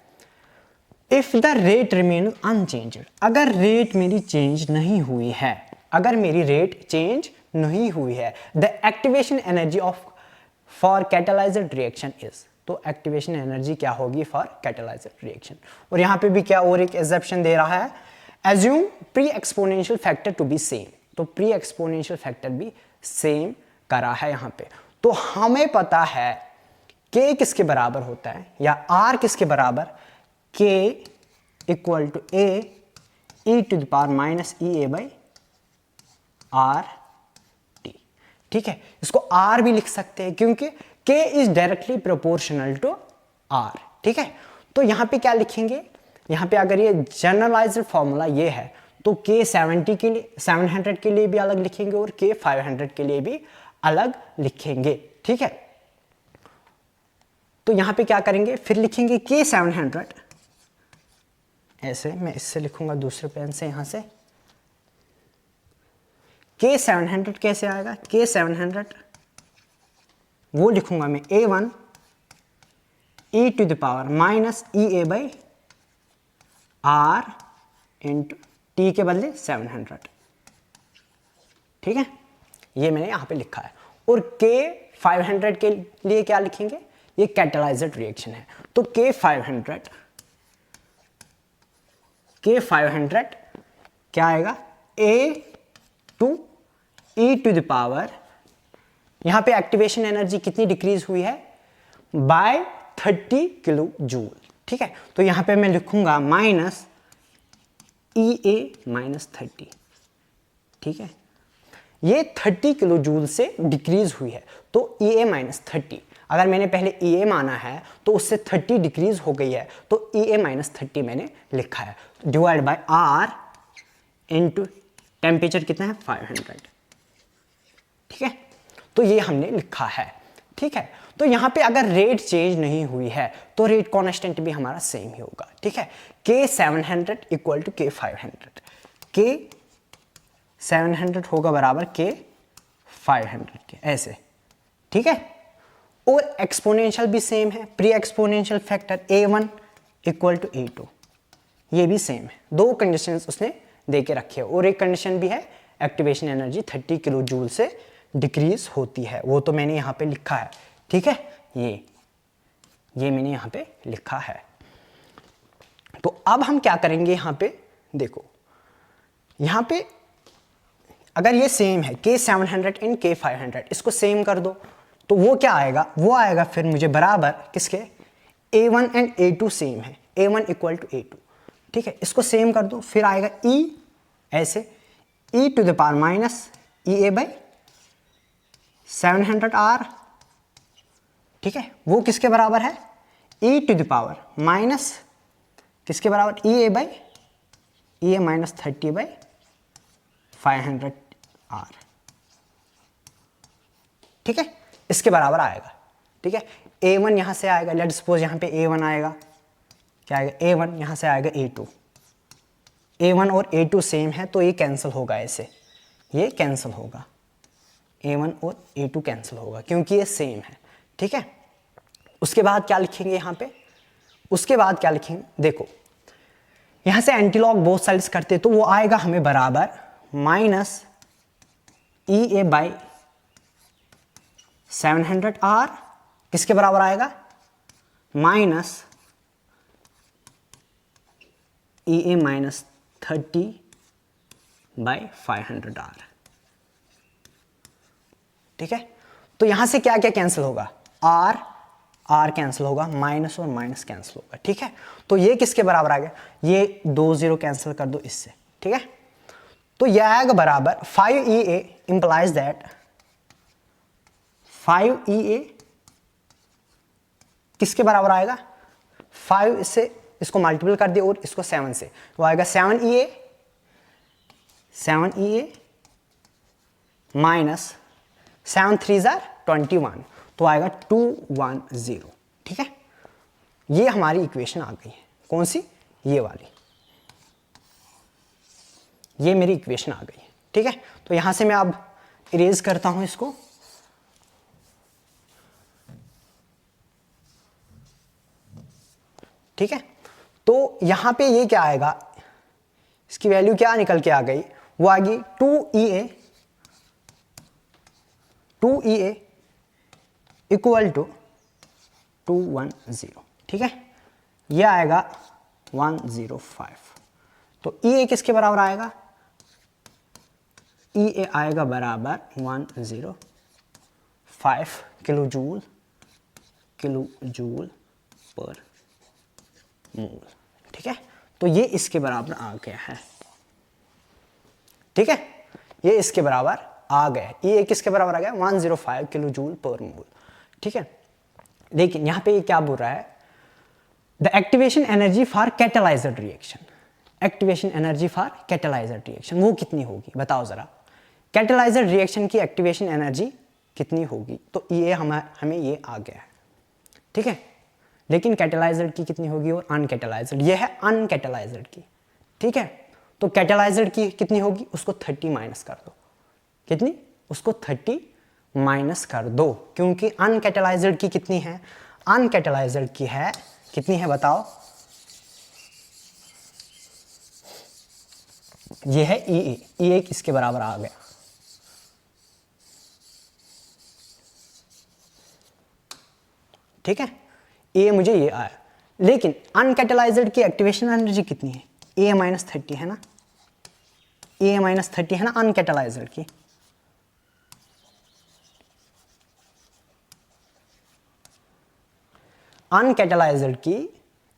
If the rate remain unchanged, अगर रेट मेरी चेंज नहीं हुई है, अगर मेरी रेट चेंज नहीं हुई है। The activation energy of for catalysed reaction is, तो एक्टिवेशन एनर्जी क्या होगी फॉर कैटालाइज्ड रिएक्शन। और यहाँ पे भी क्या और एक एग्जेप्शन दे रहा है, assume pre exponential factor to be same, तो प्री एक्सपोनेंशियल फैक्टर भी सेम करा है यहाँ पे। तो हमें पता है k किसके बराबर होता है या r किसके बराबर, k equal to a e to the power minus E A by R T. ठीक है, इसको r भी लिख सकते हैं क्योंकि k is directly proportional to r। ठीक है, तो यहां पे क्या लिखेंगे, यहां पे अगर ये जनरलाइज्ड फॉर्मूला ये है तो k 70 के लिए 700 के लिए भी अलग लिखेंगे और k 500 के लिए भी अलग लिखेंगे। ठीक है, तो यहां पे क्या करेंगे, फिर लिखेंगे k 700 ऐसे, मैं इससे लिखूंगा दूसरे पेन से, यहां से k 700 कैसे आएगा, k 700 वो लिखूंगा मैं a1 e to the power minus E A by R into T के बदले 700। ठीक है, ये मैंने यहां पे लिखा है। और k 500 के लिए क्या लिखेंगे, ये कैटालाइज्ड रिएक्शन है, तो k 500 क्या आएगा, a two e to the power, यहां पे एक्टिवेशन एनर्जी कितनी डिक्रीज हुई है, बाय 30 किलो जूल। ठीक है, तो यहां पे मैं लिखूंगा माइनस ई ए माइनस 30। ठीक है, ये 30 किलो जूल से डिक्रीज हुई है, तो ई ए माइनस 30, अगर मैंने पहले ई ए माना है तो उससे 30 डिक्रीज हो गई है, तो ई ए माइनस 30 मैंने लिखा है, divide by R into temperature कितना है 500। ठीक है, तो ये हमने लिखा है। ठीक है, तो यहां पे अगर रेट चेंज नहीं हुई है तो रेट कांस्टेंट भी हमारा सेम ही होगा। ठीक है, k 700 equal to k 500, k 700 होगा बराबर k 500 के, ऐसे। ठीक है, और एक्सपोनेंशियल भी सेम है, pre exponential factor a1 equal to a2, ये भी सेम है। दो कंडीशंस उसने दे के रखे हैं, और एक कंडीशन भी है एक्टिवेशन एनर्जी 30 किलो जूल से डिक्रीज होती है, वो तो मैंने यहाँ पे लिखा है। ठीक है, ये मैंने यहाँ पे लिखा है। तो अब हम क्या करेंगे, यहाँ पे देखो, यहाँ पे अगर ये सेम है k 700 एंड k 500, इसको सेम कर दो तो वो क्या आएगा, वो आएगा फिर मुझे बराबर किसके, a1 एंड a2 सेम है, a1 इक्वल टू a2। ठीक है, इसको सेम कर दो, फिर आएगा e ऐसे, e to the power minus E A by 700r। ठीक है, वो किसके बराबर है, e to the power minus किसके बराबर, E A by E A minus 30 by 500r। ठीक है, इसके बराबर आएगा। ठीक है, a1 यहां से आएगा, लेट सपोज यहां पे a1 आएगा, क्या आएगा a1, यहां से आएगा a2, a1 और a2 सेम है तो ये कैंसिल होगा, ऐसे ये कैंसिल होगा, a1 और a2 कैंसिल होगा क्योंकि ये सेम है। ठीक है, उसके बाद क्या लिखेंगे यहाँ पे, उसके बाद क्या लिखेंगे, देखो यहां से एंटीलॉग बोथ साइड्स करते तो वो आएगा हमें बराबर minus E A by 700r, किसके बराबर आएगा, minus E A minus 30 by 500r। ठीक है, तो यहां से क्या क्या कैंसिल होगा, r कैंसिल होगा, माइनस और माइनस कैंसिल होगा। ठीक है, तो ये किसके बराबर आ गया, ये 2 0 कैंसिल कर दो इससे। ठीक है, तो ये आएगा बराबर 5EA इंप्लाइज दैट 5EA किसके बराबर आएगा, 5 से इसको मल्टीपल कर दिया और इसको 7 से, वो आएगा 7EA माइनस 7 3 21, तो आएगा 210। ठीक है, ये हमारी इक्वेशन आ गई है, कौन सी, ये वाली, ये मेरी इक्वेशन आ गई है। ठीक है, तो यहां से मैं अब इरेज करता हूं इसको, ठीक है, तो यहां पे ये क्या आएगा, इसकी वैल्यू क्या निकल के आ गई वो आएगी 2EA इक्वल टू 210, ठीक है। ये आएगा 105। तो EA किसके बराबर आएगा? EA आएगा बराबर 105 किलो जूल पर मोल, ठीक है। तो ये इसके बराबर आ गया है, ठीक है, ये इसके बराबर आ गया। ये किसके बराबर आ गया? 105 किलो जूल पर मोल, ठीक है। लेकिन यहां पे ये क्या बोल रहा है? The activation energy for catalyser reaction, activation energy for catalyser reaction वो कितनी होगी बताओ जरा। कैटालाइजर रिएक्शन की एक्टिवेशन एनर्जी कितनी होगी? तो ये हमें ये आ गया है, ठीक है। लेकिन कैटालाइजर की कितनी होगी और अनकैटालाइजर, ये है अनकैटालाइजर की, ठीक है। तो कैटालाइजर की कितनी होगी? उसको 30 माइनस कर दो। कितनी? उसको 30 माइनस कर दो, क्योंकि अनकैटालाइजर की कितनी है? अनकैटालाइजर की है कितनी है बताओ? ये है EA किसके बराबर आ गया? ठीक है, ए मुझे ये आया। लेकिन अनकैटालाइज्ड की एक्टिवेशन एनर्जी कितनी है? ए माइनस 30 है ना, ए माइनस 30 है ना अनकैटालाइज्ड की। अनकैटालाइज्ड की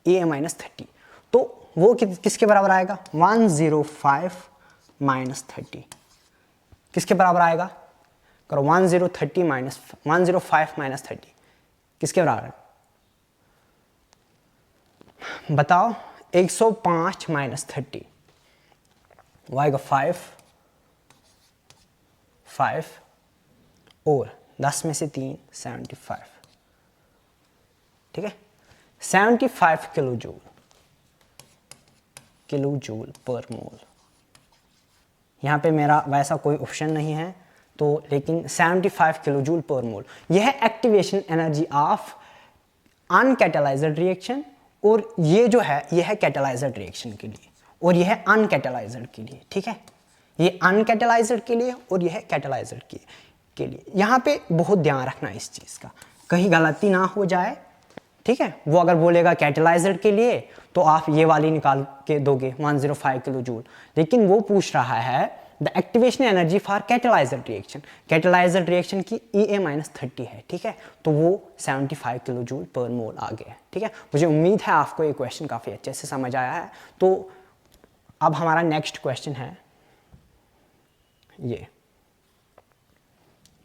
ए माइनस 30, तो वो किसके बराबर आएगा? 105 माइनस 30 किसके बराबर आएगा? करो 105 माइनस 30 किसके बराबर है? बताओ 105 माइनस 30 वो आएगा 5 और 10 में से 3 75, ठीक है। 75 किलो जूल पर मोल। यहाँ पे मेरा वैसा कोई ऑप्शन नहीं है तो, लेकिन 75 किलो जूल पर मोल यह है activation energy of uncatalysed reaction, और ये जो है ये है कैटालाइज्ड रिएक्शन के लिए, और यह है अनकैटालाइज्ड के लिए, ठीक है। ये अनकैटालाइज्ड के लिए और यह है कैटालाइज्ड के लिए। यहाँ पे बहुत ध्यान रखना इस चीज़ का, कहीं गलती ना हो जाए, ठीक है। वो अगर बोलेगा कैटालाइज्ड के लिए तो आप ये वाली निकाल के दोगे 105 किलो जूल, लेकिन वो पूछ रहा है the activation energy for catalysed reaction. Catalysed reaction की EA माइनस 30 है, ठीक है। तो वो 75 किलो जूल पर मोल आ गया है, ठीक है। मुझे उम्मीद है आपको ये क्वेश्चन काफ़ी अच्छे से समझ आया है। तो अब हमारा नेक्स्ट क्वेश्चन है ये,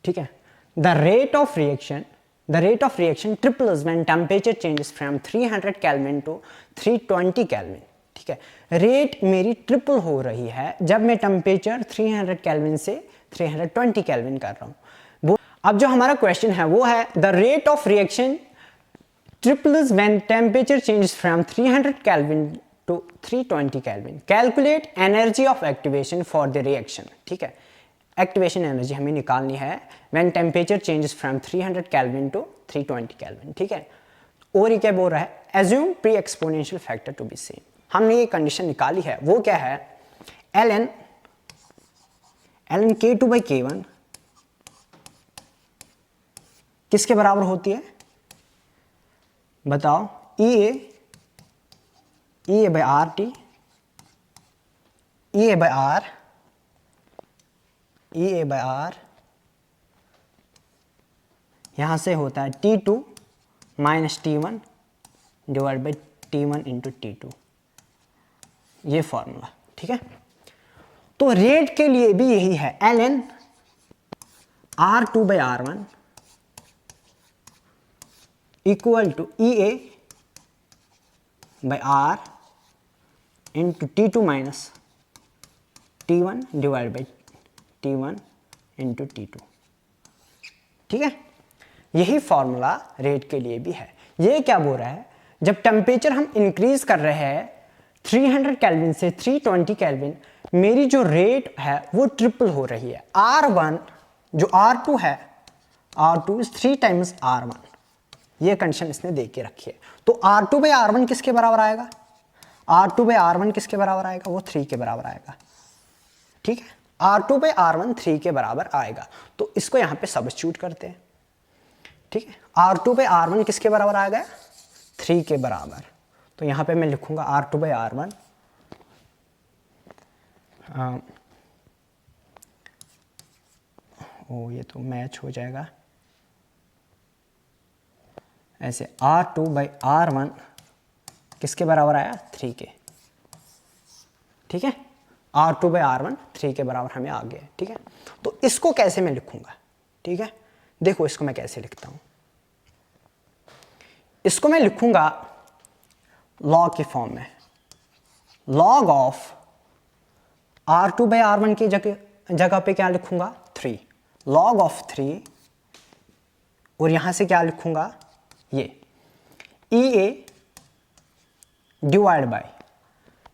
ठीक है। The rate of reaction triples when temperature changes from 300 Kelvin to 320 Kelvin, ठीक है। रेट मेरी ट्रिपल हो रही है जब मैं टेम्परेचर 300 केल्विन से 320 केल्विन कर रहा हूं। अब जो हमारा क्वेश्चन है वो है the rate of reaction triples when temperature changes from 300 Kelvin to 320 Kelvin. Calculate energy of activation for the reaction, ठीक है। एक्टिवेशन एनर्जी हमें निकालनी है when temperature changes from 300 Kelvin to 320 Kelvin, ठीक है। और ये क्या बोल रहा है? assume pre exponential factor to be same। हमने ये कंडीशन निकाली है, वो क्या है? ln K2 by K1 किसके बराबर होती है बताओ? EA by RT, EA by R, यहां से होता है T2 minus T1 divide by T1 into T2, ये फॉर्मूला, ठीक है। तो रेट के लिए भी यही है, ln R2 by R1 equal to EA by R into T2 minus T1 divide by T1 into T2, ठीक है। यही फॉर्मूला रेट के लिए भी है। ये क्या बोल रहा है? जब टेम्परेचर हम इंक्रीज कर रहे हैं 300 केल्विन से 320 केल्विन, मेरी जो रेट है वो ट्रिपल हो रही है। R1 जो R2 है, R2 इज 3 टाइम्स R1, ये कंडीशन इसने दे के रखी है। तो R2 by R1 किसके बराबर आएगा? R2 by R1 किसके बराबर आएगा? वो 3 के बराबर आएगा। ठीक है, R2 बाई R1 3 के बराबर आएगा, तो इसको यहाँ पे सब्स्टिट्यूट करते हैं। ठीक है, R2 बाई R1 किसके बराबर आ गया, 3 के बराबर, तो यहाँ पे मैं लिखूंगा R2 बाई R1 ये तो मैच हो जाएगा ऐसे, R2 बाई R1 किसके बराबर आया, 3 के। ठीक है, R2 बाई R1 3 के बराबर हमें आ गया। ठीक है, तो इसको कैसे मैं लिखूंगा, ठीक है, देखो इसको मैं कैसे लिखता हूं, इसको मैं लिखूंगा लॉग की फॉर्म में, log of R2 by R1 की जगह पे क्या लिखूंगा, 3, लॉग ऑफ 3, और यहां से क्या लिखूंगा, ये EA डिवाइड बाय,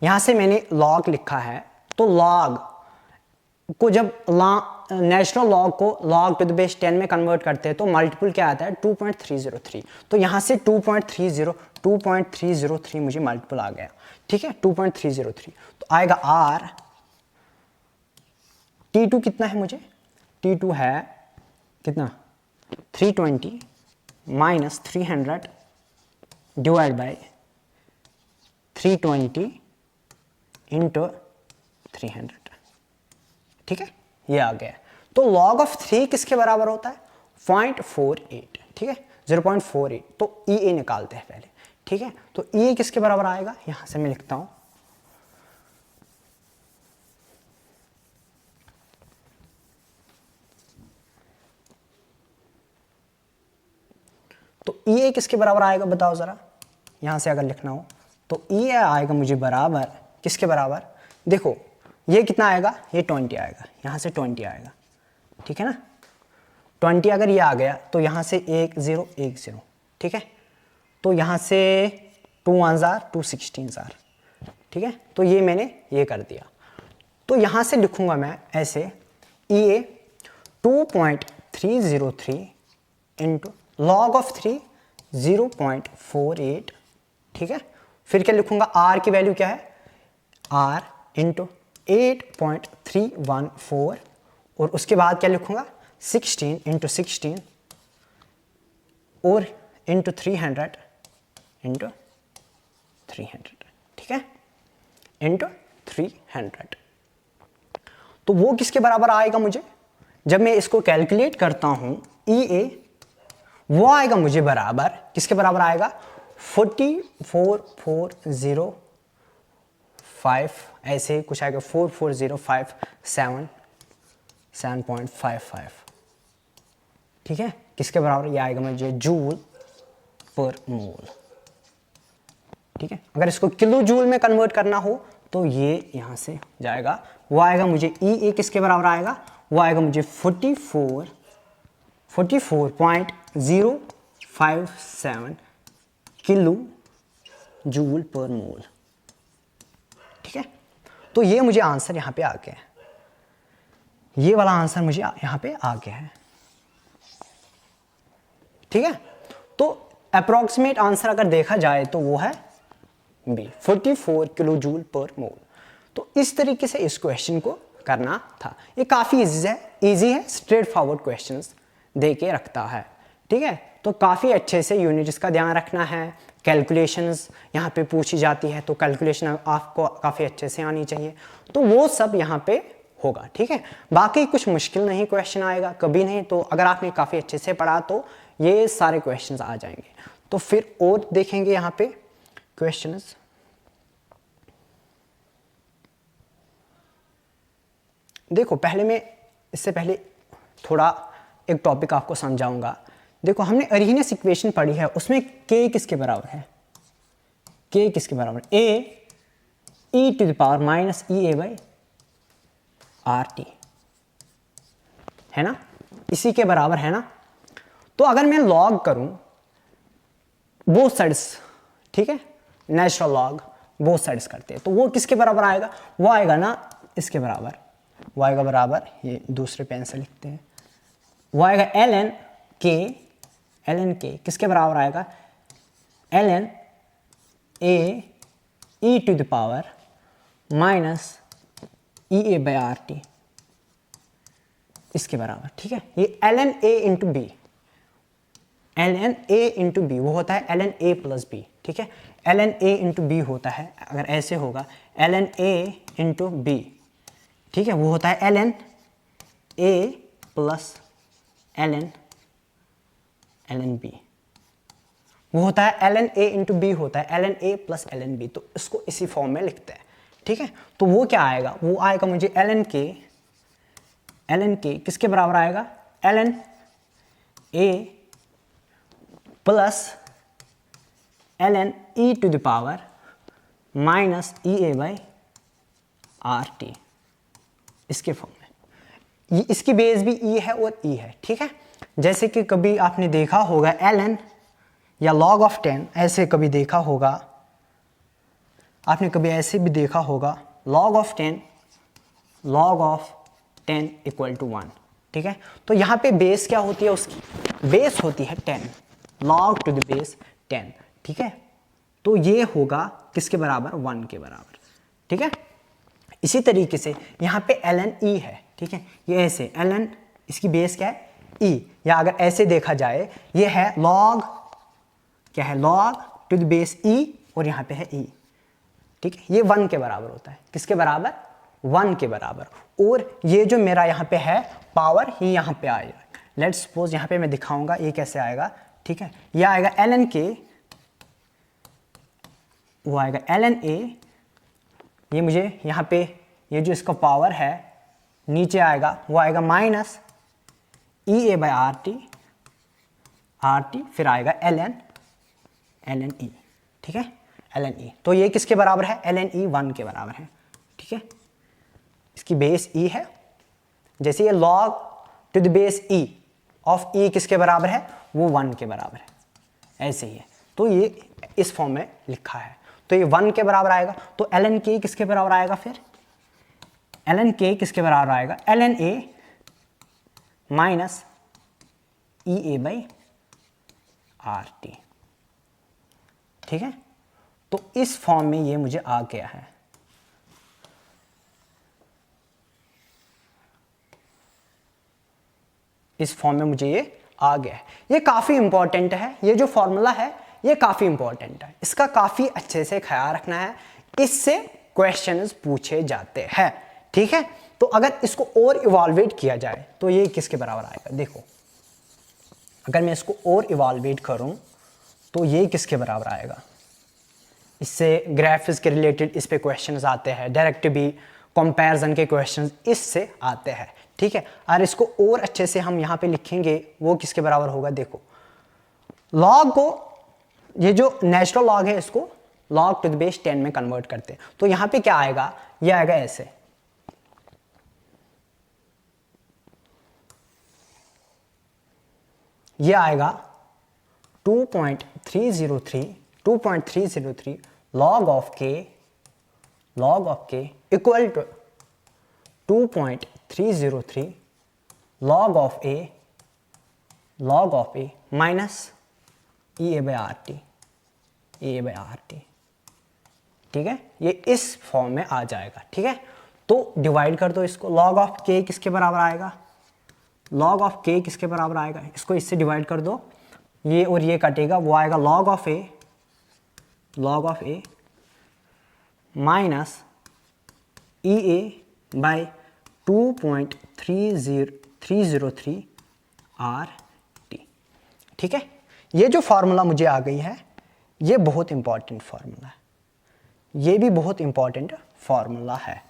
यहां से मैंने लॉग लिखा है, तो लॉग को जब नेचुरल लॉग को लॉग टू द बेस 10 में कन्वर्ट करते हैं तो मल्टीपल क्या आता है, 2.303, तो यहां से 2.303 मुझे मल्टीपल आ गया। ठीक है, 2.303, तो आएगा R, T2 कितना है मुझे, T2 है कितना, 320 माइनस 300 डिवाइड बाय 320 इंटू 300। ठीक है, ये आ गया, तो log ऑफ 3 किसके बराबर होता है, 0.48। ठीक है, 0.48, तो EA निकालते हैं पहले। ठीक है, तो EA किसके बराबर आएगा, यहां से मैं लिखता हूं, तो EA किसके बराबर आएगा बताओ जरा, यहां से अगर लिखना हो तो EA आएगा मुझे बराबर किसके बराबर, देखो ये कितना आएगा, ये 20 आएगा, यहां से 20 आएगा। ठीक है ना, 20 अगर ये आ गया तो यहां से 1 0 1 0। ठीक है, तो यहां से 2 1 2 16। ठीक है, तो ये मैंने ये कर दिया, तो यहां से लिखूंगा मैं ऐसे, EA 2.303 इंटू लॉग ऑफ 3 0.48। ठीक है, फिर क्या लिखूंगा, R की वैल्यू क्या है, R इंटू 8.314, और उसके बाद क्या लिखूंगा, 16 इंटू 16 और इंटू 300 इंटू 300। ठीक है, इंटू 300, तो वो किसके बराबर आएगा मुझे, जब मैं इसको कैलकुलेट करता हूं EA, वो आएगा मुझे बराबर किसके बराबर आएगा, 44005, ऐसे कुछ आएगा, 44057.55। ठीक है, किसके बराबर, ये आएगा मुझे जूल पर मोल। ठीक है, अगर इसको किलो जूल में कन्वर्ट करना हो तो ये यहां से जाएगा, वो आएगा मुझे EA किसके बराबर आएगा, वो आएगा मुझे 44.057 किलो जूल पर मोल। ठीक है, तो ये मुझे आंसर यहां पे आ गया है, ये वाला आंसर मुझे यहां पे आ गया है। ठीक है, तो अप्रोक्सीमेट आंसर अगर देखा जाए तो वो है B, 44 kilo joule per mole. तो इस तरीके से इस क्वेश्चन को करना था, ये काफ़ी इजी है, स्ट्रेट फॉरवर्ड क्वेश्चंस दे के रखता है। ठीक है, तो काफ़ी अच्छे से यूनिट्स का ध्यान रखना है, कैलकुलेशंस यहाँ पे पूछी जाती है तो कैलकुलेशन आपको काफ़ी अच्छे से आनी चाहिए, तो वो सब यहाँ पे होगा। ठीक है, बाकी कुछ मुश्किल नहीं क्वेश्चन आएगा कभी नहीं, तो अगर आपने काफ़ी अच्छे से पढ़ा तो ये सारे क्वेश्चंस आ जाएंगे। तो फिर और देखेंगे यहाँ पे क्वेश्चंस, देखो पहले मैं इससे पहले थोड़ा एक टॉपिक आपको समझाऊंगा। देखो हमने अरहीनियस इक्वेशन पढ़ी है, उसमें k किसके बराबर है, k किसके बराबर, a e to the power minus EA by RT है ना, इसी के बराबर है ना। तो अगर मैं लॉग करूं बोथ साइड्स, ठीक है, नेचुरल लॉग बोथ साइड्स करते हैं, तो वो किसके बराबर आएगा, वो आएगा ना इसके बराबर, वो आएगा बराबर, ये दूसरे पेन से लिखते हैं, वो आएगा ln k किसके बराबर आएगा, ln a e to the power minus E A by R T इसके बराबर, ठीक है। ये ln a into B, ln a into B वो होता है ln a प्लस बी, ठीक है। ln a इंटू बी होता है, अगर ऐसे होगा ln a इंटू बी, ठीक है, वो होता है ln a plus ln b, वो होता है ln a इंटू बी होता है ln a plus ln b। तो इसको इसी फॉर्म में लिखते हैं, ठीक है। तो वो क्या आएगा, वो आएगा मुझे ln k किसके बराबर आएगा, ln a plus ln e to the power minus E A by R T, इसके फॉर्म में। ये इसकी बेस भी e है और e है, ठीक है। जैसे कि कभी आपने देखा होगा ln या log ऑफ 10, ऐसे कभी देखा होगा आपने, कभी ऐसे भी देखा होगा log ऑफ 10 इक्वल टू 1, ठीक है। तो यहाँ पे बेस क्या होती है, उसकी बेस होती है 10, log टू द बेस 10, ठीक है। तो ये होगा किसके बराबर, 1 के बराबर, ठीक है। इसी तरीके से यहाँ पे ln e है, ठीक है। ये ऐसे ln, इसकी बेस क्या है, e, या अगर ऐसे देखा जाए ये है log, क्या है, log to the base e, और यहाँ पे है e, ठीक है। ये 1 के बराबर होता है, किसके बराबर, 1 के बराबर। और ये जो मेरा यहाँ पे है पावर, ये यहाँ पे आएगा। लेट्स सपोज यहाँ पे मैं दिखाऊंगा ये कैसे आएगा, ठीक है। ये आएगा ln k, वो आएगा ln a, ये मुझे यहाँ पे ये जो इसका पावर है नीचे आएगा, वो आएगा minus E A by R T, फिर आएगा ln e, ठीक है, ln e। तो ये किसके बराबर है, ln e 1 के बराबर है, ठीक है। इसकी बेस e है, जैसे ये log to the base e of e किसके बराबर है, वो 1 के बराबर है, ऐसे ही है। तो ये इस फॉर्म में लिखा है, तो ये 1 के बराबर आएगा। तो ln k किसके बराबर आएगा, फिर ln k किसके बराबर आएगा, ln a minus E A by R T, ठीक है। तो इस फॉर्म में ये मुझे आ गया है। इस फॉर्म में मुझे ये आ गया है। ये काफ़ी इंपॉर्टेंट है, ये जो फॉर्मूला है ये काफ़ी इंपॉर्टेंट है, इसका काफ़ी अच्छे से ख्याल रखना है, इससे क्वेश्चंस पूछे जाते हैं, ठीक है। तो अगर इसको और इवाल्वेट किया जाए तो ये किसके बराबर आएगा, देखो अगर मैं इसको और इवाल्वेट करूं तो ये किसके बराबर आएगा। इससे ग्राफ्स के रिलेटेड इस पे क्वेश्चंस आते हैं, डायरेक्ट भी कंपैरिजन के क्वेश्चंस इससे आते हैं, ठीक है। और इसको और अच्छे से हम यहाँ पे लिखेंगे, वो किसके बराबर होगा, देखो लॉग को, ये जो नेचुरल लॉग है इसको लॉग टू द बेस 10 में कन्वर्ट करते हैं। तो यहाँ पे क्या आएगा, ये आएगा ऐसे, ये आएगा 2.303 log of k equal to 2.303 log of a minus E A by R T, ठीक है। ये इस फॉर्म में आ जाएगा, ठीक है। तो डिवाइड कर दो इसको, log of k किसके बराबर आएगा, log of k किसके बराबर आएगा, इसको इससे डिवाइड कर दो, ये और ये कटेगा, वो आएगा log of a minus E A by 2.303 R T, ठीक है। ये जो फार्मूला मुझे आ गई है ये बहुत इंपॉर्टेंट फार्मूला है, ये भी बहुत इंपॉर्टेंट फार्मूला है,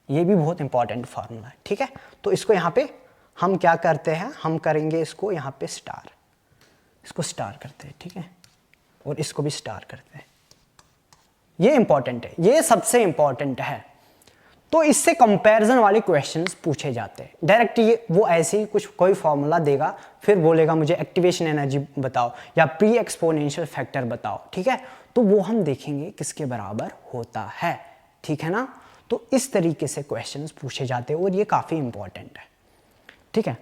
ये भी बहुत इंपॉर्टेंट फार्मूला है, ठीक है। तो इसको यहाँ पे हम क्या करते हैं, हम करेंगे इसको यहाँ पे स्टार, इसको स्टार करते हैं, ठीक है, और इसको भी स्टार करते हैं। ये इंपॉर्टेंट है, ये सबसे इंपॉर्टेंट है। तो इससे कंपैरिजन वाले क्वेश्चंस पूछे जाते हैं डायरेक्ट। ये वो ऐसे ही कुछ कोई फॉर्मूला देगा, फिर बोलेगा मुझे एक्टिवेशन एनर्जी बताओ या प्री एक्सपोनेंशियल फैक्टर बताओ, ठीक है। तो वो हम देखेंगे किसके बराबर होता है, ठीक है ना। तो इस तरीके से क्वेश्चंस पूछे जाते हैं और ये काफ़ी इंपॉर्टेंट है, ठीक है।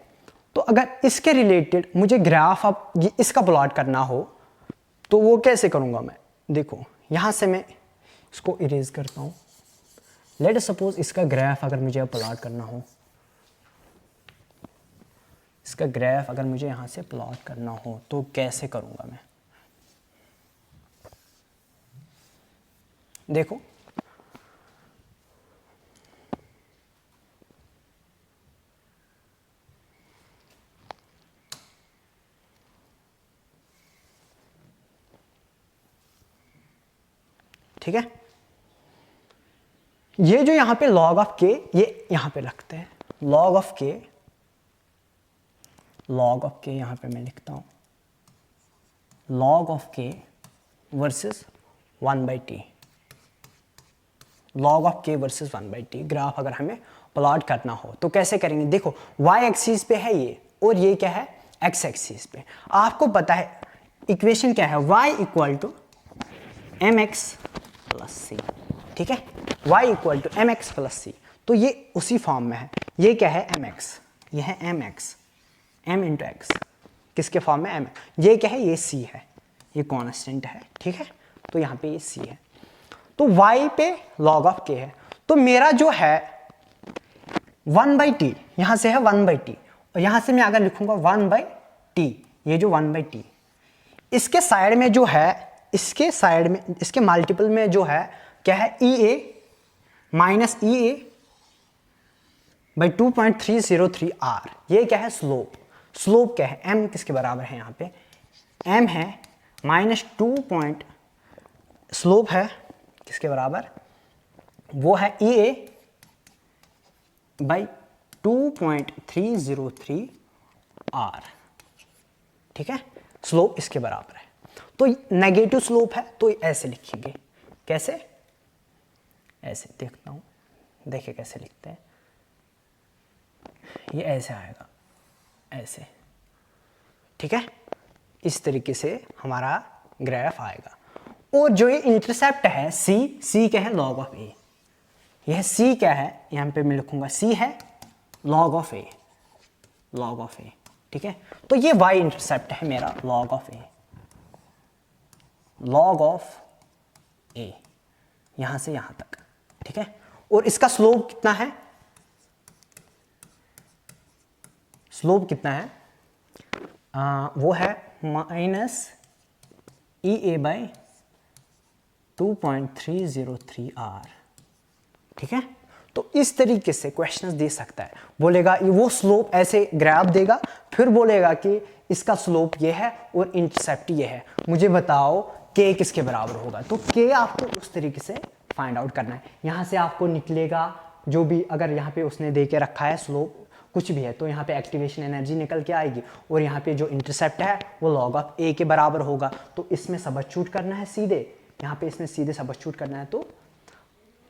तो अगर इसके रिलेटेड मुझे ग्राफ अब इसका प्लॉट करना हो तो वो कैसे करूँगा मैं, देखो यहाँ से मैं इसको इरेज करता हूँ, लेट सपोज इसका ग्राफ अगर मुझे प्लॉट करना हो, इसका ग्राफ अगर मुझे यहाँ से प्लॉट करना हो तो कैसे करूँगा मैं? देखो ठीक है, ये जो यहाँ पे log ऑफ के, ये यहाँ पे रखते हैं log ऑफ के, log ऑफ के यहाँ पे मैं लिखता हूँ log ऑफ के वर्सेस 1/t, log ऑफ के वर्सेस 1/t ग्राफ अगर हमें प्लॉट करना हो तो कैसे करेंगे? देखो y एक्सिस पे है ये और ये क्या है? x एक्सिस पे। आपको पता है इक्वेशन क्या है? y equal to mx plus C, ठीक है, y equal to mx plus C. तो ये उसी फॉर्म में है। ये क्या है? mx, ये है mx, m इंटू एक्स, किसके फॉर्म में? m। ये क्या है? ये c है, ये कांस्टेंट है, ठीक है, तो यहाँ पे ये c है। तो y पे log ऑफ k है, तो मेरा जो है 1/t, यहाँ से है 1/t, और यहाँ से मैं अगर लिखूंगा 1/t, ये जो 1/t, इसके साइड में जो है, इसके साइड में, इसके मल्टीपल में जो है क्या है? EA minus EA by 2.303 R। ये क्या है? स्लोप। स्लोप क्या है? m किसके बराबर है? यहाँ पे m है माइनस 2 स्लोप है किसके बराबर? वो है EA बाई 2.303 R, ठीक है, स्लोप इसके बराबर है। तो नेगेटिव स्लोप है तो ऐसे लिखेंगे, कैसे? ऐसे देखता हूं, देखिए कैसे लिखते हैं, ये ऐसे आएगा, ऐसे, ठीक है, इस तरीके से हमारा ग्राफ आएगा। और जो ये इंटरसेप्ट है c क्या है? log of a। यह c क्या है? यहाँ पे मैं लिखूंगा c है log of a, log of a, ठीक है। तो ये y इंटरसेप्ट है मेरा, log of a, log of a, यहां से यहां तक, ठीक है। और इसका स्लोप कितना है? स्लोप कितना है? वो है माइनस EA बाई 2.303 R, ठीक है। तो इस तरीके से क्वेश्चंस दे सकता है, बोलेगा वो स्लोप ऐसे ग्राफ देगा, फिर बोलेगा कि इसका स्लोप ये है और इंटरसेप्ट ये है, मुझे बताओ k किसके बराबर होगा। तो k आपको उस तरीके से फाइंड आउट करना है। यहाँ से आपको निकलेगा जो भी, अगर यहाँ पे उसने दे के रखा है स्लोप कुछ भी है, तो यहाँ पे एक्टिवेशन एनर्जी निकल के आएगी, और यहाँ पे जो इंटरसेप्ट है वो log ऑफ a के बराबर होगा। तो इसमें सबस्टिट्यूट करना है सीधे, यहाँ पे इसमें सीधे सबस्टिट्यूट करना है, तो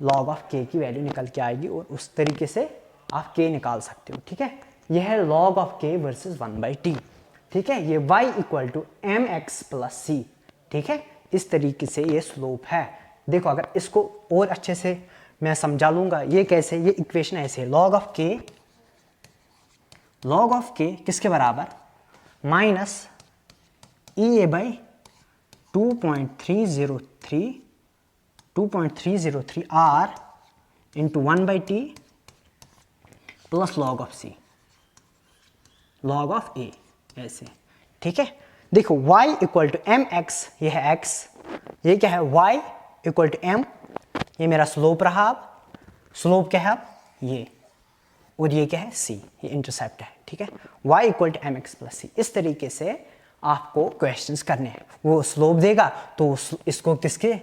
log ऑफ k की वैल्यू निकल के आएगी, और उस तरीके से आप k निकाल सकते हो, ठीक है। यह है log of k versus 1/t, ठीक है। ये y equal to mx plus C, ठीक है। इस तरीके से ये स्लोप है। देखो अगर इसको और अच्छे से मैं समझा लूंगा, ये कैसे, ये इक्वेशन ऐसे है, log ऑफ k किसके बराबर? Minus EA by 2.303 R into 1/t plus log of c, log of a, ऐसे, ठीक है। देखो y इक्वल टू mx, ये है x, ये क्या है? y इक्वल टू m, ये मेरा स्लोप रहा। अब स्लोप क्या है? अब ये, और ये क्या है? c, ये इंटरसेप्ट है, ठीक है। y equal to mx plus c। इस तरीके से आपको क्वेश्चंस करने हैं। वो स्लोप देगा तो इसको किसके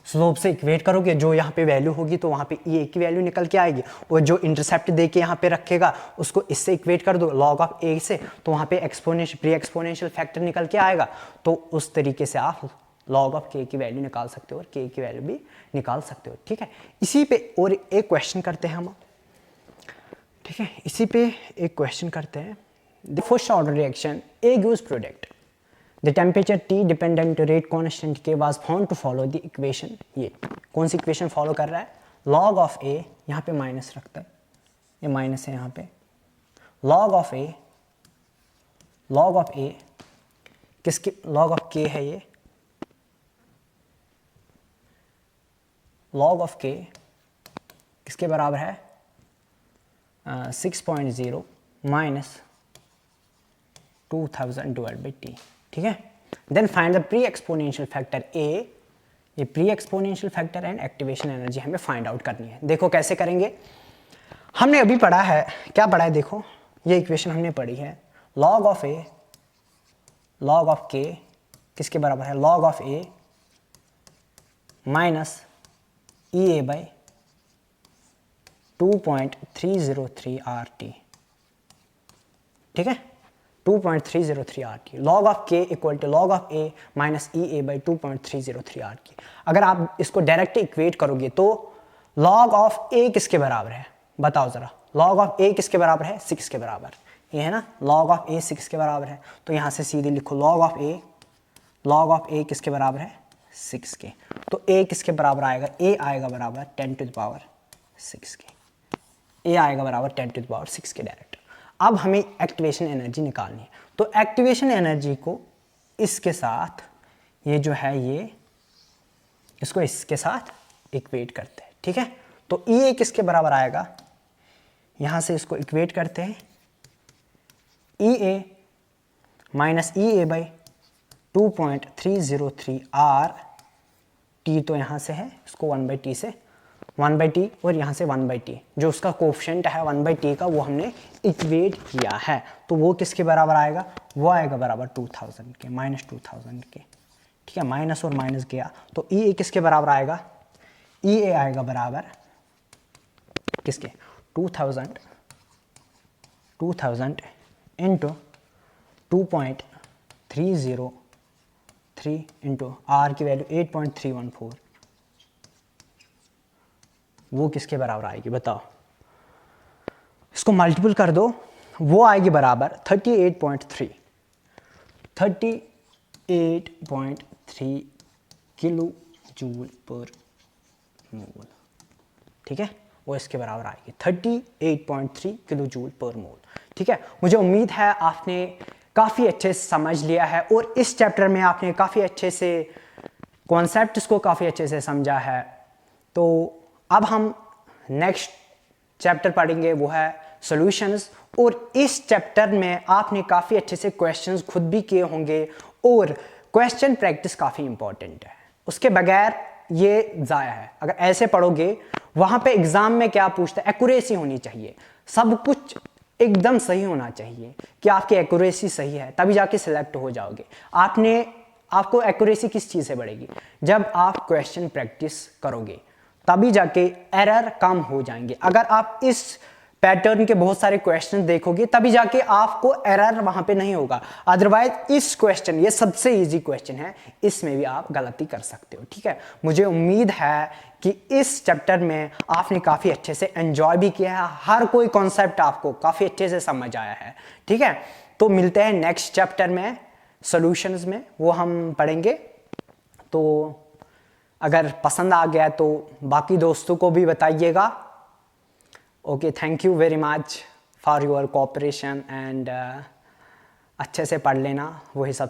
स्लोप से इक्वेट करोगे, जो यहाँ पे वैल्यू होगी तो वहाँ पे ए की वैल्यू निकल के आएगी, और जो इंटरसेप्ट दे के यहाँ पे रखेगा उसको इससे इक्वेट कर दो log ऑफ a से, तो वहाँ पे एक्सपोनेंशियल प्री एक्सपोनेंशियल फैक्टर निकल के आएगा। तो उस तरीके से आप log ऑफ k की वैल्यू निकाल सकते हो और k की वैल्यू भी निकाल सकते हो, ठीक है। इसी पे और एक क्वेश्चन करते हैं हम, ठीक है, इसी पे एक क्वेश्चन करते हैं। The first order reaction A gives product, the temperature T dependent rate constant K was found to follow the equation। ये कौन सी इक्वेशन फॉलो कर रहा है? log ऑफ A, यहाँ पे माइनस रखता है, ये माइनस है यहाँ पे, log ऑफ A किसके? log ऑफ K है ये, log ऑफ K किसके बराबर है 6.0 माइनस 2000 डिवाइड बाई टी, ठीक है। Then find the pre exponential factor A, ये pre exponential factor and activation energy हमें फाइंड आउट करनी है। देखो कैसे करेंगे, हमने अभी पढ़ा है, क्या पढ़ा है देखो, ये इक्वेशन हमने पढ़ी है, log of A log of K किसके बराबर है, log of A minus E A by 2.303 R T, ठीक है, 2.303 R T. Log of K equal to log of A minus E A by 2.303 R T. अगर आप इसको डायरेक्ट इक्वेट करोगे तो लॉग ऑफ ए किसके बराबर है, बताओ जरा, लॉग ऑफ ए किसके बराबर है, 6 के बराबर, ये है ना, लॉग ऑफ ए 6 के बराबर है, तो यहाँ से सीधे लिखो लॉग ऑफ ए किसके बराबर है 6 के, तो ए किसके बराबर आएगा, ए आएगा बराबर 10 टू द पावर 6 के, ए आएगा बराबर 10 टू द पावर 6 के डायरेक्ट। अब हमें एक्टिवेशन एनर्जी निकालनी है, तो एक्टिवेशन एनर्जी को इसके साथ, ये जो है ये इसको इसके साथ इक्वेट करते हैं, ठीक है। तो ई ए किसके बराबर आएगा, यहाँ से इसको इक्वेट करते हैं, E A minus E A by 2.303 R T, तो यहाँ से है इसको 1/t से 1/t और यहाँ से 1/t, जो उसका कोफिशिएंट है 1/t का वो हमने इक्वेट किया है, तो वो किसके बराबर आएगा, वो आएगा बराबर 2000 के, माइनस 2000 के, ठीक है, माइनस और माइनस गया, तो ई ए किसके बराबर आएगा, ई ए आएगा बराबर किसके 2000 इंटू 2.303 इंटू आर की वैल्यू 8.314, वो किसके बराबर आएगी बताओ, इसको मल्टीपल कर दो, वो आएगी बराबर 38.3 किलो जूल पर मोल, ठीक है, वो इसके बराबर आएगी 38.3 किलो जूल पर मोल, ठीक है। मुझे उम्मीद है आपने काफ़ी अच्छे से समझ लिया है और इस चैप्टर में आपने काफ़ी अच्छे से कॉन्सेप्ट्स को काफ़ी अच्छे से समझा है। तो अब हम नेक्स्ट चैप्टर पढ़ेंगे, वो है सॉल्यूशंस, और इस चैप्टर में आपने काफ़ी अच्छे से क्वेश्चंस खुद भी किए होंगे और क्वेश्चन प्रैक्टिस काफ़ी इंपॉर्टेंट है, उसके बगैर ये ज़ाया है। अगर ऐसे पढ़ोगे, वहाँ पे एग्ज़ाम में क्या पूछता है, एक्यूरेसी होनी चाहिए, सब कुछ एकदम सही होना चाहिए कि आपकी एक्यूरेसी सही है, तभी जाके सिलेक्ट हो जाओगे। आपको एक्यूरेसी किस चीज़ से बढ़ेगी, जब आप क्वेश्चन प्रैक्टिस करोगे, तभी जाके एरर कम हो जाएंगे। अगर आप इस पैटर्न के बहुत सारे क्वेश्चन देखोगे, तभी जाके आपको एरर वहां पे नहीं होगा, अदरवाइज इस क्वेश्चन, ये सबसे इजी क्वेश्चन है, इसमें भी आप गलती कर सकते हो, ठीक है। मुझे उम्मीद है कि इस चैप्टर में आपने काफ़ी अच्छे से एंजॉय भी किया है, हर कोई कॉन्सेप्ट आपको काफ़ी अच्छे से समझ आया है, ठीक है। तो मिलते हैं नेक्स्ट चैप्टर में, सॉल्यूशंस में, वो हम पढ़ेंगे। तो अगर पसंद आ गया तो बाकी दोस्तों को भी बताइएगा। Okay, thank you very much for your cooperation and अच्छे से पढ़ लेना, वही सब